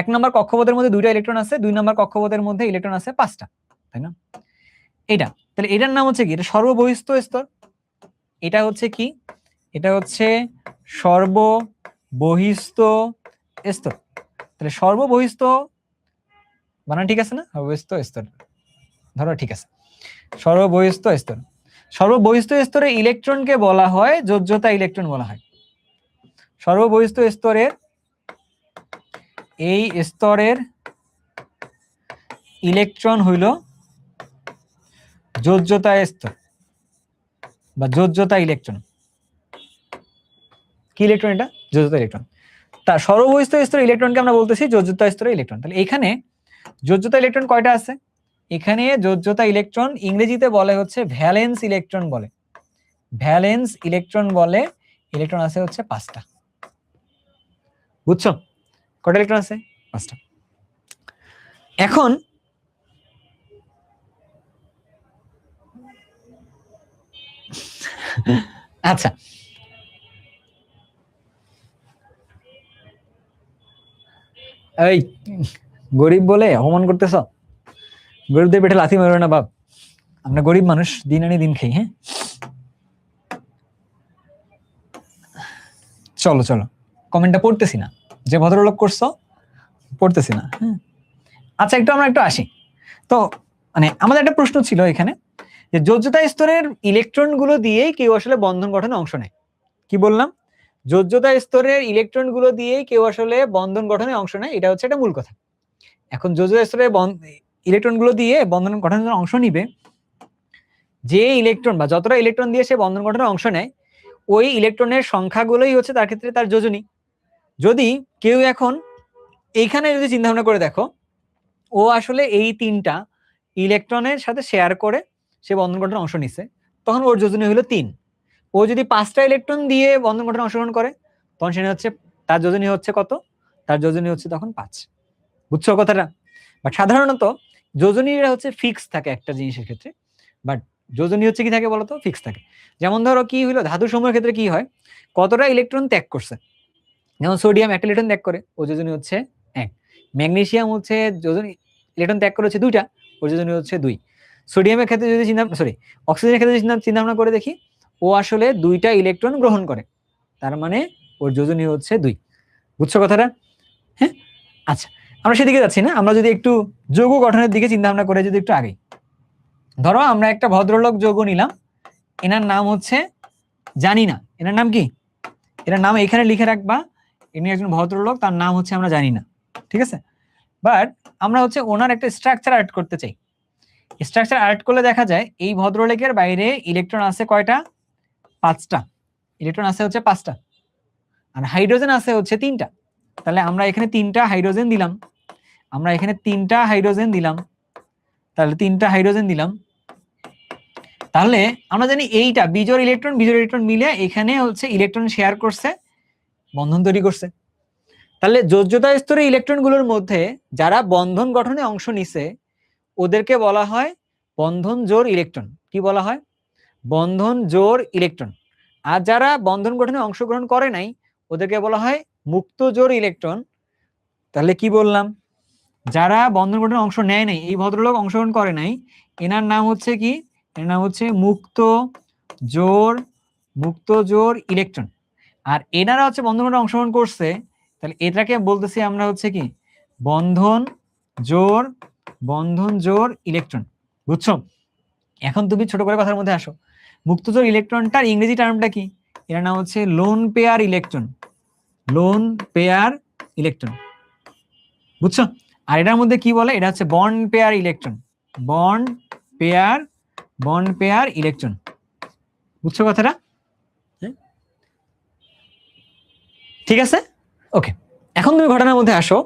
Speaker 1: 1 নম্বর কক্ষপথের মধ্যে 2টা ইলেকট্রন আছে, 2 নম্বর কক্ষপথের মধ্যে ইলেকট্রন আছে 5টা, তাই না? এটা তাহলে এটার নাম হচ্ছে কি? এটা সর্ববহিস্থ স্তর। এটা হচ্ছে কি? এটা হচ্ছে সর্ববহিস্থ স্তর। তাহলে সর্ববহিস্থ বানান ঠিক আছে না? সর্ববহিস্থ স্তর ধরো ঠিক আছে, সর্ববহিস্থ স্তর। সর্ববহিস্থ স্তরে ইলেকট্রনকে বলা হয় যোজ্যতা ইলেকট্রন বলা হয়। সর্ববহিস্থ স্তরের এই স্তরের ইলেকট্রন হইল যোজ্যতা স্তর বা যোজ্যতা ইলেকট্রন। কি ইলেকট্রন? এটা যোজ্যতা ইলেকট্রন। তার সর্ববহিস্থ স্তরের ইলেকট্রনকে আমরা বলতেছি যোজ্যতা স্তরের ইলেকট্রন। তাহলে এখানে যোজ্যতা ইলেকট্রন কয়টা আছে? এখানে যোজ্যতা ইলেকট্রন ইংরেজিতে বলে হচ্ছে ভ্যালেন্স ইলেকট্রন বলে, ভ্যালেন্স ইলেকট্রন বলে। ইলেকট্রন আছে হচ্ছে 5টা। বুঝছো কয়টা ইলেকট্রন আছে? 5টা। এখন আচ্ছা, এই গরিব বলে অপমান করতেছ? গরিবদের পেটে লাথি মারো না বাপ, আমরা গরিব মানুষ, দিন আনি দিন খাই। হ্যাঁ চলো চলো, কমেন্টটা পড়তেছি না, যে ভদ্রলোক করছো পড়তেছি না। হ্যাঁ আচ্ছা, আমরা একটু আসি তো, মানে আমাদের একটা প্রশ্ন ছিল এখানে যে যোজ্যতা স্তরের ইলেকট্রন গুলো দিয়েই কেউ আসলে বন্ধন গঠনে অংশ নেয়। কি বললাম? যোজ্যতা স্তরের ইলেকট্রন গুলো দিয়েই কেউ আসলে বন্ধন গঠনে অংশ নেয়, এটা হচ্ছে একটা মূল কথা। এখন যোজ্যতা স্তরের ইলেকট্রন গুলো দিয়ে বন্ধন গঠনে অংশ নিবে যে ইলেকট্রন বা যতটা ইলেকট্রন দিয়ে সে বন্ধন গঠনে অংশ নেয়, ওই ইলেকট্রনের সংখ্যাগুলোই হচ্ছে তার ক্ষেত্রে তার যোজনী। যদি কেউ এখন এইখানে যদি চিন্তা ভাবনা করে দেখো, ও আসলে এই 3টা ইলেকট্রনের সাথে শেয়ার করে সে বন্ধন গঠনের অংশ নিছে, তখন ওর যোজনী হলো 3। ও যদি 5টা ইলেকট্রন দিয়ে বন্ধন গঠনে অংশগ্রহণ করে, তখন সেটা হচ্ছে তার যোজনী হচ্ছে কত? তার যোজনী হচ্ছে তখন 5। বুঝছো কথাটা? বাট সাধারণত যোজনীরা হচ্ছে ফিক্স থাকে একটা জিনিসের ক্ষেত্রে, বাট যোজনী হচ্ছে কি থাকে বলতো? ফিক্স থাকে। যেমন ধরো কি হলো, ধাতু সমূহের ক্ষেত্রে কি হয়, কতটা ইলেকট্রন ত্যাগ করছে। যেমন সোডিয়াম একটা ইলেকট্রন ত্যাগ করে, ও যোজনী হচ্ছে 1। ম্যাগনেসিয়াম হচ্ছে যোজনী ইলেকট্রন ত্যাগ করে হচ্ছে 2টা, ওর যোজনী হচ্ছে 2। সোডিয়ামের ক্ষেত্রে যদি অক্সিজেনের ক্ষেত্রে যদি চিন্তা ভাবনা করে দেখি, ও আসলে 2টা ইলেকট্রন গ্রহণ করে, তার মানে ওর যোজনী হচ্ছে 2। বুঝছো কথাটা? হ্যাঁ, আচ্ছা, আমরা সেদিকে যাচ্ছি না, আমরা যদি একটু যৌগ গঠনের দিকে চিন্তা ভাবনা করে যদি একটু আগে, ধরো আমরা একটা ভদ্রলোক যৌগ নিলাম, এনার নাম হচ্ছে জানি না। এনার নাম কি? এনার নাম এখানে লিখে রাখবা, ইনি একজন ভদ্রলোক, তার নাম হচ্ছে আমরা জানি না, ঠিক আছে? বাট আমরা হচ্ছে ওনার একটা স্ট্রাকচার অ্যাড করতে চাই। স্ট্রাকচার অ্যাড করলে দেখা যায় এই ভদ্রলোকের বাইরে ইলেকট্রন আছে কয়টা? 5টা। ইলেকট্রন আছে হচ্ছে 5টা, আর হাইড্রোজেন আছে হচ্ছে 3টা। তাহলে আমরা এখানে 3টা হাইড্রোজেন দিলাম, আমরা এখানে 3টা হাইড্রোজেন দিলাম, তাহলে 3টা হাইড্রোজেন দিলাম। তাহলে আমরা জানি এইটা বিজোড় ইলেকট্রন মিলে এখানে হচ্ছে ইলেকট্রন শেয়ার করছে, বন্ধন তৈরি করছে। তাহলে যোজ্যতা স্তরে ইলেকট্রন গুলোর মধ্যে যারা বন্ধন গঠনে অংশ নিছে ওদেরকে বলা হয় বন্ধন জোড় ইলেকট্রন। কি বলা হয়? বন্ধন জোড় ইলেকট্রন। আর যারা বন্ধন গঠনে অংশগ্রহণ করে নাই ওদেরকে বলা হয় মুক্ত জোড় ইলেকট্রন। তাহলে কি বললাম? যারা বন্ধন গঠনে অংশ নেয় নাই, এই ভদ্রলোক অংশগ্রহণ করে নাই, এনার নাম হচ্ছে কি? এর নাম হচ্ছে মুক্ত জোড় ইলেকট্রন। আর এনারা হচ্ছে বন্ধন গঠনে অংশগ্রহণ করছে, তাহলে এটাকে বলতেছি আমরা হচ্ছে কি বন্ধন জোড় ইলেকট্রন। বুঝছো? এখন তুমি ছোট করে কথার মধ্যে আসো, মুক্তজোড় ইলেকট্রনটার ইংরেজি টার্মটা কি? এর নাম হচ্ছে lone pair electron. Lone pair electron, বুঝছো? আর এটার মধ্যে কি বলে? এটা হচ্ছে bond pair electron. Bond pair electron. বুঝছো কথাটা? ঠিক আছে, ওকে। এখন তুমি ঘটনার মধ্যে আসো,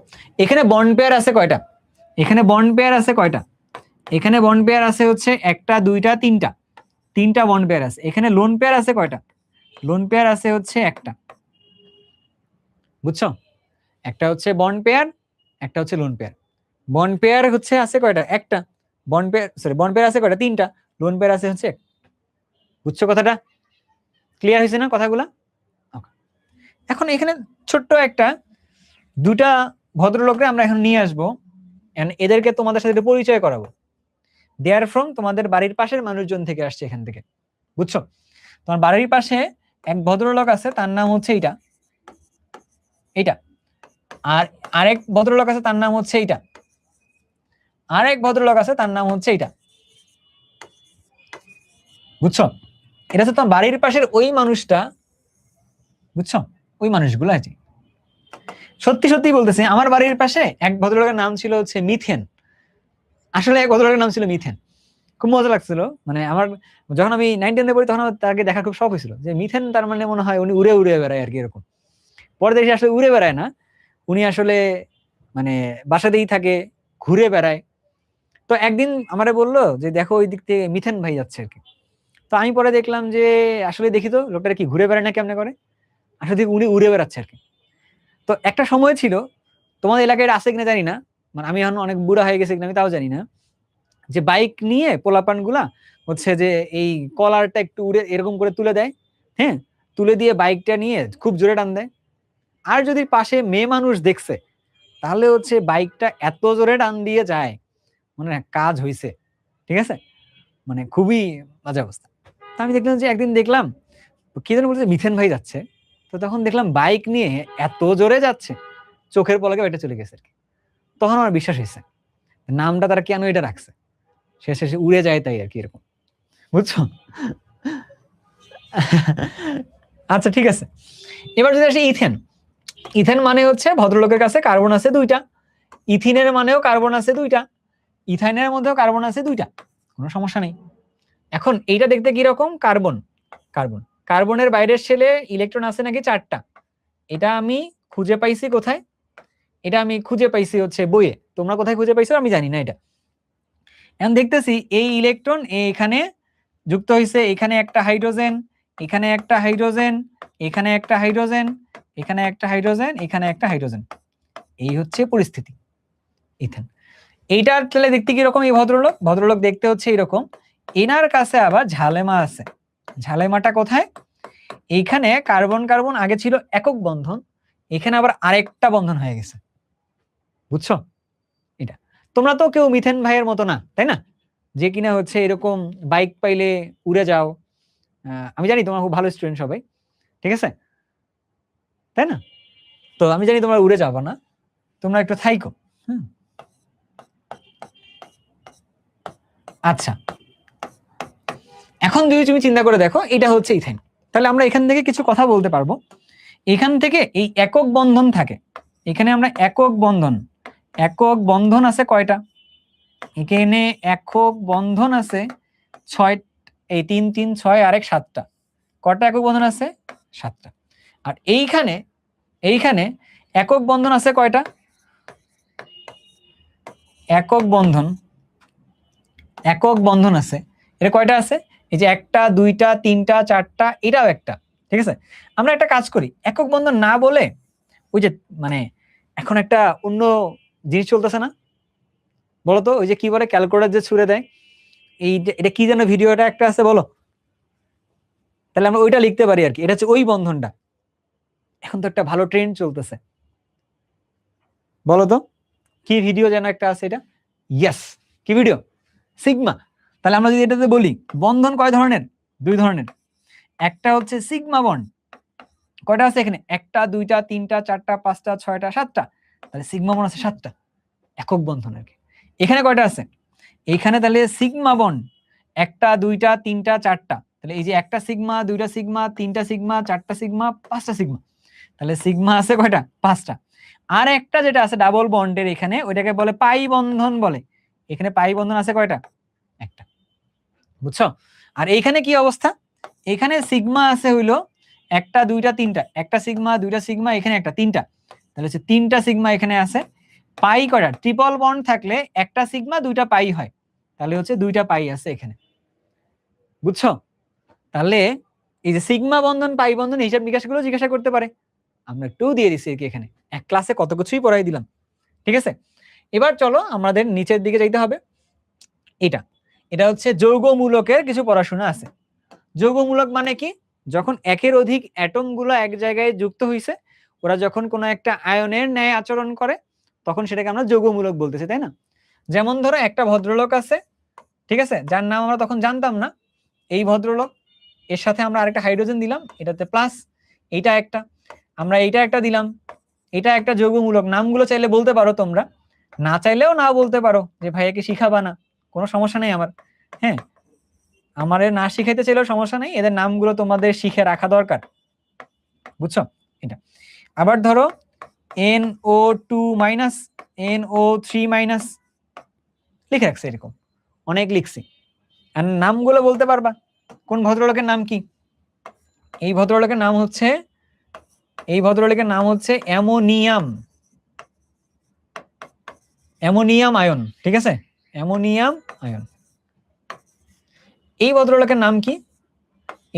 Speaker 1: এখানে বন্ড পেয়ার আছে কয়টা? এখানে বন্ড পেয়ার আছে কয়টা? এখানে বন্ড পেয়ার আছে হচ্ছে 1টা 2টা 3টা, 3টা বন্ড পেয়ার আছে। এখানে লোন পেয়ার আছে কয়টা? লোন পেয়ার আছে হচ্ছে 1টা। বুঝছো? একটা হচ্ছে বন্ড পেয়ার, একটা হচ্ছে লোন পেয়ার। বন্ড পেয়ার হচ্ছে আছে কয়টা? 1টা। বন্ড পেয়ার আছে কয়টা? 3টা। লোন পেয়ার আছে হচ্ছে 1। বুঝছো কথাটা? ক্লিয়ার হয়েছে না কথাগুলা? এখন এখানে ছোট্ট একটা 2টা ভদ্রলোককে আমরা এখন নিয়ে আসবো, এদেরকে তোমাদের সাথে পরিচয় করাবো। দে আর ফ্রম তোমাদের বাড়ির পাশের মানুষজন থেকে আসছে এখান থেকে। বুঝছো? তোমার বাড়ির পাশে এক ভদ্রলোক আছে, তার নাম হচ্ছে এইটা। আর আরেক ভদ্রলোক আছে, তার নাম হচ্ছে এইটা। আরেক ভদ্রলোক আছে, তার নাম হচ্ছে এইটা। বুঝছো? এটা হচ্ছে তোমার বাড়ির পাশের ওই মানুষটা। বুঝছো? ওই মানুষগুলো আছে। সত্যি সত্যি বলতেছি, আমার বাড়ির পাশে এক ভদ্রলোকের নাম ছিল হচ্ছে মিথেন। আসলে এক ভদ্রলোকের নাম ছিল মিথেন। খুব মজা লাগছিল, মানে আমার যখন আমি 9 10 পড়ি তখন তাকে দেখা খুব শখ হয়েছিল যে মিথেন, তার মানে মনে হয় উনি উড়ে উড়ে বেড়ায় আর কি এরকম। পরে দেখি আসলে উড়ে বেড়ায় না, উনি আসলে মানে বাসাতেই থাকে, ঘুরে বেড়ায়। তো একদিন আমারে বললো যে দেখো ওই দিক থেকে মিথেন ভাই যাচ্ছে আর কি। তো আমি পরে দেখলাম যে আসলে দেখি তো লোকটা কি ঘুরে বেড়ায় না কেমনে করে, আসলে উনি উড়ে বেড়াচ্ছে আর কি। তো একটা সময় ছিল, তোমাদের এলাকায় আছে কিনা জানি না, মানে আমি এখন অনেক বুড়া হয়ে গেছি কিনা আমি তাও জানি না, যে বাইক নিয়ে পোলাপান গুলা হচ্ছে যে এই কলারটা একটু উড়ে এরকম করে তুলে দেয়, হ্যাঁ, তুলে দিয়ে বাইকটা নিয়ে খুব জোরে টান দেয়। আর যদি পাশে মেয়ে মানুষ দেখছে তাহলে হচ্ছে বাইকটা এত জোরে টান দিয়ে যায়, মানে কাজ হইছে, ঠিক আছে, মানে খুবই বাজে অবস্থা। তো আমি দেখলাম যে একদিন দেখলাম কি যেন বলছে মিথেন ভাই যাচ্ছে, তো তখন দেখলাম বাইক নিয়ে এত জোরে যাচ্ছে, চোখের পলকে এটা চলে গেছে আর কি। তখন আমার বিশ্বাস হয়েছে নামটা তারা কেন এটা রাখছে, শেষে উড়ে যায় তাই আর কি এরকম। বুঝছো? আচ্ছা ঠিক আছে, এবার যদি আসি ইথেন। ইথেন মানে হচ্ছে ভদ্রলোকের কাছে কার্বন আছে 2টা, ইথিনের মানেও কার্বন আছে 2টা, ইথাইনের মধ্যেও কার্বন আছে 2টা, কোনো সমস্যা নেই। এখন এইটা দেখতে কিরকম? কার্বন কার্বন কার্বনের বাইরের শেলে ইলেকট্রন আছে নাকি 4টা, এটা আমি খুঁজে পাইছি কোথায়? এটা আমি খুঁজে পাইছি হচ্ছে বইয়ে, তোমরা কোথায় খুঁজে পাইছো আমি জানি না। এটা এখন দেখতেছি এই ইলেকট্রন এখানে যুক্ত হয়েছে, এখানে একটা হাইড্রোজেন, এখানে একটা হাইড্রোজেন, এখানে একটা হাইড্রোজেন, এখানে একটা হাইড্রোজেন, এখানে একটা হাইড্রোজেন। এই হচ্ছে পরিস্থিতি ইথেন। এইটার তাহলে দেখতে কিরকম এই ভদ্রলোক? ভদ্রলোক দেখতে হচ্ছে এরকম। এনার কাছে আবার ঝালেমা আছে। ঝালেমাটা কোথায়? এইখানে কার্বন কার্বন আগে ছিল একক বন্ধন, এখানে আবার আরেকটা বন্ধন হয়ে গেছে। বুঝছো? এটা তোমরা তো কেউ মিথেন ভাইয়ের মতো না, তাই না? যে কিনা হচ্ছে এরকম বাইক পাইলে উড়ে যাও। আমি জানি তোমরা খুব ভালো স্টুডেন্ট সবাই, ঠিক আছে, তাই না? তো আমি জানি তোমরা উড়ে যাবো না, তোমরা একটু থাইকো। আচ্ছা, এখন যদি তুমি চিন্তা করে দেখো এটা হচ্ছে ইথেন, তাহলে আমরা এখান থেকে কিছু কথা বলতে পারবো। এখান থেকে এই একক বন্ধন থাকে, এখানে আমরা একক বন্ধন আছে কয়টা? এখানে একক বন্ধন আছে 6, এই 3 3 6 আর 1 7টা। কয়টা একক বন্ধন আছে? 7টা। আর এইখানে একক বন্ধন আছে কয়টা? একক বন্ধন আছে, এটা কয়টা আছে? এই যে 1টা 2টা 3টা 4টা, এটাও একটা। ঠিক আছে, আমরা একটা কাজ করি, একক বন্ধন না বলে ওই যে মানে এখন একটা অন্য জিনিস চলতেছে না, বলতো ওই যে কি বলে, ক্যালকুলেটর যে ছুড়ে দেয়, এই এটা কি যেন ভিডিওটা একটা আছে, বলো। তাহলে আমরা ওইটা লিখতে পারি আর কি, এটা হচ্ছে ওই বন্ধনটা। এখন তো একটা ভালো ট্রেন্ড চলতেছে, বলো তো কি ভিডিও যেন একটা আছে এটা? ইয়েস, কি ভিডিও? সিগমা। তাহলে আমরা যদি এটাতে বলি বন্ধন কয় ধরনের? 2 ধরনের। একটা হচ্ছে সিগমা বন্ড, কয়টা আছে এখানে? 1টা 2টা 3টা 4টা 5টা 6টা 7টা, তাহলে সিগমা বন্ড আছে 7টা, একক বন্ধন আর কি। এখানে কয়টা আছে? এইখানে তাহলে সিগমা বন্ড 1টা 2টা 3টা 4টা, তাহলে এই যে একটা সিগমা 2টা সিগমা 3টা সিগমা 4টা সিগমা 5টা সিগমা, তাহলে সিগমা আছে কয়টা? 5টা। আর একটা যেটা আছে ডাবল বন্ডের এখানে, ওইটাকে বলে পাই বন্ধন বলে। এখানে পাই বন্ধন আছে কয়টা? একটা। বুঝছো? আর এইখানে কি অবস্থা? এখানে সিগমা আছে হইলো 1টা 2টা 3টা, একটা সিগমা 2টা সিগমা, এখানে একটা 3টা, তাহলে হচ্ছে 3টা সিগমা এখানে আছে। পাই কয়টা? ট্রিপল বন্ড থাকলে একটা সিগমা 2টা পাই হয়, তাহলে হচ্ছে 2টা পাই আছে এখানে। বুঝছো? তাহলে এই যে সিগমা বন্ধন পাই বন্ধন হিসাব নিকাশ গুলো জিজ্ঞাসা করতে পারে, আমরা একটু দিয়ে দিচ্ছি এখানে, এক ক্লাসে কত কিছুই পড়াই দিলাম। ঠিক আছে, এবার চলো আমাদের নিচের দিকে যাইতে হবে। এটা হচ্ছে যৌগমূলকের কিছু পড়াশোনা আছে। যৌগমূলক মানে কি? যখন একের অধিক অ্যাটম গুলো এক জায়গায় যুক্ত হইছে, ওরা যখন কোনো একটা আয়নের ন্যায় আচরণ করে, তখন সেটাকে আমরা যৌগমূলক বলতেছি, তাই না? যেমন ধরো একটা ভদ্রলোক আছে, ঠিক আছে, যার নাম আমরা তখন জানতাম না, এই ভদ্রলোক, এর সাথে আমরা আরেকটা হাইড্রোজেন দিলাম, এটাতে প্লাস, এইটা একটা, আমরা এইটা একটা দিলাম, এটা একটা যৌগমূলক। নামগুলো চাইলে বলতে পারো তোমরা, না চাইলেও না বলতে পারো, যে ভাইয়াকে শিখাবা না, কোনো সমস্যা নেই আমার। হ্যাঁ, আমাদের না শিখাইতে চাইলেও সমস্যা নেই, এদের নামগুলো তোমাদের শিখে রাখা দরকার। বুঝছো? এটা আবার ধরো NO2 মাইনাস, NO3 মাইনাস, লিখে রাখছে, এরকম অনেক লিখছি। আর নামগুলো বলতে পারবা? কোন ভদ্রলোকের নাম কি? এই ভদ্রলোকের নাম হচ্ছে অ্যামোনিয়াম আয়ন। ঠিক আছে, অ্যামোনিয়াম আয়ন। এই ভদ্রলোকের নাম কি?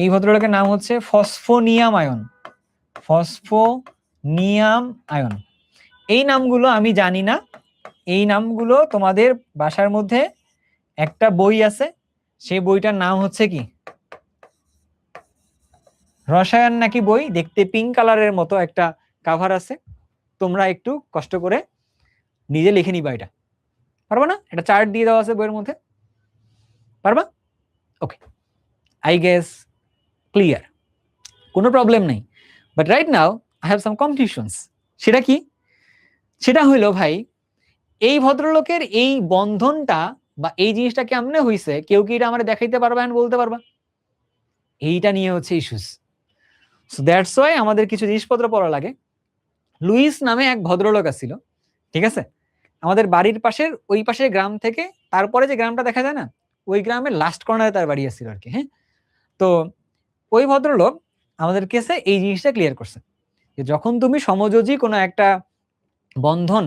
Speaker 1: এই ভদ্রলোকের নাম হচ্ছে ফসফোনিয়াম আয়ন। এই নামগুলো আমি জানি না, এই নামগুলো তোমাদের বাসার মধ্যে একটা বই আছে, সেই বইটার নাম হচ্ছে কি, রসায়ন নাকি বই, দেখতে পিঙ্ক কালারের মতো একটা কাভার আছে, তোমরা একটু কষ্ট করে নিজে লিখে নিবা। এটা পারবা না? এটা চার্ট দিয়ে দেওয়া আছে বইয়ের মধ্যে, পারবা? ওকে, আই গেস ক্লিয়ার, কোনো প্রবলেম নেই। But right now I have some confusions. সেটা কি? সেটা হইলো ভাই, এই ভদ্রলোকের এই বন্ধনটা বা এই জিনিসটা কেমনে হইছে, কেউ কি এটা আমরা দেখাইতে পারবা, বলতে পারবা? এইটা নিয়ে হচ্ছে ইস্যুস। সো দ্যাটস ওয়াই আমাদের কিছু জিনিসপত্র পড়া লাগে। লুইস নামে এক ভদ্রলোক ছিল, ঠিক আছে, আমাদের বাড়ির পাশের ওই পাশের গ্রাম থেকে, তারপরে যে গ্রামটা দেখা যায় না, ওই গ্রামের লাস্ট কর্নারে তার বাড়ি আসছিল আর কি। হ্যাঁ, তো ওই ভদ্রলোক আমাদের কাছে এই জিনিসটা ক্লিয়ার করছে যে যখন তুমি সমযোজী কোনো একটা বন্ধন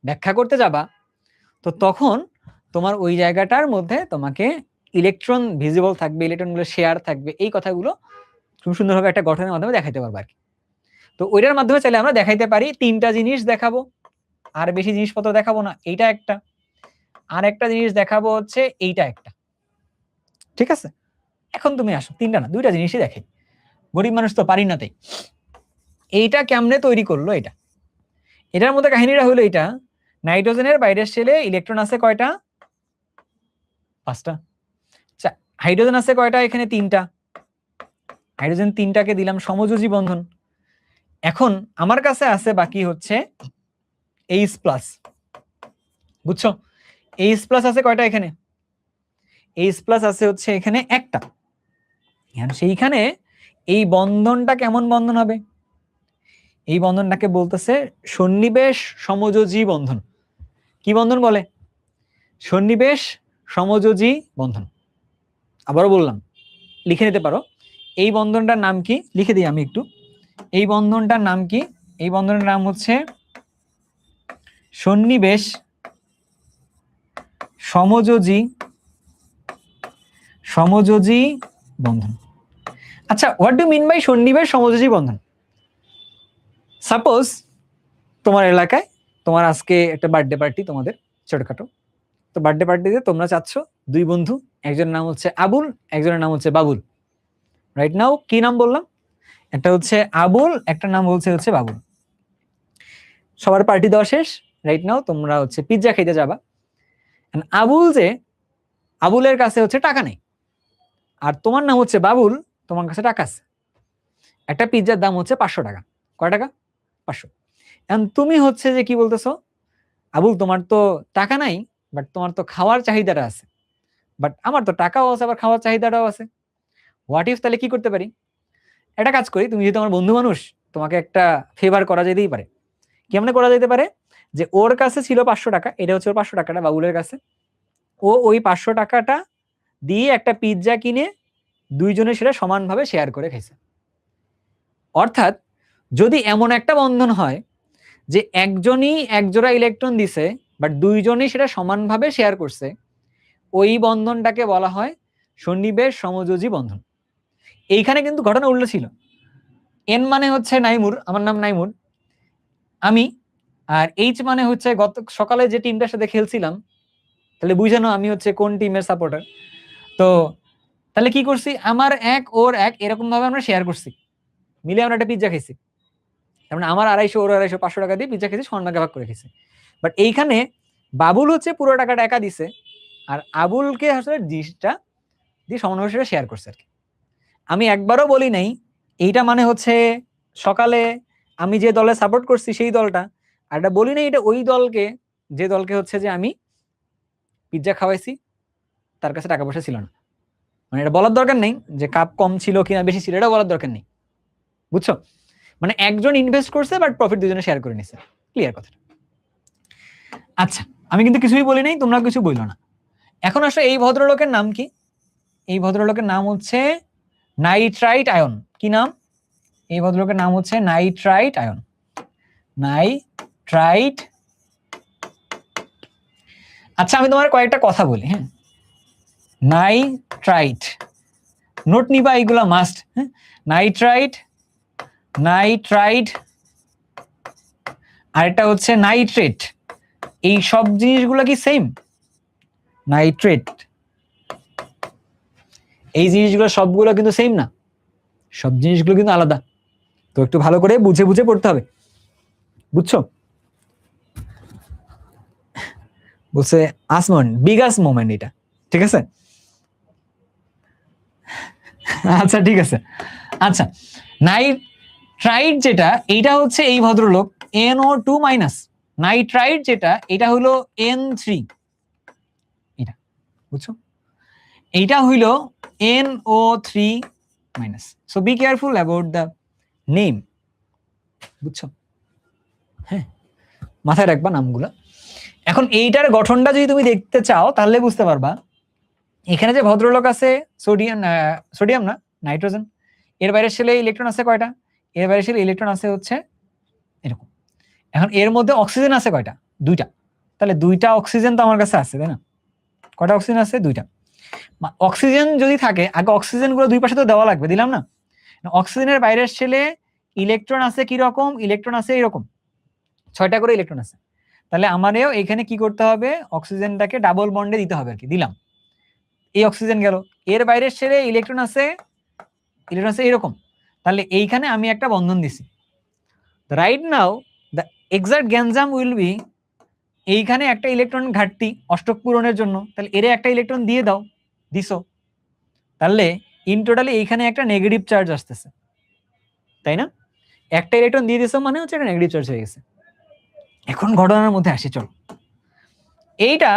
Speaker 1: ব্যাখ্যা করতে যাবা, তো তখন তোমার ওই জায়গাটার মধ্যে তোমাকে ইলেকট্রন ভিজিবল থাকবে, ইলেকট্রনগুলো শেয়ার থাকবে, এই কথাগুলো খুব সুন্দরভাবে একটা গঠনের মাধ্যমে দেখাইতে পারবো আর কি। তো ওইটার মাধ্যমে চাইলে আমরা দেখাইতে পারি 3টা জিনিস দেখাবো, আর বেশি জিনিসপত্র দেখাবো না। এইটা একটা, আর একটা জিনিস দেখাবো হচ্ছে এইটা একটা, ঠিক আছে? এখন তুমি আসো, 3টা না 2টা জিনিসই দেখাই, গরিব মানুষ তো পারি না। তাই এইটা কেমনে তৈরি করলো, এটার মধ্যে কাহিনীটা হলো এইটা, নাইট্রোজেনের বাইরের শেলে ইলেকট্রন আছে কয়টা? 5টা। আচ্ছা, হাইড্রোজেন আছে কয়টা? এখানে 3টা। হাইড্রোজেন 3টাকে দিলাম সমযোজী বন্ধন। এখন আমার কাছে আছে বাকি হচ্ছে H+, বুঝছো? H+ আছে কয়টা এখানে? H+ আছে হচ্ছে এখানে একটা। সেইখানে এই বন্ধনটা কেমন বন্ধন হবে? এই বন্ধনটাকে বলতেছে সন্নিবেশ সমযোজী বন্ধন। কি বন্ধন বলে? সন্নিবেশ সমযোজী বন্ধন। আবারও বললাম, লিখে নিতে পারো। এই বন্ধনটার নাম কি? লিখে দিই আমি একটু। এই বন্ধনটার নাম কি? এই বন্ধনের নাম হচ্ছে সন্নিবেশ সমযোজী বন্ধন। আচ্ছা, হোয়াট ডু মিন বাই সন্নিবেশ সমযোজী বন্ধন? সাপোজ তোমার এলাকায় তোমার আজকে একটা বার্থডে পার্টি, তোমাদের ছোটখাটো। তো বার্থডে পার্টিতে তোমরা চাচ্ছ 2 বন্ধু, একজনের নাম হচ্ছে আবুল, একজনের নাম হচ্ছে বাবুল। রাইট নাও কি নাম বললাম? একটা হচ্ছে আবুল, একটা নাম হচ্ছে বাবুল। সবার পার্টি দেওয়া শেষ। রাইট নাও তোমরা হচ্ছে পিৎজা খেতে যাবা। আবুলের কাছে হচ্ছে টাকা নেই, আর তোমার নাম হচ্ছে বাবুল, তোমার কাছে টাকা আছে। একটা পিৎজার দাম হচ্ছে 500 টাকা। কয় টাকা? 500। এখন তুমি হচ্ছে যে কি বলতেছো, আবুল তোমার তো টাকা নাই, বাট তোমার তো খাওয়ার চাহিদাটা আছে। বাট আমার তো টাকাও আছে, আবার খাওয়ার চাহিদাটাও আছে। হোয়াট ইফ, তাহলে কি করতে পারি? একটা কাজ করি, তুমি যেহেতু আমার বন্ধু মানুষ, তোমাকে একটা ফেভার করা যেতেই পারে। কেমনে করা যেতে পারে? যে ওর কাছে ছিল 500 টাকা, এটা হচ্ছে ওর 500 টাকাটা বাবুলের কাছে। ও ওই 500 টাকাটা দিয়ে একটা পিৎজা কিনে দুইজনে সেটা সমানভাবে শেয়ার করে খাইছে। অর্থাৎ যদি এমন একটা বন্ধন হয় যে একজনই একজোড়া ইলেকট্রন দিছে, বাট দুইজনই সেটা সমানভাবে শেয়ার করছে, ওই বন্ধনটাকে বলা হয় সন্নিবেশ সমযোজী বন্ধন। এইখানে কিন্তু ঘটনা উল্টো ছিল। এন মানে হচ্ছে নাইমুর, আমার নাম নাইমুর, আমি। আর এইচ মানে হচ্ছে গত সকালে যে টিমটার সাথে খেলছিলাম, তাহলে বুঝানো আমি হচ্ছে কোন টিমের সাপোর্টার। তো তাহলে কি করছি, আমার এক ওর এক, এরকম ভাবে আমরা শেয়ার করছি, মিলে আমরা একটা পিৎজা খেয়েছি। মানে আমার 250 ওর 250, 500 টাকা দিয়ে পিৎজা খেয়েছি, সমান ভাগ করে খেয়েছি। বাট এইখানে বাবুল হচ্ছে পুরো টাকাটা একা দিছে, আর আবুলকে আসলে জিনিসটা দিয়ে সমানভাবে সেটা শেয়ার করছে আর কি। আমি একবারও বলি নাই এইটা মানে হচ্ছে সকালে আমি যে দলে সাপোর্ট করছি সেই দলটা, আর এটা বলি নাই এটা ওই দলকে যে দলকে হচ্ছে যে আমি পিৎজা খাওয়াইছি তার কাছে টাকা পয়সা ছিল না। মানে এটা বলার দরকার নেই যে কাপ কম ছিল কিনা বেশি ছিল, এটা বলার দরকার নেই, বুঝছো? মানে একজন ইনভেস্ট করছে, বাট প্রফিট দুজনে শেয়ার করে নিছে। ক্লিয়ার কথা? আচ্ছা, আমি কিন্তু কিছুই বলি নাই, তোমরা কিছু বললো না। এখন আসলে এই ভদ্রলোকের নাম কি? এই ভদ্রলোকের নাম হচ্ছে নাইট্রাইট আয়ন। কি নাম? এই ভদ্রলোকের নাম হচ্ছে নাইট্রাইট আয়ন। নাইট্রাইট। আচ্ছা, আমি তোমার কয়েকটা কথা বলি। হ্যাঁ, নাইট্রাইট, নোট নিবা, এইগুলা মাস্ট। হ্যাঁ, নাইট্রাইট, নাইট্রাইট, আরেকটা হচ্ছে নাইট্রেট। এই সব জিনিসগুলো কি সেম? নাইট্রেট, এই জিনিসগুলো সবগুলো কিন্তু সেম না, সব জিনিসগুলো কিন্তু আলাদা। তো একটু ভালো করে বুঝে বুঝে পড়তে হবে, বুঝছো? বলছে আসমান বিগাস মোমেন্ট, এটা ঠিক আছে? আচ্ছা ঠিক আছে। আচ্ছা, নাইট্রাইট যেটা, এইটা হচ্ছে এই ভদ্রলোক NO2 মাইনাস। নাইট্রাইট যেটা, এটা হলো N3, এটা বুঝছো? এইটা হইল NO3 minus. So be careful about the name, বুঝছো? হ্যাঁ, মাথায় রাখবা নামগুলা। এখন এইটার গঠনটা যদি তুমি দেখতে চাও তাহলে বুঝতে পারবা, এখানে যে ভদ্রলোক আছে সোডিয়াম না নাইট্রোজেন, এর বাইরে শেলে ইলেকট্রন আছে কয়টা? এর বাইরে শেলে ইলেকট্রন আছে হচ্ছে এরকম। এখন এর মধ্যে অক্সিজেন আছে কয়টা? 2টা। তাহলে 2টা অক্সিজেন তো আমার কাছে আছে, তাই না? কয়টা অক্সিজেন আছে? 2টা। অক্সিজেন যদি থাকে, আগে অক্সিজেন গুলো দুই পাশে তো দেওয়া লাগবে, দিলাম না? অক্সিজেনের বাইরের শেলে ইলেকট্রন আছে কি রকম? ইলেকট্রন আছে এরকম 6টা করে ইলেকট্রন আছে। তাহলে আমারও এখানে কি করতে হবে? অক্সিজেনটাকে ডাবল বন্ডে দিতে হবে আর কি, দিলাম। এই অক্সিজেন গেল, এর বাইরের শেলে ইলেকট্রন আছে এরকম। তাহলে এইখানে আমি একটা বন্ধন দিছি। রাইট নাও দ্য এক্সাক্ট গ্যাঞ্জাম উইল বি, এইখানে একটা ইলেকট্রন ঘাটতি অষ্টক পূরণের জন্য, তাহলে এর একটা ইলেকট্রন দিয়ে দাও, দিছো। তাহলে ইন টোটালি এইখানে একটা নেগেটিভ চার্জ আসতেছে, তাই না? একটা ইলেকট্রন দিয়ে দিছো মানে হচ্ছে একটা নেগেটিভ চার্জ হয়ে গেছে। এখন ঘটনার মধ্যে আসি, চল। এইটা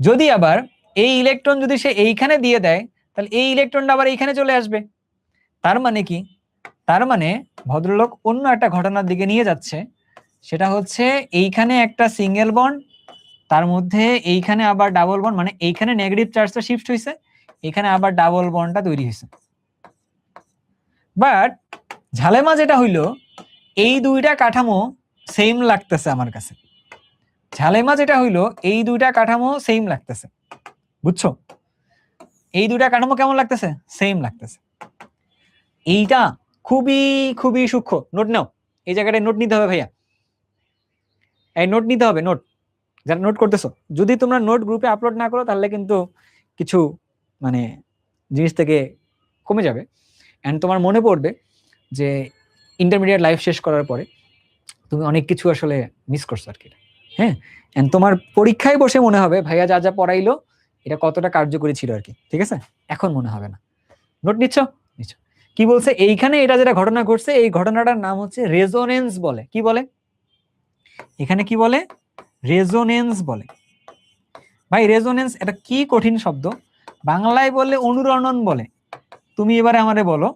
Speaker 1: যদি আবার এই ইলেকট্রন যদি সে এইখানে দিয়ে দেয়, তাহলে এই ইলেকট্রনটা আবার এইখানে চলে আসবে। তার মানে কি? তার মানে ভদ্রলোক অন্য একটা ঘটনার দিকে নিয়ে যাচ্ছে। সেটা হচ্ছে এইখানে একটা সিঙ্গেল বন্ড, তার মধ্যে এইখানে আবার ডাবল বন্ড, মানে এইখানে নেগেটিভ চার্জটা শিফট হয়েছে, এখানে আবার ডাবল বন্ডটা তৈরি হয়েছে। বাট ঝালেমা যেটা হইলো, এই দুইটা কাঠামো সেম লাগতেছে আমার কাছে। ঝালেমা যেটা হইলো, এই দুইটা কাঠামো সেম লাগতেছে, বুঝছো? এই দুইটা কাঠামো কেমন লাগতেছে? সেম লাগতেছে। এইটা খুবই খুবই সূক্ষ্ম। নোট নাও, এই জায়গাটায় নোট নিতে হবে ভাইয়া, এই নোট নিতে হবে। নোট যারা নোট করতেছো, যদি তোমরা নোট গ্রুপে আপলোড না করো তাহলে কিন্তু কিছু মানে জিনিস থেকে কমে যাবে। এন্ড তোমার মনে পড়বে যে ইন্টারমিডিয়েট লাইফ শেষ করার পরে তুমি অনেক কিছু আসলে মিস করছো আর কি। হ্যাঁ, এন্ড তোমার পরীক্ষায় বসে মনে হবে ভাইয়া যা যা পড়াইলো এটা কতটা কার্যকরী ছিল আর কি। ঠিক আছে, এখন মনে হবে না। নোট নিচ্ছ? নিচ্ছ। কি বলছে এইখানে? এটা যেটা ঘটনা ঘটছে, এই ঘটনাটার নাম হচ্ছে রেজোনেন্স বলে। কি বলে এখানে? কি বলে? রেজোনেন্স বলে। ভাই রেজোনেন্স এটা কি কঠিন শব্দ, বাংলায় বললে অনুরণন বলে। তুমি এবারে আমারে বলো,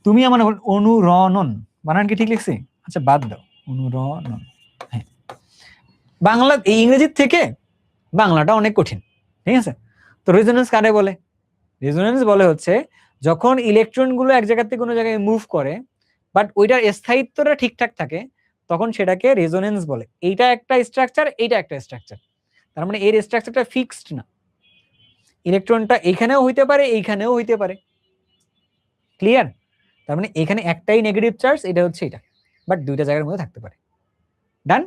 Speaker 1: তুমি আমার অনুরণন, বানান কি ঠিক লিখছি? আচ্ছা বাদ দাও, অনুরণন। হ্যাঁ, বাংলা ইংরেজির থেকে বাংলাটা অনেক কঠিন, ঠিক আছে? তো রেজোনেন্স কারে বলে? রেজোনেন্স বলে হচ্ছে যখন ইলেকট্রন গুলো এক জায়গা থেকে কোনো জায়গায় মুভ করে, বাট ওইটার স্থায়িত্বটা ঠিকঠাক থাকে, তখন সেটাকে রেজোনেন্স বলে। এইটা একটা স্ট্রাকচার, এইটা একটা স্ট্রাকচার, তার মানে এর স্ট্রাকচারটা ফিক্সড না। ইলেকট্রনটা এখানেও হইতে পারে, এইখানেও হইতে পারে। ক্লিয়ার? তার মানে এখানে একটাই নেগেটিভ চার্জ, এটা হচ্ছে এটা, বাট দুইটা জায়গার মধ্যে থাকতে পারে। ডান?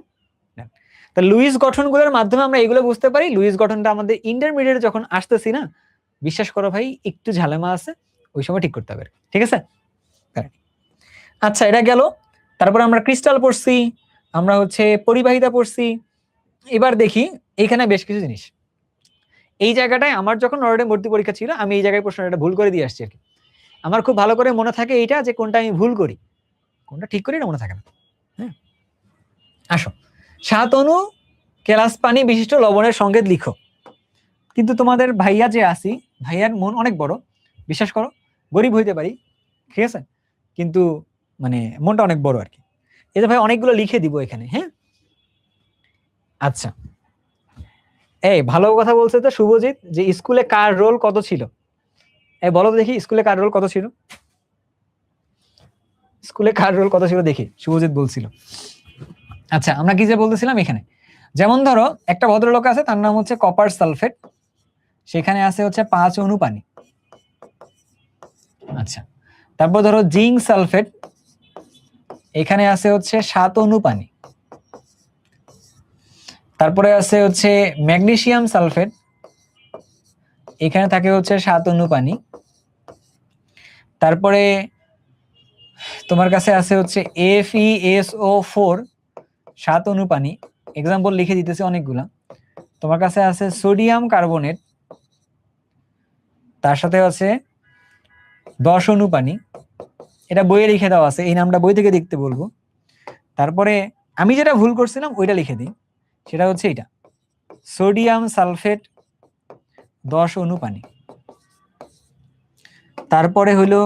Speaker 1: ডান। তা লুইস গঠনগুলোর মাধ্যমে আমরা এগুলো বুঝতে পারি। লুইস গঠনটা আমাদের ইন্টারমিডিয়েটে যখন আসতেছি না, বিশ্বাস করো ভাই একটু ঝালেমা আছে, ওই সময় ঠিক করতে হবে, ঠিক আছে? আচ্ছা, এটা গেল। তারপর আমরা ক্রিস্টাল পড়ছি, আমরা হচ্ছে পরিবাহিতা পড়ছি। এবার দেখি এখানে বেশ কিছু জিনিস। এই জায়গাটায় আমার যখন নরওয়ে ভর্তি পরীক্ষা ছিল, আমি এই জায়গায় প্রশ্নটা ভুল করে দিয়ে আসছি আর কি। আমার খুব ভালো করে মনে থাকে এইটা, যে কোনটা আমি ভুল করি, কোনটা ঠিক করি না মনে থাকে না। হ্যাঁ, আসো। 7 অণু কেলাস পানি বিশিষ্ট লবণের সংকেত লিখো। কিন্তু তোমাদের ভাইয়া যে আসি, ভাইয়ার মন অনেক বড়, বিশ্বাস করো, গরিব হইতে পারি, ঠিক আছে, কিন্তু মানে মনটা অনেক বড় আর কি। এই যে ভাই অনেকগুলো লিখে দিব এখানে। হ্যাঁ, আচ্ছা, এই ভালো কথা বলছে তো শুভজিৎ, যে স্কুলে কার রোল কত ছিল? এই বলো তো দেখি, স্কুলে কার রোল কত ছিল? স্কুলে কার রোল কত ছিল দেখি, শুভজিৎ বলছিল। আচ্ছা, আমরা কি যে বলতেছিলাম এখানে, যেমন ধরো একটা ভদ্রলোক আছে, তার নাম হচ্ছে কপার সালফেট, সেখানে আছে হচ্ছে 5 অণু পানি। আচ্ছা, তারপর ধরো জিঙ্ক সালফেট, এখানে আছে হচ্ছে 7 অণু পানি। তারপরে আছে হচ্ছে ম্যাগনেসিয়াম সালফেট, এখানে থাকে হচ্ছে 7 অণু পানি। তারপরে তোমার কাছে আছে হচ্ছে FeSO4, 7 অণু পানি। এক্সাম্পল লিখে দিতেছি অনেকগুলা। তোমার কাছে আছে সোডিয়াম কার্বনেট, তার সাথে আছে 10 অণু পানি। এটা বইয়ে লিখে দেওয়া আছে, এই নামটা বই থেকে দেখতে বলবো। তারপরে আমি যেটা ভুল করছিলাম ওইটা লিখে দিই, সেটা হচ্ছে এটা, সোডিয়াম সালফেট 10 অণু পানি। তারপরে হলো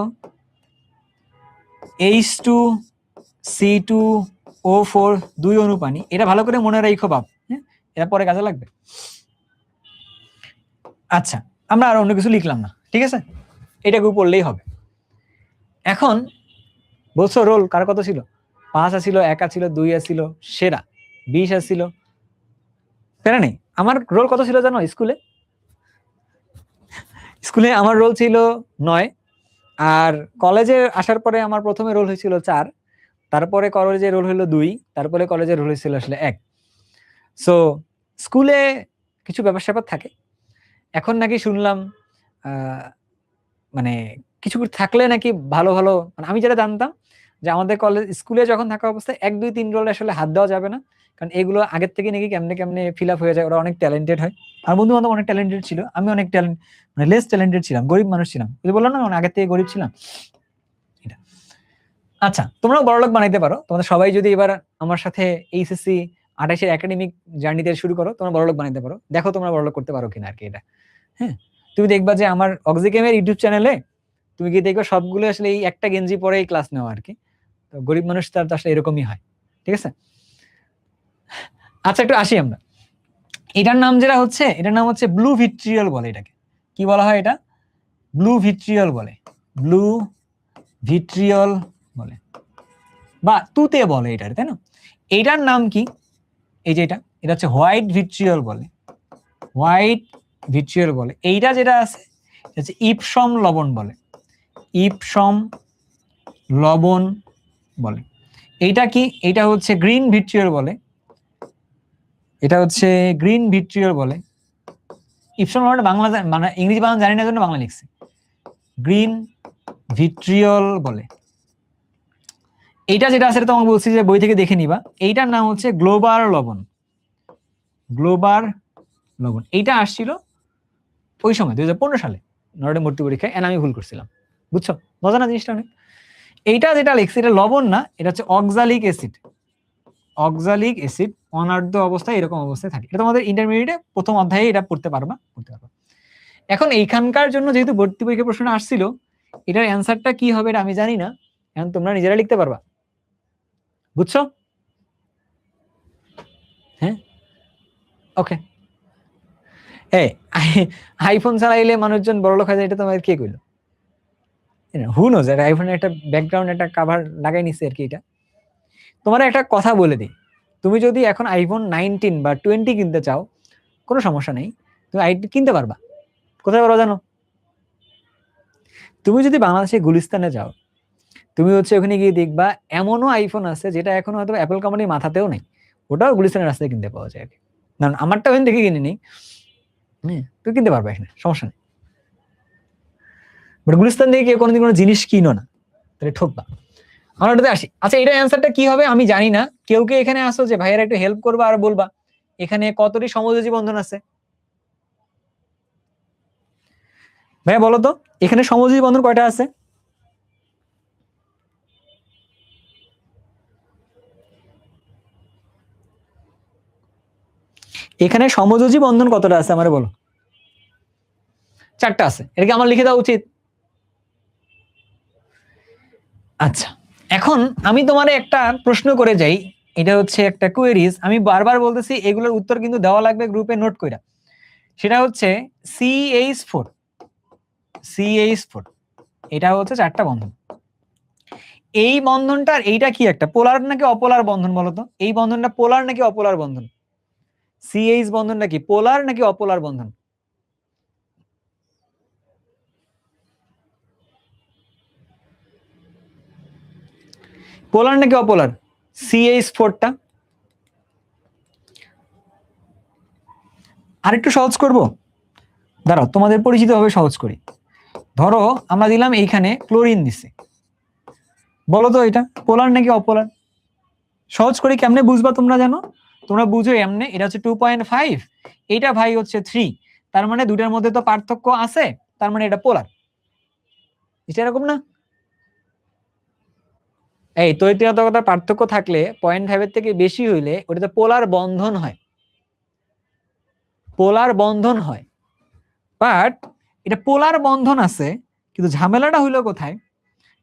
Speaker 1: H2C2O4, 2 অণু পানি। এটা ভালো করে মনে রাখো বাপ, হ্যাঁ, এটা পরে কাজে লাগবে। আচ্ছা, আমরা আর অন্য কিছু লিখলাম না, ঠিক আছে, এটাকে পড়লেই হবে। এখন বলছো রোল কার কত ছিল? 5 আসিল, 1 আসিল, 2 আসিল, সেরা 20 আসিল, প্যারা নেই। আমার রোল কত ছিল জানো স্কুলে? স্কুলে আমার রোল ছিল 9, আর কলেজে আসার পরে আমার প্রথমে রোল হয়েছিল 4, তারপরে কলেজে রোল হলো 2, তারপরে কলেজে রোল হয়েছিল আসলে 1। সো স্কুলে কিছু ব্যাপার স্যাপার থাকে। এখন নাকি শুনলাম মানে কিছু থাকলে নাকি ভালো ভালো, মানে আমি যেটা জানতাম যে আমাদের কলেজ স্কুলে যখন থাকা অবস্থায় 1, 2, 3 রোলে আসলে হাত দেওয়া যাবে না, কারণ এগুলো আগের থেকে নাকি কেমনে কেমনে ফিল আপ হয়ে যায়, ওরা অনেক ট্যালেন্টেড হয়। আর বন্ধু বান্ধব অনেক ট্যালেন্টেড ছিল, আমি অনেক মানে লেস ট্যালেন্টেড ছিলাম, গরিব মানুষ ছিলাম, বললাম না আগের থেকে গরিব ছিলাম। এটা আচ্ছা, তোমরাও বড়লোক বানাইতে পারো, তোমাদের সবাই যদি এবার আমার সাথে এইচএসসি 28-এর একাডেমিক জার্নিতে শুরু করো, তোমরা বড়লোক বানাইতে পারো, দেখো তোমরা বড়লোক করতে পারো কিনা আর কি। এটা হ্যাঁ, তুমি দেখবা যে আমার অক্সিগেমের ইউটিউব চ্যানেলে তুমি গিয়ে দেখবে সবগুলো আসলে এই একটা গেঞ্জি পরেই ক্লাস নেওয়া আর কি। তো গরিব মানুষ তার আসলে এরকমই হয়, ঠিক আছে। আচ্ছা, একটু আসি আমরা। এটার নাম যেটা হচ্ছে, এটার নাম হচ্ছে ব্লু ভিট্রিয়ল বলে। এটাকে কি বলা হয়? এটা ব্লু ভিট্রিয়ল বলে, ব্লু ভিট্রিয়ল বলে বা তুতে বলে এটার, তাই না? এইটার নাম কি? এই যে এটা হচ্ছে হোয়াইট ভিট্রিয়ল বলে, হোয়াইট ভিট্রিয়ল বলে। এইটা যেটা আছে এটা হচ্ছে ইপসম লবণ বলে, ইপসম লবণ বলে। এইটা কি? এটা হচ্ছে গ্রিন ভিট্রিয়ল বলে, এটা হচ্ছে গ্রিন ভিট্রিয়ল বলে। ইপসম লবণটা বাংলা মানে ইংরেজি বাংলা জানি না জন্য বাংলা লিখছি, গ্রিন ভিট্রিয়ল বলে। এইটা যেটা আছে তোমাকে বলছি যে বই থেকে দেখে নিবা। এইটার নাম হচ্ছে গ্লোবার লবণ, গ্লোবার লবণ। এইটা আসছিল ওই সময় 2015 সালে নর্ডে ভর্তি পরীক্ষায়, এন্ড আমি ভুল করছিলাম, বুঝছো? মজা না জিনিসটা অনেক। এইটা যেটা লিখছে এটা লবণ না, এটা হচ্ছে অক্সালিক অ্যাসিড, অক্সালিক অ্যাসিড অনার্দ্র অবস্থায় এরকম অবস্থায় থাকে। এটা তোমাদের ইন্টারমিডিয়েটে প্রথম অধ্যায়ে এটা পড়তে পারবা। এখন এইখানকার জন্য যেহেতু ভর্তি পরীক্ষা প্রশ্ন আসছিল, এটার অ্যান্সারটা কি হবে এটা আমি জানি না, এখন তোমরা নিজেরা লিখতে পারবা, বুঝছো? হ্যাঁ, ওকে। এই আইফোন চালাইলে মানুষজন বড়লোক হয়ে যায়, এটা তোমাদের কে কইলো? হু নোজ, এটা আইফোনের একটা ব্যাকগ্রাউন্ড একটা কভার লাগাই নিছে আর কি। এটা তোমার একটা কথা বলে দিই, তুমি যদি এখন আইফোন 19 বা 20 কিনতে চাও, কোনো সমস্যা নেই, তুমি কিনতে পারবা। কোথায় পারো জানো? তুমি যদি বাংলাদেশে গুলিস্তানে যাও, তুমি হচ্ছে ওখানে গিয়ে দেখবা এমনও আইফোন আছে যেটা এখন হয়তো অ্যাপল কোম্পানির মাথাতেও নেই, ওটাও গুলিস্তানের রাস্তায় কিনতে পাওয়া যায়। না, আমারটা ওখান থেকে কিনে নেই, তুই কিনতে পারবা, এখানে সমস্যা নেই। বাট গুলিস্তান থেকে কেউ কোনোদিন কোনো জিনিস কিনো না, তাহলে ঠকবা। আমরা ওটাতে আসি। আচ্ছা, এটা অ্যান্সারটা কি হবে আমি জানি না, কেউ কে এখানে আসো যে ভাইয়েরা একটু হেল্প করবা আর বলবা এখানে কতটি সমযোজী বন্ধন আছে? ভাইয়া বলো তো, এখানে সমযোজী বন্ধন কয়টা আছে? এখানে সমযোজী বন্ধন কতটা আছে আমারে বলো। 4টা আছে। এটা কি আমার লিখে দেওয়া উচিত? আচ্ছা, এখন আমি তোমারে একটা প্রশ্ন করে যাই, এটা হচ্ছে একটা কোয়েরিজ, আমি বারবার বলতেছি এগুলোর উত্তর কিন্তু দেওয়া লাগবে গ্রুপে নোট কইরা। সেটা হচ্ছে CH4, CH4 এটা হচ্ছে 4টা বন্ধন। এই বন্ধনটার এইটা কি একটা পোলার নাকি অপোলার বন্ধন বলো তো? এই বন্ধনটা পোলার নাকি অপোলার বন্ধন? CH বন্ধনটা কি পোলার নাকি অপোলার বন্ধন? পোলার নাকি অপোলার? CH4টা। আরেকটু সহজ করব, দাঁড়াও তোমাদের পরিচিত ভাবে সহজ করি। ধরো আমরা দিলাম এইখানে ক্লোরিন দিছি, বলো তো এটা পোলার নাকি অপোলার? সহজ করি, কেমনে বুঝবা তোমরা জানো? তোমরা বুঝো এমনে, এটা হচ্ছে 2.5, এটা ভাই হচ্ছে 3, তার মানে দুটার মধ্যে তো পার্থক্য আছে, তার মানে এটা পোলার। এটা এরকম না? এই তৈরিতাগতার পার্থক্য থাকলে 0.5 এর থেকে বেশি হইলে ওটাতে পোলার বন্ধন হয়, পোলার বন্ধন হয়। বাট এটা পোলার বন্ধন আছে, কিন্তু ঝামেলাটা হইলো কোথায়?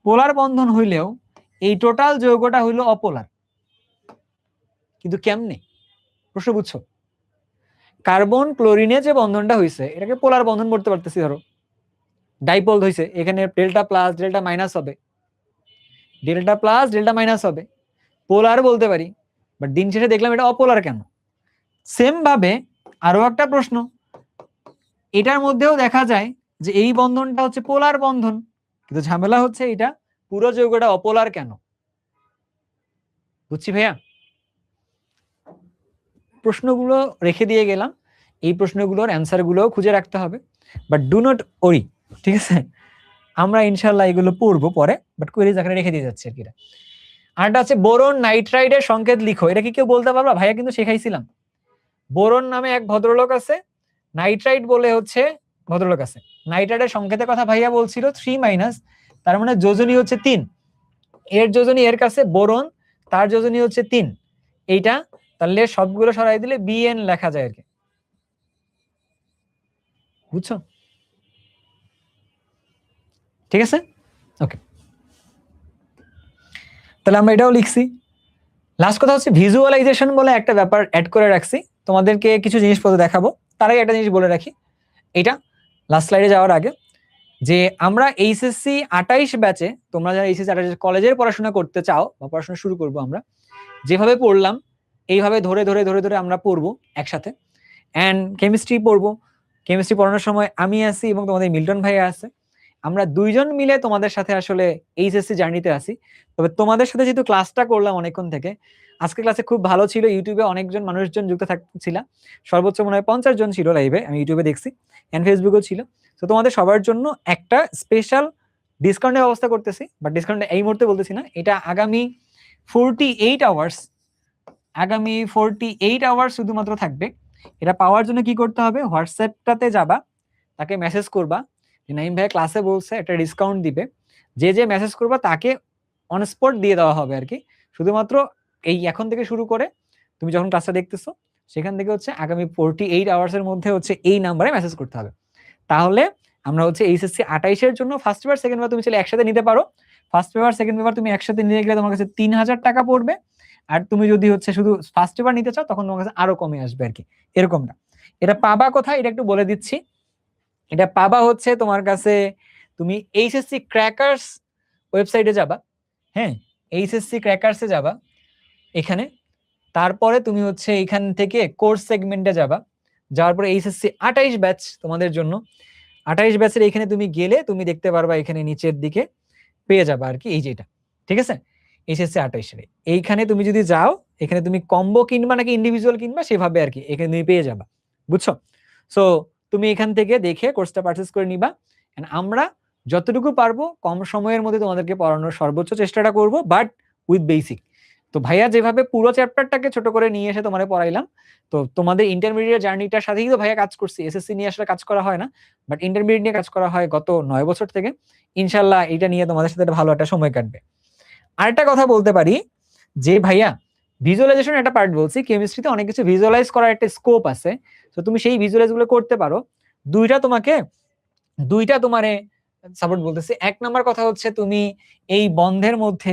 Speaker 1: পোলার বন্ধন হইলেও এই টোটাল যৌগটা হইলো অপোলার। কিন্তু কেমনে? প্রশ্ন বুঝছো? কার্বন ক্লোরিনে যে বন্ধনটা হইছে এটাকে পোলার বন্ধন করতে পারতেছি, ধরো ডাইপোল হইছে, এখানে ডেল্টা প্লাস ডেল্টা মাইনাস হবে, ডেল্টা প্লাস ডেল্টা মাইনাস হবে, পোলার বলতে পারি, বাট দিন শেষে দেখলাম এটা অপোলার কেন। সেম ভাবে আরো একটা প্রশ্ন, এটার মধ্যেও দেখা যায় যে এই বন্ধনটা হচ্ছে পোলার বন্ধন, কিন্তু ঝামেলা হচ্ছে এটা পুরো যৌগটা অপোলার কেন। বুঝছি ভাইয়া? প্রশ্নগুলো রেখে দিয়ে গেলাম, এই প্রশ্নগুলোর অ্যান্সার গুলো খুঁজে রাখতে হবে, বাট ডু নট ওরি, ঠিক আছে? আমরা ইনশাল্লাহ এগুলো পড়বো পরে, বাট কোয়েরিজ আকারে রেখে দিয়ে যাচ্ছে আর কি। আরটা আছে বোরন নাইট্রাইডের সংকেত লিখো, এটা কি কেউ বলতে পারবা? ভাইয়া কিন্তু শেখাইছিলাম। বোরন নামে এক ভদ্রলোক আছে, নাইট্রাইড বলে হচ্ছে ভদ্রলোক আছে। নাইট্রাইডের সংকেতের কথা ভাইয়া বলছিল 3-, তার মানে যোজনী হচ্ছে 3, এর যোজনী এর কাছে বোরন, তার যোজনী হচ্ছে 3, এইটা তাহলে সবগুলো সরাই দিলে বিএন লেখা যায় আর কি। বুঝছো? ঠিক আছে, ওকে। তাহলে আমরা এটাও লিখছি। লাস্ট কথা হচ্ছে ভিজুয়ালাইজেশন বলে একটা ব্যাপার অ্যাড করে রাখছি, তোমাদেরকে কিছু জিনিসপত্র দেখাবো। তার আগে একটা জিনিস বলে রাখি, এটা লাস্ট স্লাইডে যাওয়ার আগে, যে আমরা এইচএসসি 28 ব্যাচে, তোমরা যারা এইচএসসি 28 কলেজের পড়াশোনা করতে চাও বা পড়াশোনা শুরু করবো, আমরা যেভাবে পড়লাম এইভাবে ধরে ধরে ধরে ধরে আমরা পড়বো একসাথে। অ্যান্ড কেমিস্ট্রি পড়বো, কেমিস্ট্রি পড়ানোর সময় আমি আছি এবং তোমাদের মিল্টন ভাইয়া আছে, আমরা দুইজন মিলে তোমাদের সাথে আসলে এইচএসসি জার্নিতে আছি। তবে তোমাদের সাথে যেহেতু ক্লাসটা করলাম অনেকক্ষণ থেকে, আজকে ক্লাসে খুব ভালো ছিল, ইউটিউবে অনেকজন মানুষজন যুক্ত থাকছিল, সর্বোচ্চ মনে হয় 50 জন ছিল লাইভে, আমি ইউটিউবে দেখছি, অ্যান্ড ফেসবুকেও ছিল। তো তোমাদের সবার জন্য একটা স্পেশাল ডিসকাউন্টের ব্যবস্থা করতেছি, বাট ডিসকাউন্ট এই মুহূর্তে বলতেছি না, এটা আগামী 48 আওয়ার্স, আগামী 48 আওয়ার্স শুধুমাত্র থাকবে। এটা পাওয়ার জন্য কি করতে হবে, হোয়াটসঅ্যাপটাতে যাবা, তাকে মেসেজ করবা যে নাইম ভাই ক্লাসে বলছে একটা ডিসকাউন্ট দিবে, যে যে মেসেজ করবা তাকে অন স্পট দিয়ে দেওয়া হবে আর কি। শুধুমাত্র এই এখন থেকে শুরু করে তুমি যখন ক্লাসটা দেখতেছো সেখান থেকে হচ্ছে আগামী 48 আওয়ার্সের মধ্যে হচ্ছে এই নাম্বারে মেসেজ করতে হবে। তাহলে আমরা হচ্ছে এইচএসসি 28-এর জন্য ফার্স্ট পেপার সেকেন্ড পেপার তুমি চাইলে একসাথে নিতে পারো। ফার্স্ট পেপার সেকেন্ড পেপার তুমি একসাথে নিয়ে গেলে তোমার কাছে 3000 টাকা পড়বে, আর তুমি যদি হচ্ছে শুধু ফার্স্ট পেপার নিতে চাও তখন তোমার কাছে আরো কমে আসবে আর কি, এরকমটা। এটা পাবা কোথায় এটা একটু বলে দিচ্ছি, এটা পাবা হচ্ছে তোমার কাছে, তুমি এইচএসসি ক্র্যাকার্স ওয়েবসাইটে যাবা, হ্যাঁ এইচএসসি ক্র্যাকার্সে যাবা এখানে, তারপরে তুমি হচ্ছে এখান থেকে কোর্স সেগমেন্টে যাবা, যাওয়ার পরে এইচএসসি 28 ব্যাচ তোমাদের জন্য, 28 ব্যাচের এখানে তুমি গেলে তুমি দেখতে পারবা এখানে নিচের দিকে পেয়ে যাবা আর কি, এই যেটা, ঠিক আছে, এইচএসসি 28-এর এইখানে তুমি যদি যাও, এখানে তুমি কম্বো কিনবা নাকি ইন্ডিভিজুয়াল কিনবা সেভাবে আর কি এখানে তুমি পেয়ে যাবা। বুঝছো? সো তুমি এখান থেকে দেখে কোর্সটা পারচেজ করে নিবা, এন্ড আমরা যতটুকু পারবো কম সময়ের মধ্যে তোমাদেরকে পড়ানোর সর্বোচ্চ চেষ্টাটা করব, বাট উইথ বেসিক। তো ভাইয়া যেভাবে পুরো চ্যাপ্টারটাকে ছোট করে নিয়ে এসে তোমাদের পড়াইলাম, তো তোমাদের ইন্টারমিডিয়েট জার্নিটার সাথেই তো ভাইয়া কাজ করছি, এসএসসি নিয়ে আসলে কাজ করা হয় না, বাট ইন্টারমিডিয়েট নিয়ে কাজ করা হয় গত 9 বছর থেকে। ইনশাল্লাহ এটা নিয়ে তোমাদের সাথে ভালো একটা সময় কাটবে। আরেকটা কথা বলতে পারি যে ভাইয়া ভিজুয়ালাইজেশন একটা পার্ট বলছি, কেমিস্ট্রিতে অনেক কিছু ভিজুয়ালাইজ করার একটা স্কোপ আছে, তো তুমি সেই ভিজুয়ালাইজ গুলো করতে পারো। দুইটা তোমারে সাপোর্ট বলতেছি। এক নাম্বার কথা হচ্ছে তুমি এই বন্ধের মধ্যে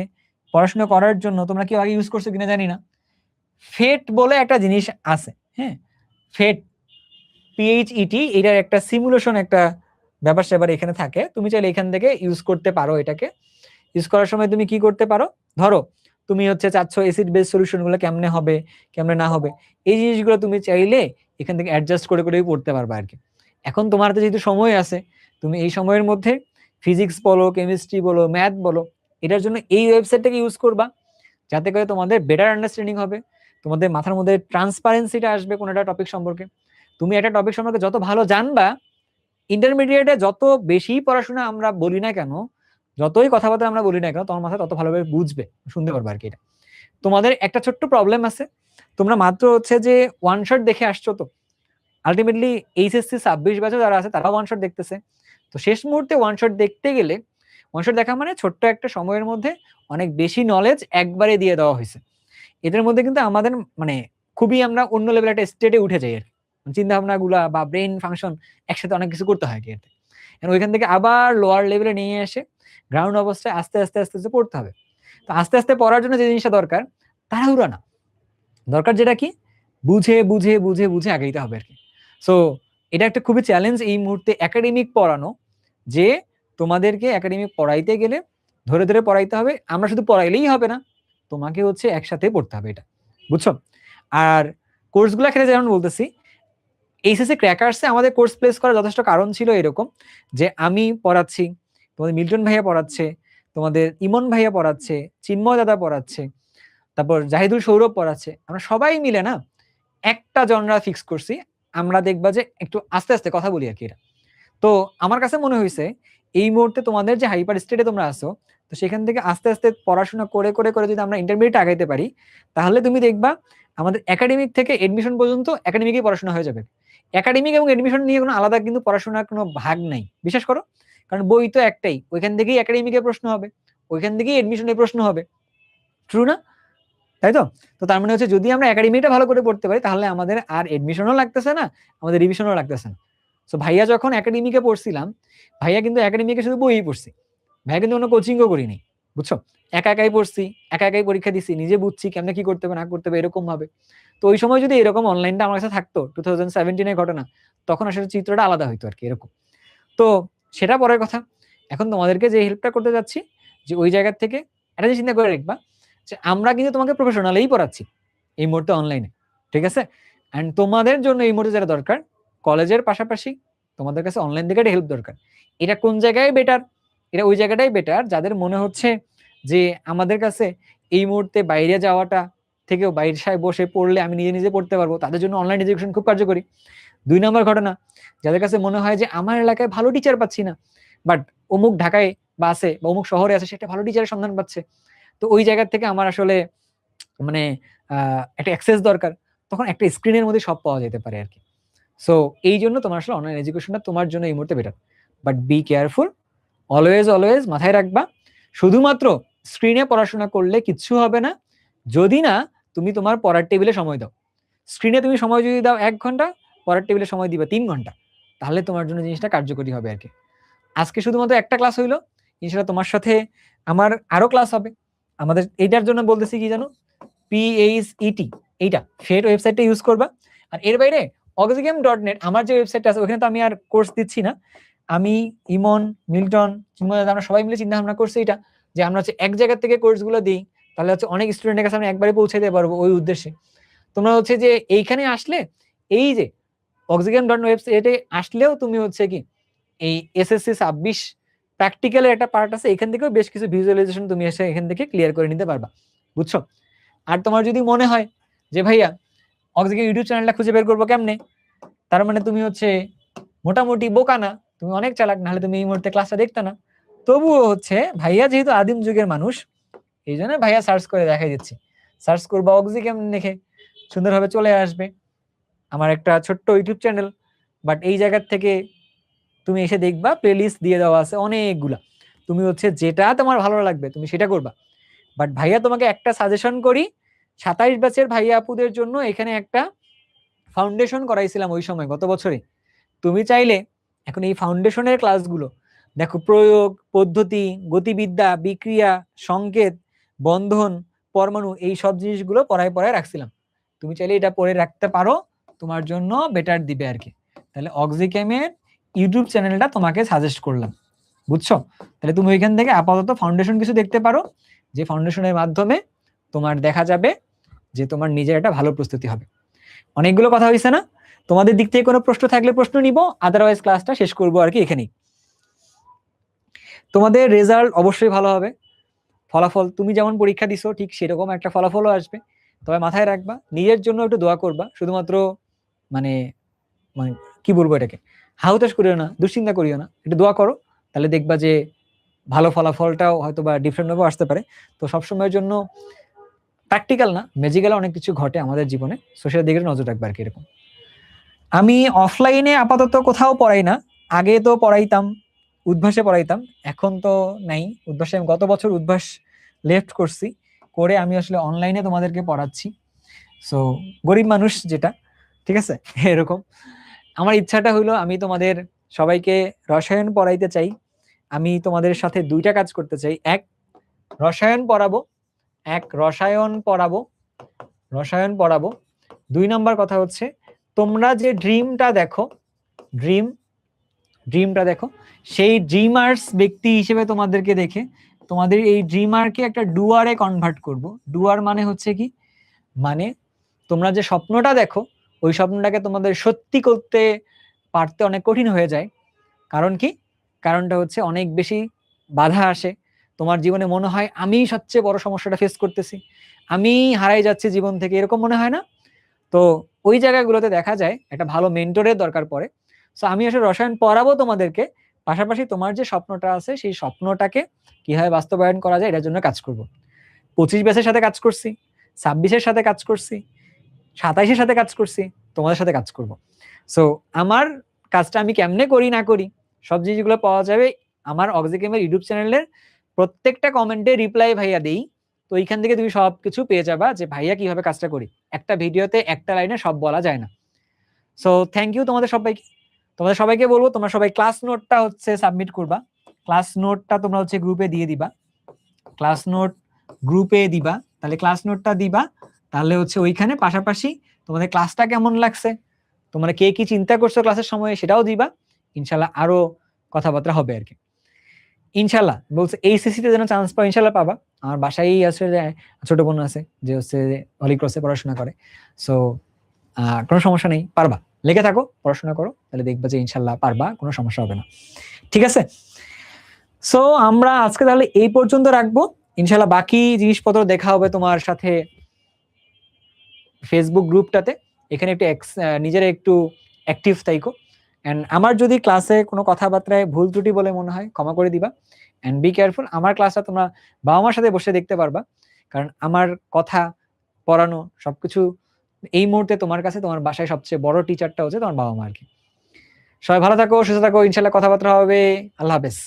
Speaker 1: পড়াশোনা করার জন্য, তোমরা কি আগে ইউজ করছো কিনা জানি না, ফেট বলে একটা জিনিস আছে, হ্যাঁ ফেট পিএইচইটি, এটার একটা সিমুলেশন একটা ব্যাপার স্যাপার এখানে থাকে, তুমি চাইলে এখান থেকে ইউজ করতে পারো। এটাকে ইউজ করার সময় তুমি কি করতে পারো, ধরো তুমি হচ্ছে চাচ্ছ অ্যাসিড বেস সলিউশন গুলো কেমনে হবে কেমনে না হবে, এই জিনিসগুলো তুমি চাইলে এখান থেকে অ্যাডজাস্ট করে করে পড়তে পারবে আর কি। এখন তোমার হাতে যেহেতু সময় আছে, তুমি এই সময়ের মধ্যে ফিজিক্স বলো, কেমিস্ট্রি বলো, ম্যাথ বলো, এটার জন্য এই ওয়েবসাইটটাকে ইউজ করবা, যাতে করে তোমাদের বেটার আন্ডারস্ট্যান্ডিং হবে, তোমাদের মাথার মধ্যে ট্রান্সপারেন্সিটা আসবে কোন একটা টপিক সম্পর্কে। তুমি একটা টপিক সম্পর্কে যত ভালো জানবা, ইন্টারমিডিয়েটে যত বেশি পড়াশোনা আমরা বলি না কেন, যতই কথাবার্তা আমরা বলি না কেন, তোমার মাথায় তত ভালোভাবে বুঝবে, শুনতে পারবে আর কি। এটা তোমাদের একটা ছোট্ট প্রবলেম আছে, তোমরা মাত্র হচ্ছে যে ওয়ান শট দেখে আসছো, তো আলটিমেটলি এইচএসসি 26 ব্যাচে যারা আছে তারা ওয়ান শট দেখতেছে, তো শেষ মুহূর্তে ওয়ান শট দেখতে গেলে, ওয়ান শট দেখা মানে ছোট্ট একটা সময়ের মধ্যে অনেক বেশি নলেজ একবারে দিয়ে দেওয়া হয়েছে। এদের মধ্যে কিন্তু আমাদের মানে খুবই আমরা অন্য লেভেল একটা স্টেটে উঠে যাই আর কি, চিন্তা ভাবনা গুলা বা ব্রেন ফাংশন একসাথে অনেক কিছু করতে হয় কি, ওইখান থেকে আবার লোয়ার লেভেলে নিয়ে এসে গ্রাউন্ড অবস্থায় আস্তে আস্তে আস্তে আস্তে পড়তে হবে। তো আস্তে আস্তে পড়ার জন্য যে জিনিসটা দরকার, তাড়াহুড়া না, দরকার যেটা কি বুঝে বুঝে বুঝে বুঝে আগাইতে হবে আর কি। সো এটা একটা খুবই চ্যালেঞ্জ এই মুহূর্তে একাডেমিক পড়ানো, যে তোমাদেরকে একাডেমিক পড়াইতে গেলে ধরে ধরে পড়াইতে হবে। আমরা শুধু পড়াইলেই হবে না, তোমাকে হচ্ছে একসাথে পড়তে হবে, এটা বুঝছো? আর কোর্সগুলো ক্ষেত্রে যেমন বলতেছি, এইচএসসি ক্র্যাকার্সে আমাদের কোর্স প্লেস করার যথেষ্ট কারণ ছিল এরকম যে আমি পড়াচ্ছি, তোমাদের মিল্টন ভাইয়া পড়াচ্ছে, তোমাদের ইমন ভাইয়া পড়াচ্ছে, চিন্ময় দাদা পড়াচ্ছে, তারপর জাহিদুল সৌরভ পড়াচ্ছে, আমরা সবাই মিলে না একটা জনরা ফিক্স করছি, আমরা দেখবা যে একটু আস্তে আস্তে কথা বলি আর কি এটা। তো আমার কাছে মনে হয়েছে এই মুহূর্তে তোমাদের যে হাইপার স্টেটে তোমরা আসো, তো সেখান থেকে আস্তে আস্তে পড়াশোনা করে করে করে যদি আমরা ইন্টারমিডিয়েট আগাইতে পারি, তাহলে তুমি দেখবা আমাদের একাডেমিক থেকে এডমিশন পর্যন্ত একাডেমিকই পড়াশোনা হয়ে যাবে। একাডেমিক এবং এডমিশন নিয়ে কোনো আলাদা কিন্তু পড়াশোনার কোনো ভাগ নাই, বিশ্বাস করো। কারণ বই তো একটাই, ওইখান থেকেই একাডেমিকের প্রশ্ন হবে, ওইখান থেকেই এডমিশনের প্রশ্ন হবে, ট্রু না? তাই তো? তো তার মানে হচ্ছে যদি আমরা একাডেমিটা ভালো করে পড়তে পারি, তাহলে আমাদের আর এডমিশনও লাগতেছে না, আমাদের রিভিশনও লাগতেছে না। সো ভাইয়া যখন একাডেমিকে পড়ছিলাম, ভাইয়া কিন্তু একাডেমিকে শুধু বই পড়ছি, ভাইয়া কিন্তু কোনো কোচিংও করিনি, বুঝছো? একা একাই পড়ছি, একা একাই পরীক্ষা দিছি, নিজে বুঝছি কেমনে কি করতে হবে না করতে হবে এরকম ভাবে। তো ওই সময় যদি এরকম অনলাইনটা আমার কাছে থাকতো 2017 এর ঘটনা, তখন আসলে চিত্রটা আলাদা হইতো আর কি এরকম। তো সেটা পরের কথা। এখন তোমাদেরকে যে হেল্পটা করতে যাচ্ছি, যে ওই জায়গা থেকে একটা জিনিস চিন্তা করে রাখবা যে আমরা কিন্তু তোমাকে প্রফেশনালেই পড়াচ্ছি এই মুহূর্তে অনলাইনে, ঠিক আছে? এন্ড তোমাদের জন্য এই মুহূর্তে যেটা দরকার, কলেজের পাশাপাশি তোমাদের কাছে অনলাইন থেকে একটা হেল্প দরকার। এটা কোন জায়গায় বেটার? এটা ওই জায়গাটাই বেটার যাদের মনে হচ্ছে যে আমাদের কাছে এই মুহূর্তে বাইরে যাওয়াটা থেকেও বাইরে বসে পড়লে আমি নিজে নিজে পড়তে পারবো, তাদের জন্য অনলাইন এডুকেশন খুব কার্যকরী। 2 নম্বর ঘটনা, যাদের কাছে মনে হয় যে আমার এলাকায় ভালো টিচার পাচ্ছি না, বাট অমুক ঢাকায় বা আছে বা অমুক শহরে আছে, সেটা ভালো টিচারের সন্ধান পাচ্ছে, তো ওই জায়গা থেকে আমার আসলে মানে একটা অ্যাক্সেস দরকার, তখন একটা স্ক্রিনের মধ্যে সব পাওয়া যেতে পারে আর কি। সো এই জন্য তোমার আসলে অনলাইন এডুকেশনটা তোমার জন্য এই মুহূর্তে better, but be careful. Always always মাথায় রাখবা, শুধুমাত্র স্ক্রিনে পড়াশোনা করলে কিচ্ছু হবে না, যদি না তুমি তোমার পড়ার টেবিলে সময় দাও। স্ক্রিনে তুমি সময় যদি দাও 1 ঘন্টা, পড়ার টেবিলে সময় দিবা 3 ঘন্টা, তাহলে তোমার জন্য জিনিসটা কার্যকরী হবে আর কি। আজকে শুধুমাত্র একটা ক্লাস হইলো, ইনশাআল্লাহ তোমার সাথে আমার আরো ক্লাস হবে। আমাদের এইটার জন্য বলতেছি কি জানো, PHET, এইটা ফেড ওয়েবসাইটটা ইউজ করবা। আর এর বাইরে oxygame.net আমার যে ওয়েবসাইটটা আছে, ওখানে তো আমি আর কোর্স দিচ্ছি না, আমি ইমন, মিল্টন, চিন্ময়, আমরা সবাই মিলে চিন্তা ভাবনা করছি এটা, যে আমরা হচ্ছে এক জায়গা থেকে কোর্সগুলো দিই, তাহলে হচ্ছে অনেক স্টুডেন্টের কাছে আমি একবারে পৌঁছে দিতে পারবো ওই উদ্দেশ্যে। তোমরা হচ্ছে যে এইখানে আসলে, এই যে oxygame.net ওয়েবসাইটে আসলেও তুমি হচ্ছে কি এই SSC 26 প্র্যাকটিক্যালের একটা পার্ট আছে, এখান থেকেও বেশ কিছু ভিজুয়ালাইজেশন তুমি এসে এখান থেকে ক্লিয়ার করে নিতে পারবা, বুঝছো? আর তোমার যদি মনে হয় যে ভাইয়া অক্সিজেন ইউটিউব চ্যানেলটা খুঁজে বের করবো কেমনে, তার মানে তুমি হচ্ছে মোটামুটি বোকা না, তুমি অনেক চালাক, নাহলে তুমি এই মুহূর্তে ক্লাসটা দেখতে না। তবুও হচ্ছে ভাইয়া যেহেতু আদিম যুগের মানুষ, এই জন্য ভাইয়া সার্চ করে দেখাই দিচ্ছি। সার্চ করবা অক্সিজেন লিখে, সুন্দরভাবে চলে আসবে আমার একটা ছোট্ট ইউটিউব চ্যানেল। বাট এই জায়গার থেকে তুমি এসে দেখবা প্লেলিস্ট দিয়ে দেওয়া আছে অনেকগুলা, তুমি হচ্ছে যেটা তোমার ভালো লাগবে তুমি সেটা করবা। বাট ভাইয়া তোমাকে একটা সাজেশন করি, 27 ব্যাচের ভাইয়া আপুদের জন্য এখানে একটা ফাউন্ডেশন করাইছিলাম ওই সময় গত বছরে। তুমি চাইলে এখন এই ফাউন্ডেশনের ক্লাসগুলো দেখো, প্রয়োগ পদ্ধতি, গতিবিদ্যা, বিক্রিয়া, সংকেত, বন্ধন, পরমাণু, এই সব জিনিসগুলো পড়ায় পড়ায় রাখছিলাম। তুমি চাইলে এটা পড়ে রাখতে পারো, তোমার জন্য বেটার দিবে আর কি। তাহলে অক্সিকেমের ইউটিউব চ্যানেলটা তোমাকে সাজেস্ট করলাম, বুঝছো? তাহলে তুমি ওইখান থেকে আপাতত ফাউন্ডেশন কিছু দেখতে পারো, যে ফাউন্ডেশনের মাধ্যমে তোমার দেখা যাবে যে তোমার নিজের একটা ভালো প্রস্তুতি হবে। অনেকগুলো কথা হয়েছে না? তোমাদের দিক থেকে কোনো প্রশ্ন থাকলে প্রশ্ন নিব, আদারওয়াইজ ক্লাসটা শেষ করবো আর কি এখানেই। তোমাদের রেজাল্ট অবশ্যই ভালো হবে, ফলাফল তুমি যেমন পরীক্ষা দিছো ঠিক সেরকম একটা ফলাফলও আসবে। তবে মাথায় রাখবা, নিজের জন্য একটু দোয়া করবা, শুধুমাত্র মানে মানে কি বলবো এটাকে, হাহুতাশ করিও না, দুশ্চিন্তা করিও না, একটু দোয়া করো, তাহলে দেখবা যে ভালো ফলাফলটাও হয়তো বা ডিফারেন্ট ভাবে আসতে পারে। তো সবসময়ের জন্য প্র্যাকটিক্যাল না, ম্যাজিক্যাল অনেক কিছু ঘটে আমাদের জীবনে, সোশ্যাল দিকে নজর রাখবে আর কি এরকম। আমি অফলাইনে আপাতত কোথাও পড়াই না, আগে তো পড়াইতাম, উদ্ভাসে পড়াইতাম, এখন তো নাই উদ্ভাসে। আমি গত বছর উদ্ভাস লেফট করছি, করে আমি আসলে অনলাইনে তোমাদেরকে পড়াচ্ছি। সো গরিব মানুষ যেটা, ঠিক আছে, এরকম আমার ইচ্ছাটা হইলো আমি তোমাদের সবাইকে রসায়ন পড়াইতে চাই। আমি তোমাদের সাথে 2টা কাজ করতে চাই, এক রসায়ন পড়াবো, রসায়ন পড়াবো। 2 নম্বর কথা হচ্ছে তোমরা যে ড্রিমটা দেখো, ড্রিমটা দেখো, সেই ড্রিমার্স ব্যক্তি হিসেবে তোমাদেরকে দেখে তোমাদের এই ড্রিমারকে একটা ডুয়ারে কনভার্ট করব। ডুয়ার মানে হচ্ছে কি, মানে তোমরা যে স্বপ্নটা দেখো ওই স্বপ্নটাকে তোমাদের সত্যি করতে পারতে অনেক কঠিন হয়ে যায়। কারণ কি? কারণটা হচ্ছে অনেক বেশি বাধা আসে। তোমার জীবনে মনে হয় আমি সবচেয়ে বড় সমস্যাটা ফেস করতেছি, আমি হারাই যাচ্ছি জীবন থেকে, এরকম মনে হয় না? তো ওই জায়গাগুলোতে দেখা যায় একটা ভালো মেন্টরের দরকার পড়ে। সো আমি আসলে রসায়ন পড়াবো তোমাদেরকে, পাশাপাশি তোমার যে স্বপ্নটা আছে সেই স্বপ্নটাকে কিভাবে বাস্তবায়ন করা যায় এটার জন্য কাজ করব। 25 ব্যাচের সাথে কাজ করছি, 26-এর সাথে কাজ করছি, 27-এর সাথে কাজ করছি, তোমাদের সাথে কাজ করব। সো আমার কাজটা আমি কেমনে করি না করি সব জিনিসগুলো পাওয়া যাবে আমার অক্সিকেমের ইউটিউব চ্যানেলের প্রত্যেকটা কমেন্টে রিপ্লাই ভাইয়া দেই। তো এইখান থেকে তুমি সবকিছু পেয়ে যাবা যে ভাইয়া কিভাবে কাজটা করি। একটা ভিডিওতে একটা লাইনে সব বলা যায় না। সো থ্যাংক ইউ তোমাদের সবাইকে। তোমাদের সবাইকে বলবো তোমরা সবাই ক্লাস নোটটা হচ্ছে সাবমিট করবা। ক্লাস নোটটা তোমরা হচ্ছে গ্রুপে দিয়ে দিবা। ক্লাস নোট গ্রুপে দিবা, তাহলে ক্লাস নোটটা দিবা, তাহলে হচ্ছে ওইখানে পাশাপাশি তোমাদের ক্লাসটা কেমন লাগছে, তোমরা কে কি চিন্তা করছো ক্লাসের সময় সেটাও দিবা। ইনশাল্লাহ আরো কথাবার্তা হবে আর কি। ইনশাল্লাহ বলছে এইচএসসি তে যেন চান্স পাও, ইনশাল্লাহ পাবা। আমার বাসায় আছে যে ছোট বোন আছে যে হচ্ছে হলি ক্রসে পড়াশোনা করে। সো কোনো সমস্যা নেই, পারবা। লেগে থাকো, পড়াশোনা করো, তাহলে দেখবা যে ইনশাল্লাহ পারবা, কোনো সমস্যা হবে না। ঠিক আছে? সো আমরা আজকে তাহলে এই পর্যন্ত রাখবো। ইনশাল্লাহ বাকি জিনিসপত্র দেখা হবে তোমার সাথে ফেসবুক গ্রুপটাতে। এখানে একটু নিজের একটু অ্যাক্টিভ থাইকো। এন্ড আমার যদি ক্লাসে কোনো কথাবার্তায় ভুল ত্রুটি বলে মনে হয় ক্ষমা করে দিবা। এন্ড বি কেয়ারফুল, আমার ক্লাসটা তোমরা বাবা মার সাথে বসে দেখতে পারবা, কারণ আমার কথা পড়ানো সবকিছু এই মুহূর্তে তোমার কাছে তোমার বাসায় সবচেয়ে বড় টিচারটা হচ্ছে তোমার বাবা মা আর কি। সবাই ভালো থাকো, সুস্থ থাকো, ইনশাল্লাহ কথাবার্তা হবে। আল্লাহ হাফেজ।